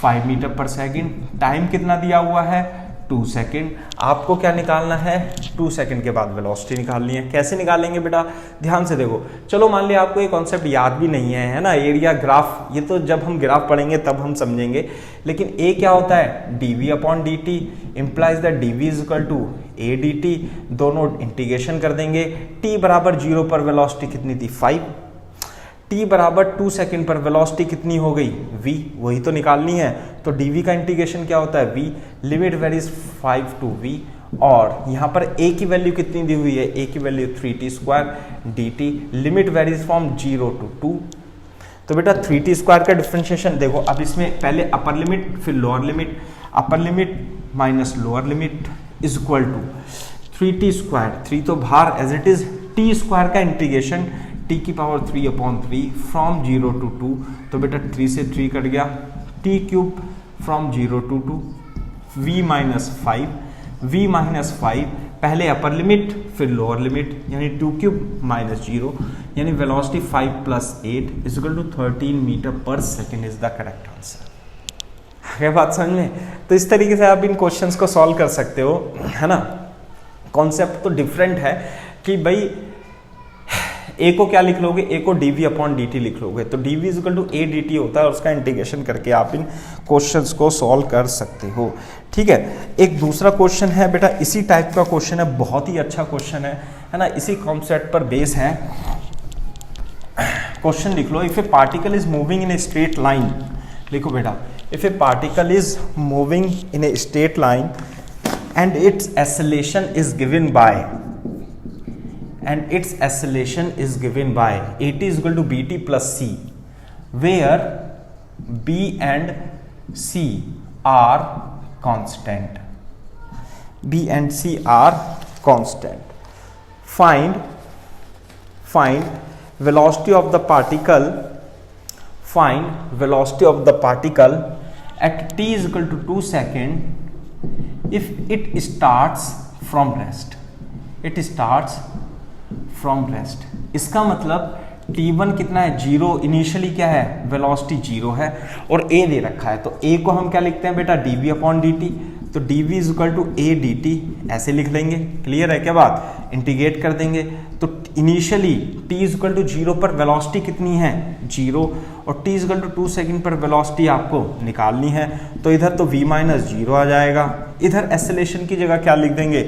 5 metre per second. Time कितना दिया हुआ है? 2 सेकंड। आपको क्या निकालना है? 2 सेकंड के बाद वेलोसिटी निकालनी है। कैसे निकालेंगे बेटा? ध्यान से देखो। चलो मान लिया आपको ये कॉन्सेप्ट याद भी नहीं है ना, एरिया ग्राफ, ये तो जब हम ग्राफ पढ़ेंगे तब हम समझेंगे। लेकिन ए क्या होता है? dv/dt implies that dv = a/dt। दोनों इंटीग्रेशन कर देंगे। t = 0 पर वेलोसिटी कितनी थी? 5। t = 2 सेकंड पर वेलोसिटी कितनी हो गई? v, वही तो निकालनी है। तो dv का इंटीग्रेशन क्या होता है? v, limit varies 5 to v, और यहाँ पर a की वैल्यू कितनी दी हुई है? a की value 3t² dt, limit varies from 0 to 2। तो बेटा 3t² का डिफरेंशिएशन देखो। अब इसमें पहले अपर लिमिट फिर lower limit, upper limit minus lower limit is equal to 3t², 3 तो बाहर एज इट इज, t² का इंटीग्रेशन t³ फ्रॉम 0 to 2। तो बेटा 3 से 3 कट गया, t³ from 0 to 2, v - 5, v - 5 पहले अपर लिमिट फिर लोअर लिमिट, यानी 2³ - 0, यानी velocity 5 + 8 = 13 metre per second is the correct answer. है बात समझ में? तो इस तरीके से आप इन क्वेश्चंस को सॉल्व कर सकते हो, है ना। कॉन्सेप्ट तो डिफरेंट है कि भाई ए को क्या लिख लोगे, ए को dv अपॉन dt लिख लोगे, तो dv is equal to a dt होता है और उसका इंटीग्रेशन करके आप इन क्वेश्चंस को सॉल्व कर सकते हो। ठीक है, एक दूसरा क्वेश्चन है बेटा, इसी टाइप का क्वेश्चन है, बहुत ही अच्छा क्वेश्चन है ना, इसी कॉन्सेप्ट पर बेस है। क्वेश्चन लिख लो, if a particle is moving in a straight line, लिखो बेटा, if a particle is moving in a straight line and its acceleration is given by at is equal to bt plus c, where b and c are constant. Find velocity of the particle at t is equal to 2 seconds if it starts from rest. इसका मतलब t1 कितना है, 0, initially क्या है, velocity 0 है और a दे रखा है, तो a को हम क्या लिखते हैं बेटा, dv अपॉन dt, तो dv is equal to a dt ऐसे लिख लेंगे। क्लियर है क्या बात, इंटीग्रेट कर देंगे, तो initially t is equal to 0 पर वेलोसिटी कितनी है, 0, और t is equal to 2 second पर वेलोसिटी आपको निकालनी है, तो इधर तो v माइनस 0 आ जाएगा, इधर एक्सेलेरेशन की जगह क्या लिख देंगे,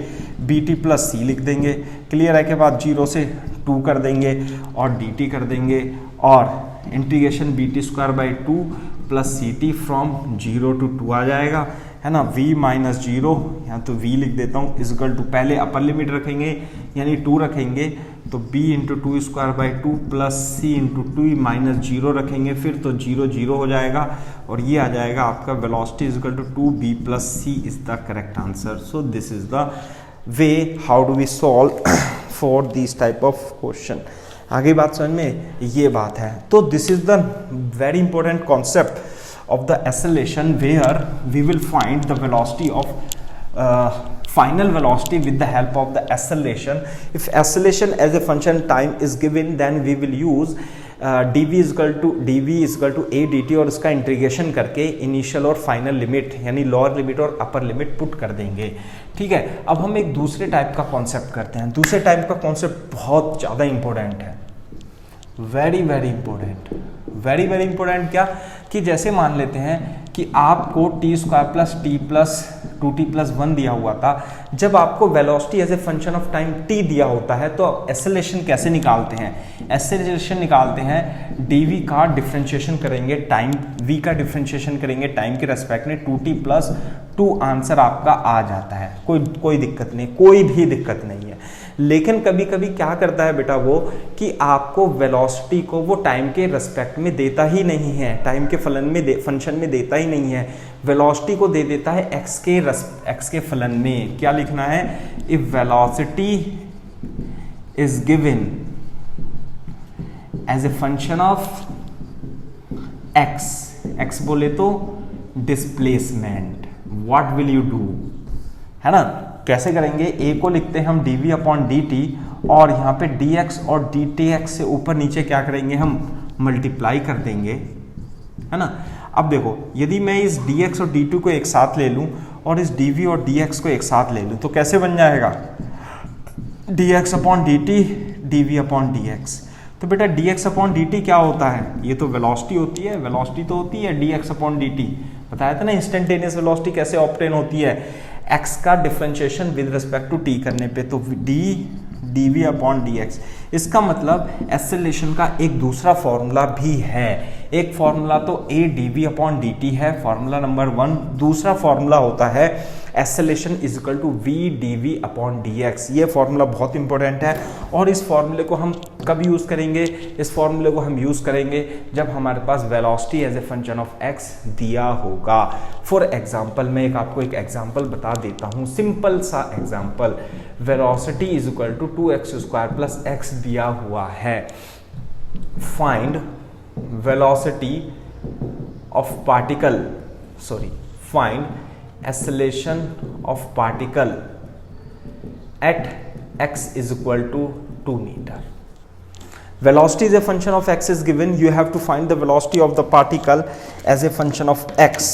bt प्लस c लिख देंगे। क्लियर है के बाद 0 से 2 कर देंगे और dt कर देंगे और integration bt square by 2 plus c t from 0 to 2 आ जाएगा, है ना, v माइनस 0, यहाँ तो v लिख देता हूँ, इज इक्वल टू पहले अपर लिमिट रखेंगे यानी 2 रखेंगे, तो b इंटू 2 square by 2 plus c into 2 minus 0 रखेंगे, फिर तो 0 0 हो जाएगा और ये आ जाएगा आपका velocity is equal to 2b plus c is the correct answer. So this is the way how do we solve for this type of question. आगे बात समझ में, ये बात है, तो this is the very important concept of the acceleration where we will find the velocity of final velocity with the help of the acceleration. If acceleration as a function time is given, then we will use dv is equal to a dt और उसका integration करके initial और final limit यानी lower limit और upper limit put कर देंगे। ठीक है, अब हम एक दूसरे टाइप का कॉन्सेप्ट करते हैं। दूसरे टाइप का कॉन्सेप्ट बहुत ज़्यादा इंपॉर्टेंट है, वेरी वेरी इंपॉर्टेंट क्या कि जैसे मान लेते हैं कि आपको t square plus t plus 2t plus 1 दिया हुआ था, जब आपको velocity as a function of time t दिया होता है तो एक्सेलरेशन कैसे निकालते हैं, एक्सेलरेशन निकालते हैं dv का डिफरेंशिएशन करेंगे टाइम, v का डिफरेंशिएशन करेंगे टाइम के रेस्पेक्ट में, 2t प्लस 2 आंसर आपका आ जाता है, कोई दिक्कत नहीं, कोई भी दिक्कत नहीं है। लेकिन कभी कभी क्या करता है बेटा वो कि आपको वेलोसिटी को वो टाइम के रेस्पेक्ट में देता ही नहीं है, टाइम के फंक्शन में देता ही नहीं है, वेलोसिटी को दे देता है एक्स के फलन में। क्या लिखना है, if velocity is given as a function of x बोले तो displacement, what will you do, है ना, कैसे करेंगे, ए को लिखते हैं हम dv अपॉन dt और यहाँ पे dx और dtx से ऊपर नीचे क्या करेंगे, हम मल्टीप्लाई कर देंगे, है ना। अब देखो, यदि मैं इस dx और dt को एक साथ ले लूँ और इस dv और dx को एक साथ ले लूँ तो कैसे बन जाएगा, dx upon dt dv upon dx। तो बेटा dx अपॉन dt क्या होता है, ये तो वेलोसिटी होती है, वेलोसिटी तो होती है dx अपॉन dt, बताया था ना इंस्टेंटेनियस वेलोसिटी कैसे ऑब्टेन होती है, x का differentiation with respect to t करने पे, तो dv अपॉन dx। इसका मतलब एक्सेलरेशन का एक दूसरा फॉर्मूला भी है, एक फॉर्मूला तो a dv अपॉन dt है, फॉर्मूला नंबर 1, दूसरा फॉर्मूला होता है acceleration is equal to v dv upon dx। ये फॉर्मूला बहुत इंपॉर्टेंट है और इस फॉर्मूले को हम कब यूज़ करेंगे, इस फॉर्मूले को हम यूज़ करेंगे जब हमारे पास velocity as a function of x दिया होगा। फॉर एग्जांपल मैं आपको एक एग्जांपल बता देता हूँ, सिंपल सा example, velocity is equal to 2x square plus x दिया हुआ है, find velocity of particle, find acceleration of particle at x is equal to 2 meter. Velocity is a function of x is given, you have to find the velocity of the particle as a function of x,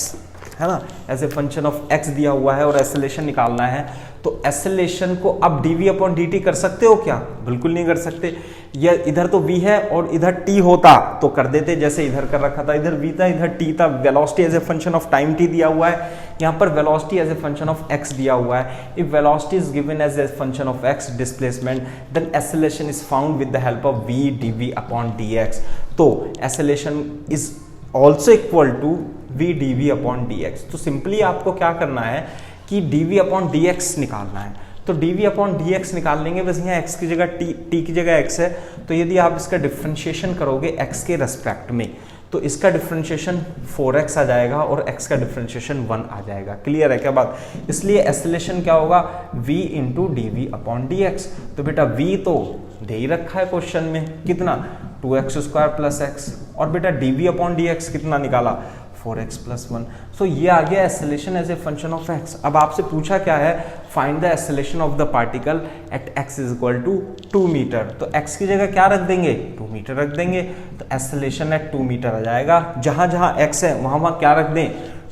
है ना, as a function of x दिया हुआ है और acceleration निकालना है। तो acceleration को अब dv अपॉन dt कर सकते हो क्या? बिल्कुल नहीं कर सकते। या इधर तो v है और इधर t होता तो कर देते, जैसे इधर कर रखा था, इधर v था इधर t था। Velocity as a function of time t दिया हुआ है, यहाँ पर velocity as a function of x दिया हुआ है। If velocity is given as a function of x displacement, then acceleration is found with the help of v dv upon dx। तो acceleration is also equal to v dv upon dx। तो simply आपको क्या करना है कि dv upon dx निकालना है। तो dv अपॉन dx निकाल लेंगे, बस यहाँ x की जगह t की जगह x है, तो यदि आप इसका डिफ्रेंशिएशन करोगे x के रेस्पेक्ट में, तो इसका डिफ्रेंशिएशन 4x आ जाएगा और x का डिफ्रेंशिएशन 1 आ जाएगा। क्लियर है क्या बात? इसलिए एक्सेलरेशन क्या होगा? v into dv upon dx। तो बेटा v तो दे ही रखा है क्वेश्चन में, कितना? 2x स्क्वायर प्लस x, और बेटा dv अपॉन dx कितना निकाला? 4x plus 1। सो ये आ गया acceleration as a function of x। अब आपसे पूछा क्या है? Find the acceleration of the particle at x is equal to 2 metre. तो x की जगह क्या रख देंगे? 2 मीटर रख देंगे, तो एक्सेलरेशन एट 2 मीटर आ जाएगा। जहां जहां x है वहां वहां क्या रख दें?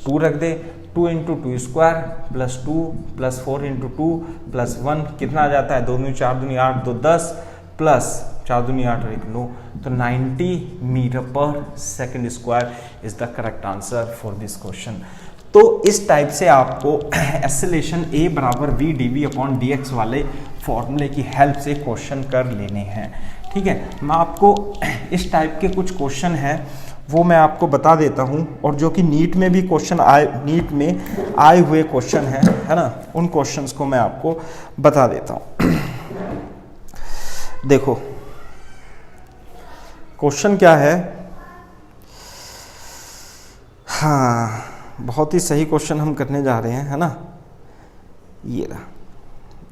2 रख दें। 2 into 2 square plus 2 plus 4 into 2 plus 1 कितना आ जाता है? 2 दूनी 4 दूनी 8 2 10 प्लस 4 दूनी 8 और 1 9, तो 90 metre per second square is the correct answer for this question. तो इस टाइप से आपको एक्सेलरेशन a बराबर v dv अपॉन dx वाले फॉर्मूले की हेल्प से क्वेश्चन कर लेने हैं। ठीक है, मैं आपको इस टाइप के कुछ क्वेश्चन हैं वो मैं आपको बता देता हूं, और जो कि नीट में भी क्वेश्चन नीट में आए हुए क्वेश्चन हैं, है ना, उन क्वेश्चंस को मैं आपको बता देता हूं। देखो क्वेश्चन क्या है, हाँ बहुत ही सही क्वेश्चन हम करने जा रहे हैं, है ना। ये रहा,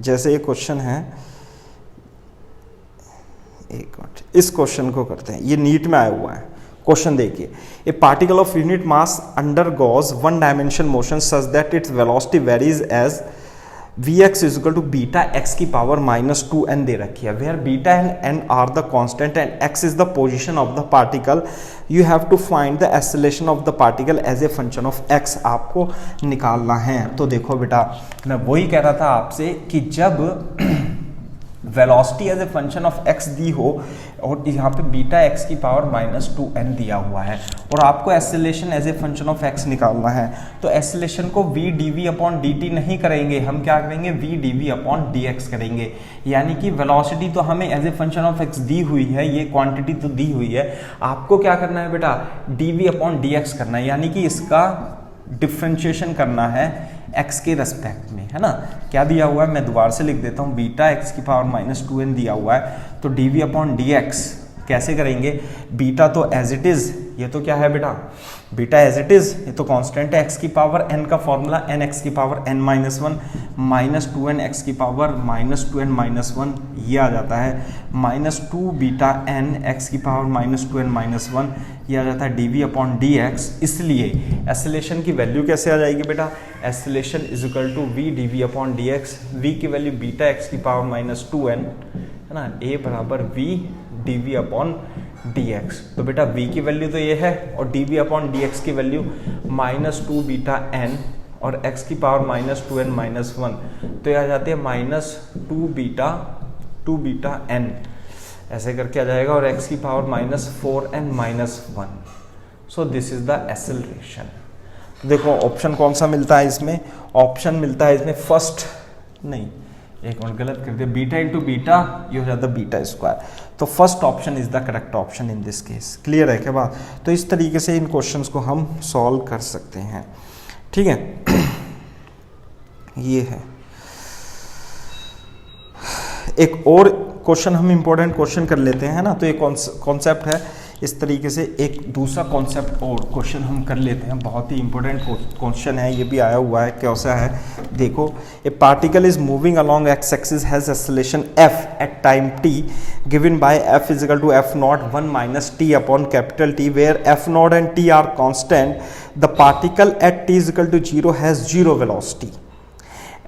जैसे ये क्वेश्चन है, एक मिनट इस क्वेश्चन को करते हैं, ये नीट में आया हुआ है। क्वेश्चन देखिए, a particle of unit mass undergoes one dimension motion such that its velocity varies as Vx is equal to beta x की पावर -2n दे रखी है, where beta and n are the constant and x is the position of the particle. You have to find the acceleration of the particle as a function of x. आपको निकालना है। तो देखो बेटा, मैं वही कह रहा था आपसे कि जब velocity as a function of x दी हो और यहाँ पे बीटा x की पावर -2n दिया हुआ है और आपको acceleration as a function of x निकालना है, तो एक्सेलरेशन को v dv अपॉन dt नहीं करेंगे, हम क्या करेंगे? v dv अपॉन dx करेंगे। यानी कि वेलोसिटी तो हमें as a function of x दी हुई है, ये क्वांटिटी तो दी हुई है, आपको क्या करना है बेटा? dv अपॉन dx करना है, यानी कि इसका डिफ्रेंशिएशन करना है x के रेस्पेक्ट में, है ना। क्या दिया हुआ है मैं दोबारा से लिख देता हूँ, बीटा x की पावर -2n दिया हुआ है, तो dv अपॉन dx कैसे करेंगे? बीटा तो एज इट इज, ये तो क्या है बेटा? बीटा एज इट इज, ये तो कांस्टेंट है, x की पावर n का फॉर्मूला n x की पावर n -1 -2n x की पावर -2n -1, ये आ जाता है -2 बीटा n x की पावर -2n -1, ये आ जाता है dv अपॉन dx। इसलिए एक्सेलरेशन की वैल्यू कैसे आ जाएगी बेटा? Acceleration is equal to v dv upon dx, v की वैल्यू बीटा x की पावर -2n, है ना, a बराबर v dv अपॉन dx। तो बेटा v की वैल्यू तो ये है और dv अपॉन dx की वैल्यू -2 बीटा n और x की पावर -2n -1, तो ये आ जाती है -2 बीटा n, ऐसे करके आ जाएगा, और x की power -4n -1। So this is the acceleration. देखो ऑप्शन कौन सा मिलता है इसमें? ऑप्शन मिलता है इसमें फर्स्ट, नहीं एक मिनट गलत कर दिया, बीटा इंटू बीटा, ये हो जाता है बीटा स्क्वायर। तो first option is the correct option in this case. Clear है क्या बात? तो इस तरीके से इन क्वेश्चंस को हम सॉल्व कर सकते हैं। ठीक है, ये है एक और क्वेश्चन, हम इंपॉर्टेंट क्वेश्चन कर लेते हैं, है ना। तो एक कॉन्सेप्ट है, इस तरीके से एक दूसरा कॉन्सेप्ट और क्वेश्चन हम कर लेते हैं, बहुत ही इंपॉर्टेंट क्वेश्चन है, ये भी आया हुआ है। कैसा है देखो, a particle is moving along x axis has acceleration f at time t given by f is equal to f0 1 minus t upon capital T, where f0 and t are constant, the particle at t is equal to 0 has 0 velocity.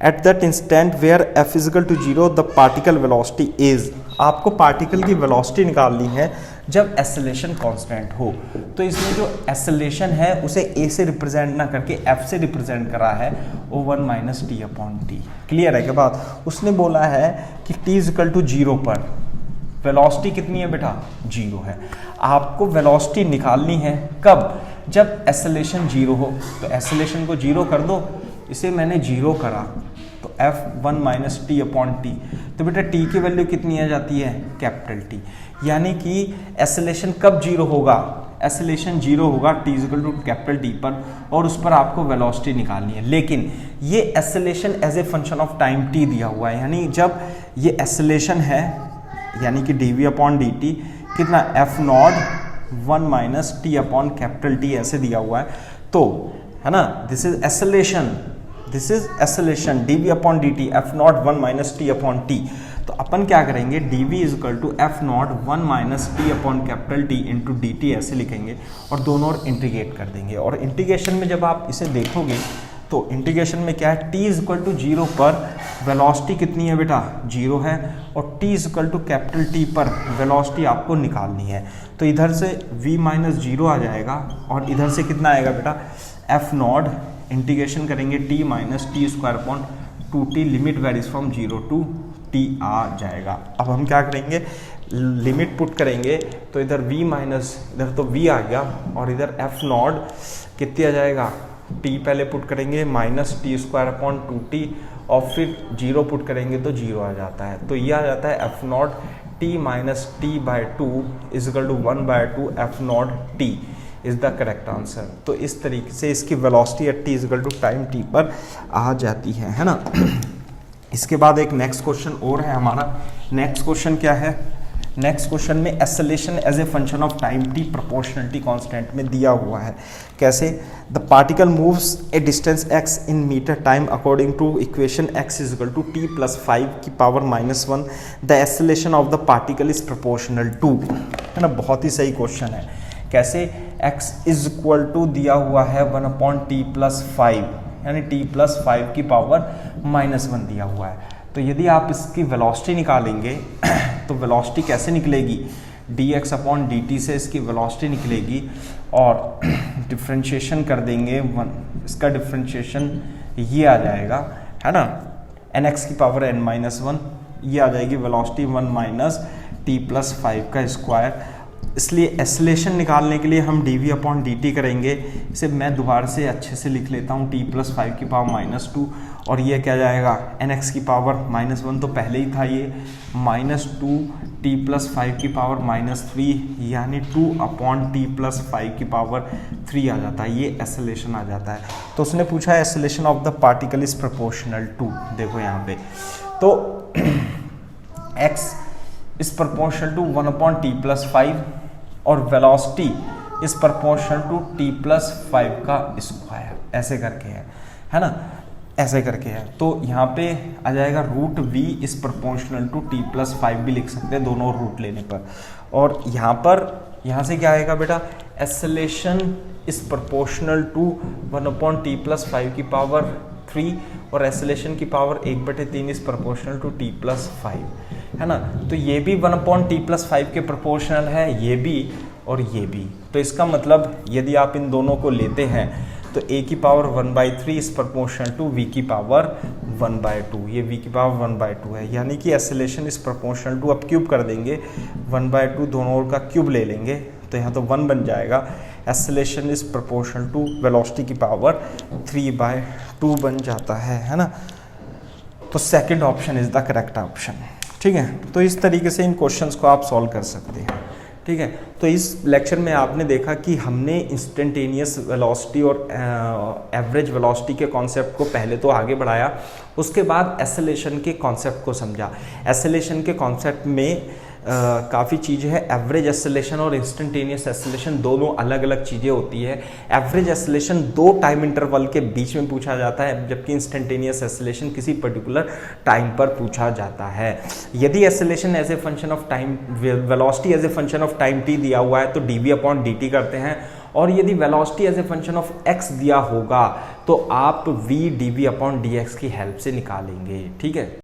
At that instant where f is equal to 0, the particle velocity is, आपको particle की velocity निकालनी है जब acceleration constant हो। तो इसमें जो acceleration है उसे ए से रिप्रेजेंट ना करके एफ से रिप्रेजेंट करा है, O1 - t/t। क्लियर है क्या बात? उसने बोला है कि t = 0 पर वेलोसिटी कितनी है बेटा? 0 है। आपको वेलोसिटी निकालनी है कब? जब एक्सेलरेशन 0 हो। तो एक्सेलरेशन को 0 कर दो, इसे मैंने 0 करा तो F1 - t/t। तो बेटा t की वैल्यू कितनी आ जाती है? T। यानी कि एक्सेलरेशन कब 0 होगा? एक्सेलरेशन 0 होगा t = T पर, और उस पर आपको वेलोसिटी निकालनी है। लेकिन ये acceleration as a function of time t दिया हुआ है, यानी जब ये एक्सेलरेशन है यानी कि dv/dt कितना? F0 1 - t/T ऐसे दिया हुआ है, तो है ना, this is acceleration dv/dt F0 1 - t/t। तो अपन क्या करेंगे? dv = F0 1 - t/T into dt ऐसे लिखेंगे और दोनों ओर इंटीग्रेट कर देंगे। और इंटीग्रेशन में जब आप इसे देखोगे तो इंटीग्रेशन में क्या है? t = 0 पर वेलोसिटी कितनी है बेटा? 0 है, और t = T पर वेलोसिटी आपको निकालनी है। तो इधर से v - 0 आ जाएगा और इधर से कितना आएगा बेटा? F0 इंटीग्रेशन करेंगे t - t²/2t, limit varies from 0 to t आ जाएगा। अब हम क्या करेंगे? लिमिट पुट करेंगे तो इधर इधर तो v आ गया और इधर F0 कितनी आ जाएगा? t पहले पुट करेंगे -t²/2t और फिर 0 पुट करेंगे तो 0 आ जाता है। तो ये आ जाता है F0 t - t/2 = 1/2 F0 t is the correct answer. तो इस तरीके से इसकी velocity at t = time t पर आ जाती है ना। इसके बाद एक नेक्स्ट क्वेश्चन और है हमारा। नेक्स्ट क्वेश्चन क्या है? नेक्स्ट क्वेश्चन में acceleration as a function of time t proportionality constant में दिया हुआ है। कैसे? The particle moves a distance x in metre time according to equation x = t + 5⁻⁻1 the acceleration of the particle is proportional to, है ना। बहुत ही सही question है। कैसे? x = दिया हुआ है 1/t + 5, यानी t + 5⁻⁻1 दिया हुआ है। तो यदि आप इसकी वेलोसिटी निकालेंगे तो वेलोसिटी कैसे निकलेगी? dx/dt से इसकी वेलोसिटी निकलेगी और डिफ्रेंशिएशन कर देंगे, इसका डिफ्रेंशिएशन ये आ जाएगा, है ना, nx⁻n-1, ये आ जाएगी वेलोसिटी 1 - t + 5 का स्क्वायर। इसलिए एक्सेलरेशन निकालने के लिए हम dv/dt करेंगे। इसे मैं दोबारा से अच्छे से लिख लेता हूँ, t + 5⁻⁻2, और ये क्या जाएगा? nx⁻⁻1 तो पहले ही था, ये -2t + 5⁻−3 यानी 2/t + 5⁻3 आ जाता है। ये एक्सेलरेशन आ जाता है। तो उसने पूछा acceleration of the particle is proportional to. देखो यहाँ पे तो x is proportional to 1/t + 5 और velocity is proportional to t + 5 का स्क्वायर, ऐसे करके है ना, ऐसे करके है। तो यहाँ पे आ जाएगा √v is proportional to t + 5 भी लिख सकते हैं दोनों रूट लेने पर। और यहाँ से क्या आएगा बेटा? Acceleration is proportional to 1/t + 5⁻3 और एक्सेलरेशन की power 1/3 is proportional to t + 5, है ना। तो ये भी 1/t + 5 के प्रोपोर्शनल है, ये भी और ये भी। तो इसका मतलब यदि आप इन दोनों को लेते हैं तो a की power 1/3 is proportional to v की पावर 1/2, ये v की पावर 1/2 है, यानी कि एक्सेलरेशन इज प्रोपोर्शनल टू, अब क्यूब कर देंगे 1/2, दोनों ओर का क्यूब ले लेंगे तो यहाँ तो 1 बन जाएगा। Acceleration is proportional to velocity की पावर 3/2 बन जाता है ना। तो second option is the correct option, ठीक है। तो इस तरीके से इन क्वेश्चंस को आप सॉल्व कर सकते हैं, ठीक है। तो इस लेक्चर में आपने देखा कि हमने इंस्टेंटेनियस वेलोसिटी और एवरेज वेलोसिटी के कॉन्सेप्ट को पहले तो आगे बढ़ाया, उसके बाद एक्सेलरेशन के कॉन्सेप्ट को समझा। एक्सेलरेशन के कॉन्सेप्ट में काफ़ी चीज़ें हैं। एवरेज एक्सेलरेशन और इंस्टेंटेनियस एक्सेलरेशन दोनों अलग अलग चीज़ें होती है। एवरेज एक्सेलरेशन 2 टाइम इंटरवल के बीच में पूछा जाता है, जबकि इंस्टेंटेनियस एक्सेलरेशन किसी पर्टिकुलर टाइम पर पूछा जाता है। यदि acceleration as a function of time, velocity as a function of time t दिया हुआ है तो dv/dt करते हैं, और यदि velocity as a function of x दिया होगा तो आप v dv/dx की हेल्प से निकालेंगे, ठीक है।